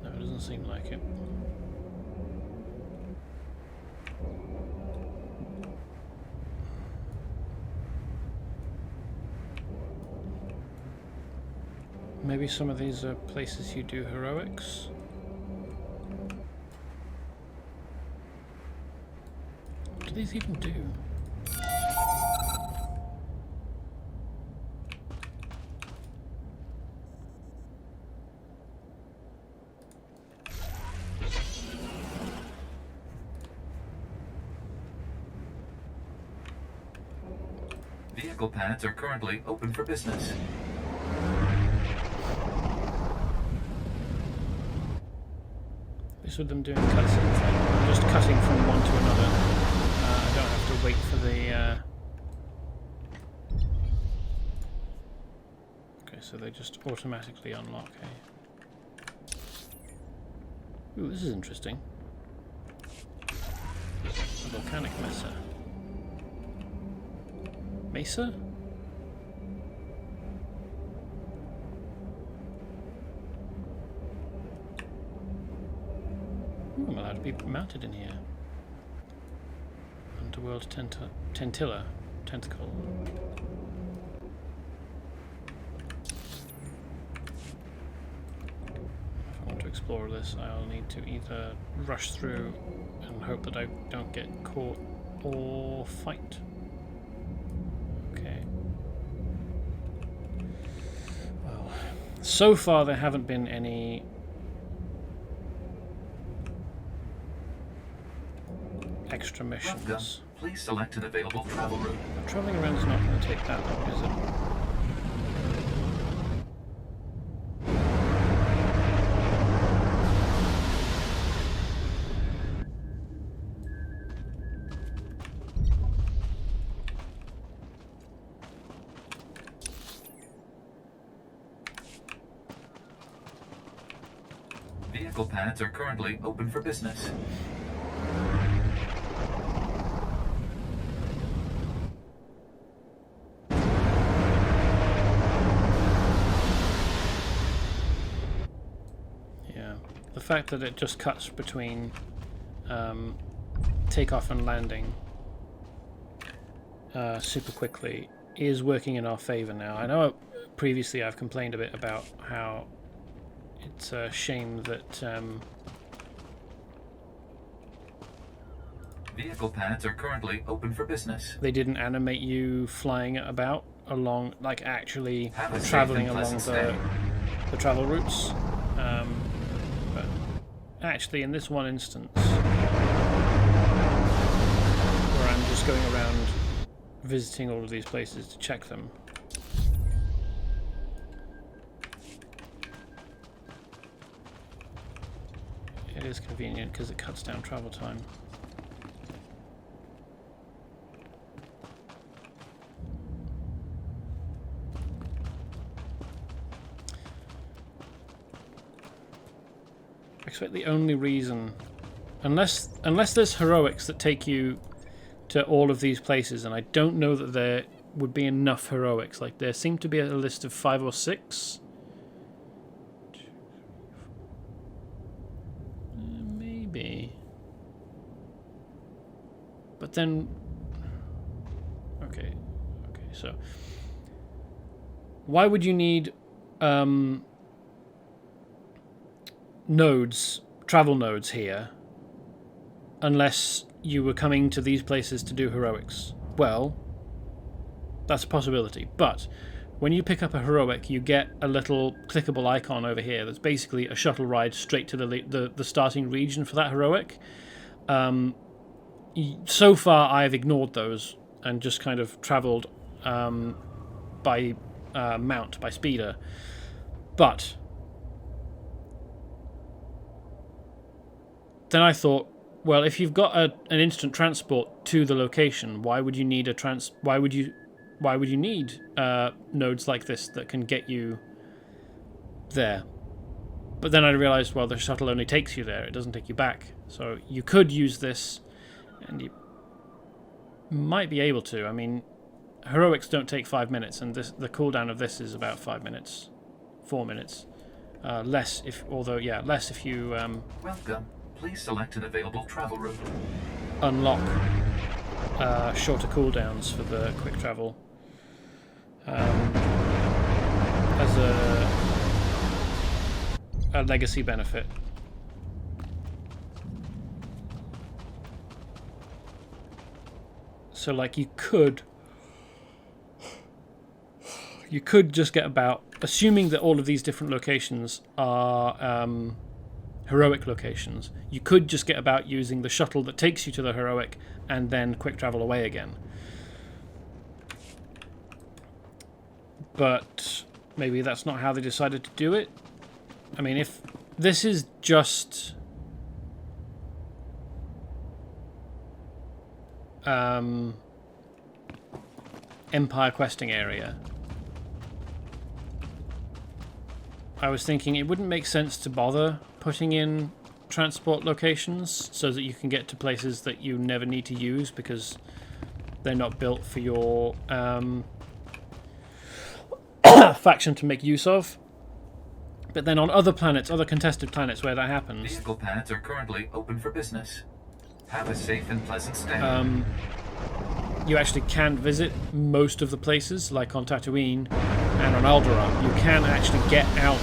No, it doesn't seem like it. Maybe some of these are places you do heroics. What do these even do? Vehicle pads are currently open for business. This with them doing cutscenes, just cutting from one to another. I don't have to wait for the. Okay, so they just automatically unlock. Eh? Ooh, this is interesting. A volcanic mesa. Mesa? Ooh, I'm allowed to be mounted in here. Underworld tentacle. If I want to explore this, I'll need to either rush through and hope that I don't get caught or fight. Okay. Well, so far there haven't been any extra missions. Welcome. Please select an available travel route. Traveling around is not going to take that long, is it? Vehicle pads are currently open for business. The fact that it just cuts between takeoff and landing super quickly is working in our favor now. I know previously I've complained a bit about how it's a shame that Vehicle pads are currently open for business. they didn't animate you flying about along, like actually traveling along the travel routes. But actually, in this one instance, where I'm just going around visiting all of these places to check them, it is convenient because it cuts down travel time. I expect the only reason, unless there's heroics that take you to all of these places, and I don't know that there would be enough heroics. Like, there seem to be a list of 5 or 6. Maybe. But then, okay, so why would you need travel nodes here, unless you were coming to these places to do heroics? Well, that's a possibility, but when you pick up a heroic, you get a little clickable icon over here that's basically a shuttle ride straight to the starting region for that heroic. So far I've ignored those and just kind of travelled by mount, by speeder, but then I thought, well, if you've got an instant transport to the location, why would you need nodes like this that can get you there? But then I realized, well, the shuttle only takes you there; it doesn't take you back. So you could use this, and you might be able to. I mean, heroics don't take 5 minutes, and the cooldown of this is about 5 minutes, 4 minutes, less if you Welcome. Please select an available travel route. unlock shorter cooldowns for the quick travel as a legacy benefit. So like you could just get about, assuming that all of these different locations are heroic locations, you could just get about using the shuttle that takes you to the heroic and then quick travel away again. But maybe that's not how they decided to do it. I mean, if this is just Empire questing area, I was thinking it wouldn't make sense to bother putting in transport locations so that you can get to places that you never need to use because they're not built for your faction to make use of. But then on other planets, other contested planets where that happens, Vehicle pads are currently open for business. Have a safe and pleasant stay. You actually can visit most of the places, like on Tatooine and on Alderaan. You can actually get out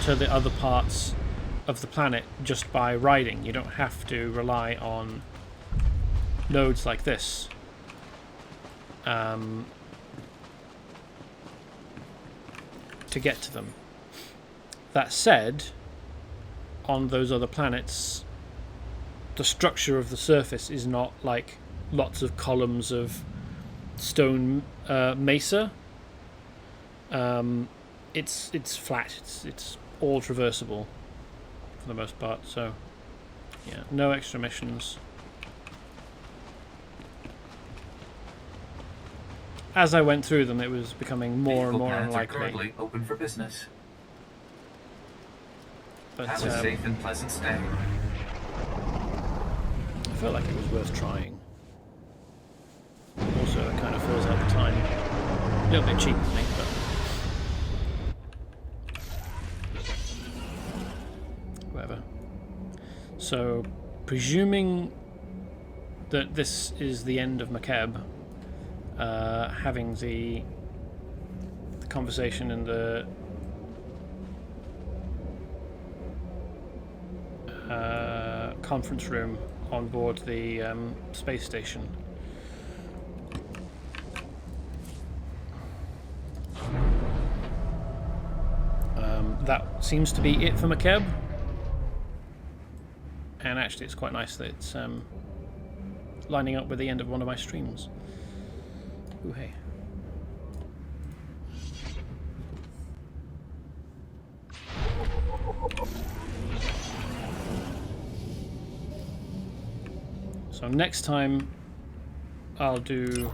to the other parts of the planet just by riding. You don't have to rely on nodes like this. To get to them. That said, on those other planets, the structure of the surface is not like lots of columns of stone mesa. It's flat. It's all traversable for the most part. So yeah, no extra missions. As I went through them, it was becoming more and more unlikely. Currently open for business. But, have a safe and pleasant stay. I felt like it was worth trying. Also, it kind of fills out the time. A little bit cheap for me, but whatever. So, presuming that this is the end of Makeb, having the conversation in the conference room on board the space station. That seems to be it for Makeb. And actually it's quite nice that it's lining up with the end of one of my streams. Ooh, hey. So next time I'll do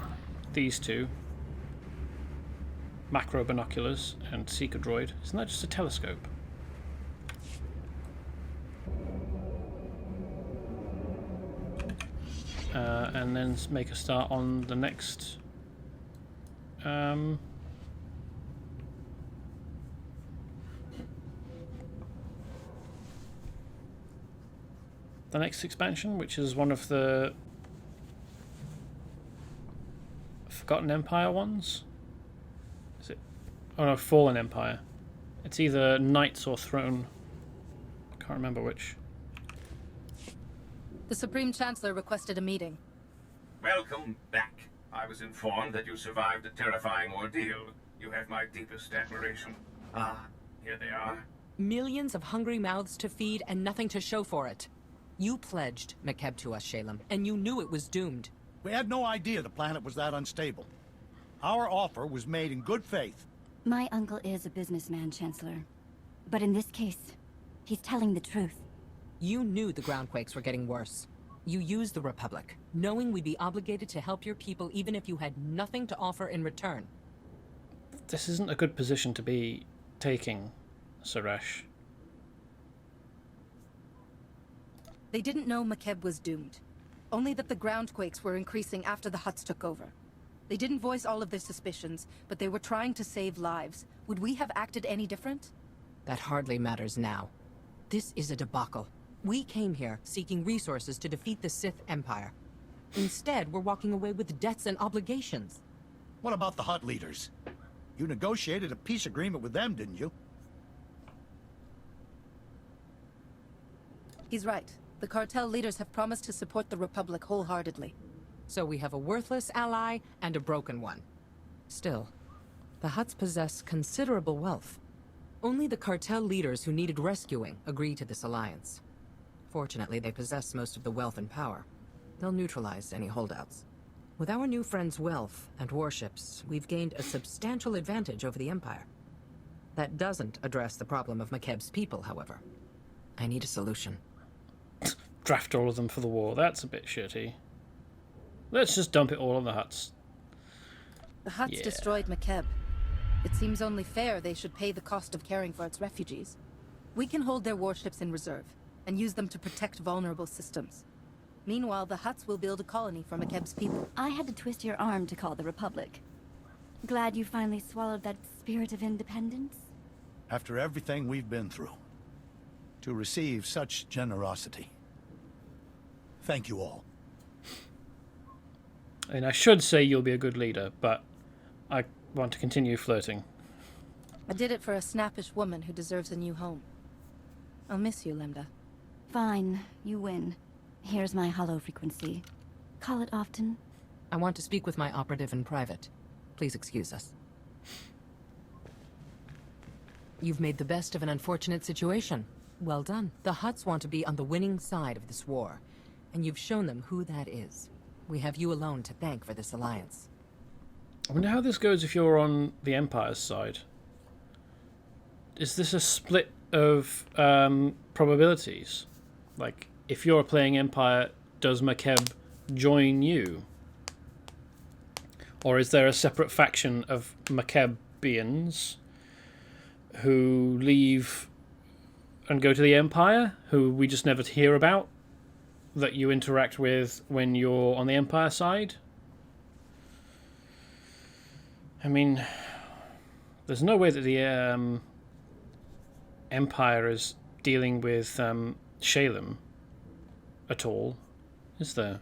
these two. Macro binoculars and seeker droid. Isn't that just a telescope? And then make a start on the next the next expansion, which is one of the Forgotten Empire ones. Is it? Oh no, Fallen Empire. It's either Knights or Throne. I can't remember which. The Supreme Chancellor requested a meeting. Welcome back. I was informed that you survived a terrifying ordeal. You have my deepest admiration. Ah, here they are. Millions of hungry mouths to feed and nothing to show for it. You pledged Makeb to us, Shalem, and you knew it was doomed. We had no idea the planet was that unstable. Our offer was made in good faith. My uncle is a businessman, Chancellor. But in this case, he's telling the truth. You knew the groundquakes were getting worse. You used the Republic, knowing we'd be obligated to help your people even if you had nothing to offer in return. This isn't a good position to be taking, Suresh. They didn't know Makeb was doomed. Only that the groundquakes were increasing after the Hutts took over. They didn't voice all of their suspicions, but they were trying to save lives. Would we have acted any different? That hardly matters now. This is a debacle. We came here seeking resources to defeat the Sith Empire. Instead, we're walking away with debts and obligations. What about the Hutt leaders? You negotiated a peace agreement with them, didn't you? He's right. The cartel leaders have promised to support the Republic wholeheartedly. So we have a worthless ally and a broken one. Still, the Hutts possess considerable wealth. Only the cartel leaders who needed rescuing agreed to this alliance. Fortunately, they possess most of the wealth and power. They'll neutralize any holdouts. With our new friend's wealth and warships, we've gained a substantial advantage over the Empire. That doesn't address the problem of Makeb's people, however. I need a solution. Draft all of them for the war. That's a bit shitty. Let's just dump it all on the Hutts. The Hutts destroyed Makeb. It seems only fair they should pay the cost of caring for its refugees. We can hold their warships in reserve, and use them to protect vulnerable systems. Meanwhile, the Hutts will build a colony for Makeb's people. I had to twist your arm to call the Republic. Glad you finally swallowed that spirit of independence? After everything we've been through, to receive such generosity. Thank you all. And I should say you'll be a good leader, but I want to continue flirting. I did it for a snappish woman who deserves a new home. I'll miss you, Lambda. Fine, you win. Here's my hollow frequency. Call it often. I want to speak with my operative in private. Please excuse us. You've made the best of an unfortunate situation. Well done. The Hutts want to be on the winning side of this war, and you've shown them who that is. We have you alone to thank for this alliance. I wonder how this goes if you're on the Empire's side. Is this a split of probabilities? Like, if you're playing Empire, does Makeb join you? Or is there a separate faction of Makebians who leave and go to the Empire, who we just never hear about, that you interact with when you're on the Empire side? I mean, there's no way that the Empire is dealing with Shalem at all, is there?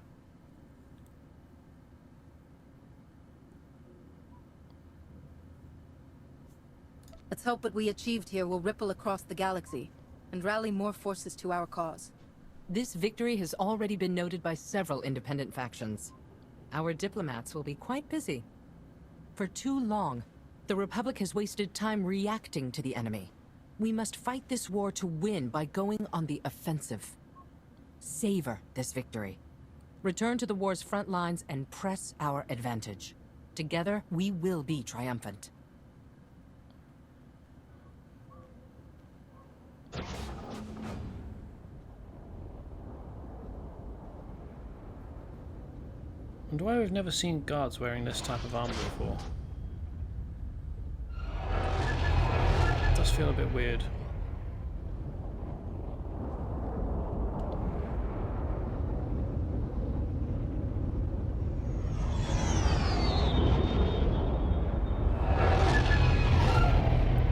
Let's hope what we achieved here will ripple across the galaxy and rally more forces to our cause. This victory has already been noted by several independent factions. Our diplomats will be quite busy. For too long, the Republic has wasted time reacting to the enemy. We must fight this war to win by going on the offensive. Savor this victory. Return to the war's front lines and press our advantage. Together, we will be triumphant. And why we've never seen guards wearing this type of armor before. It does feel a bit weird.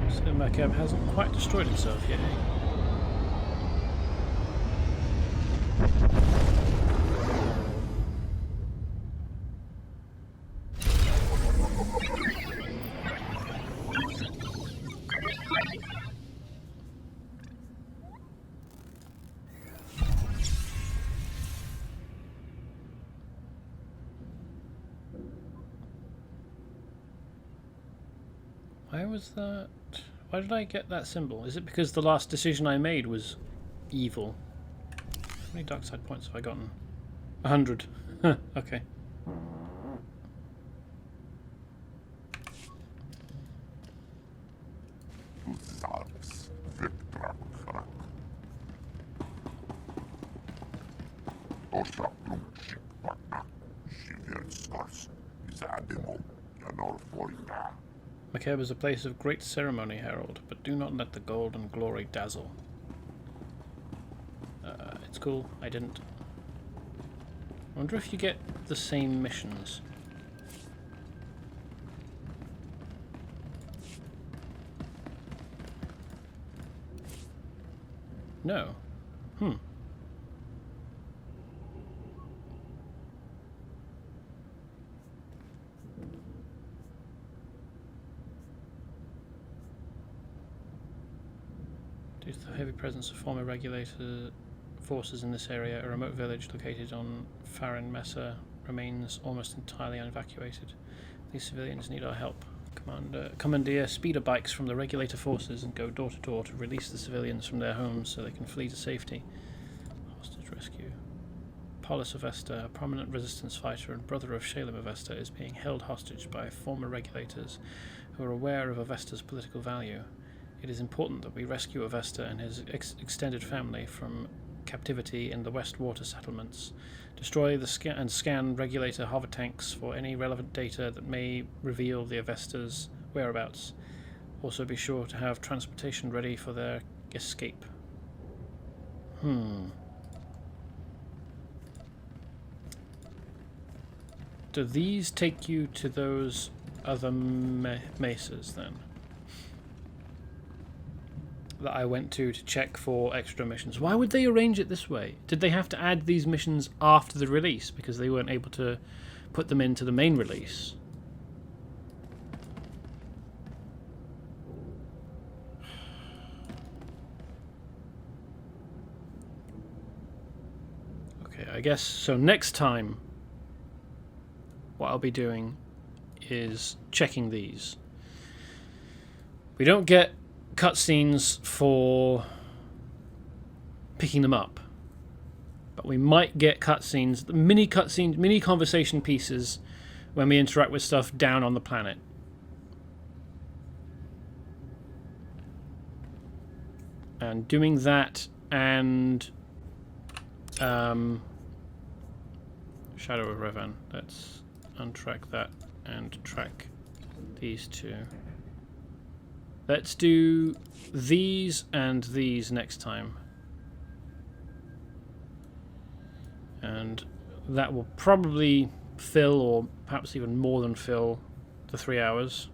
So Makeb hasn't quite destroyed itself yet. Why was that? Why did I get that symbol? Is it because the last decision I made was evil? How many dark side points have I gotten? 100. Okay. Makeb is a place of great ceremony, Herald, but do not let the gold and glory dazzle. It's cool, I didn't. I wonder if you get the same missions. No. Due to the heavy presence of former regulator forces in this area, a remote village located on Farron Mesa remains almost entirely unevacuated. These civilians need our help. Commandeer speeder bikes from the regulator forces and go door to door to release the civilians from their homes so they can flee to safety. Hostage rescue. Paulus Avesta, a prominent resistance fighter and brother of Shalem Avesta, is being held hostage by former regulators who are aware of Avesta's political value. It is important that we rescue Avesta and his extended family from captivity in the West Water settlements. Destroy the scan regulator hover tanks for any relevant data that may reveal the Avesta's whereabouts. Also be sure to have transportation ready for their escape. Do these take you to those other mesas then? That I went to check for extra missions. Why would they arrange it this way? Did they have to add these missions after the release because they weren't able to put them into the main release? Okay, I guess so. Next time, what I'll be doing is checking these. We don't get cutscenes for picking them up, but we might get cutscenes, mini conversation pieces when we interact with stuff down on the planet. And doing that and Shadow of Revan. Let's untrack that and track these two. Let's do these and these next time. And that will probably fill, or perhaps even more than fill, the 3 hours.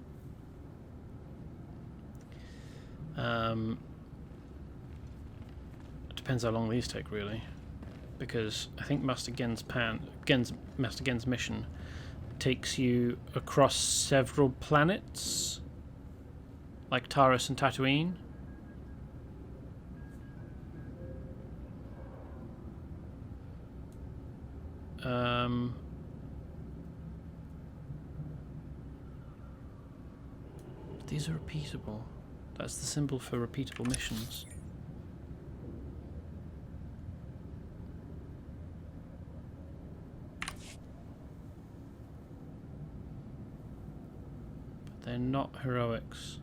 It depends how long these take, really. Because I think Master Gen's mission takes you across several planets, like Taurus and Tatooine. These are repeatable. That's the symbol for repeatable missions. But they're not heroics.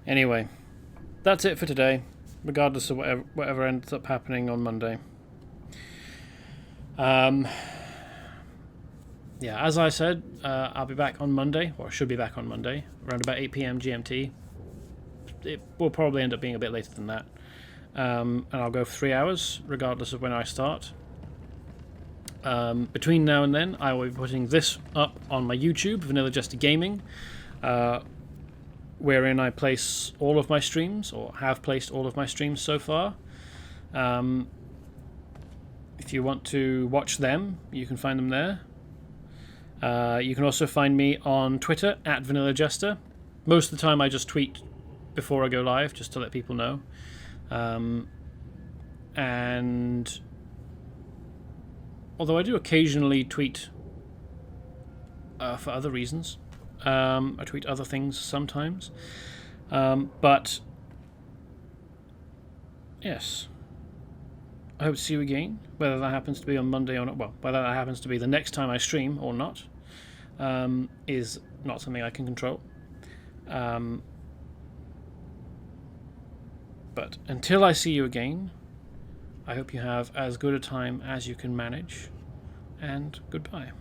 Anyway, that's it for today, regardless of whatever ends up happening on Monday. Yeah, as I said, I'll be back on Monday, or I should be back on Monday, around about 8 PM GMT. It will probably end up being a bit later than that. And I'll go for 3 hours, regardless of when I start. Between now and then, I will be putting this up on my YouTube, Vanilla Jester Gaming, wherein I place all of my streams, or have placed all of my streams so far. If you want to watch them, you can find them there. You can also find me on Twitter, @VanillaJester. Most of the time I just tweet before I go live, just to let people know. And although I do occasionally tweet for other reasons, I tweet other things sometimes, but yes, I hope to see you again, whether that happens to be on Monday or not. Well, whether that happens to be the next time I stream or not. is not something I can control. But until I see you again, I hope you have as good a time as you can manage, and goodbye.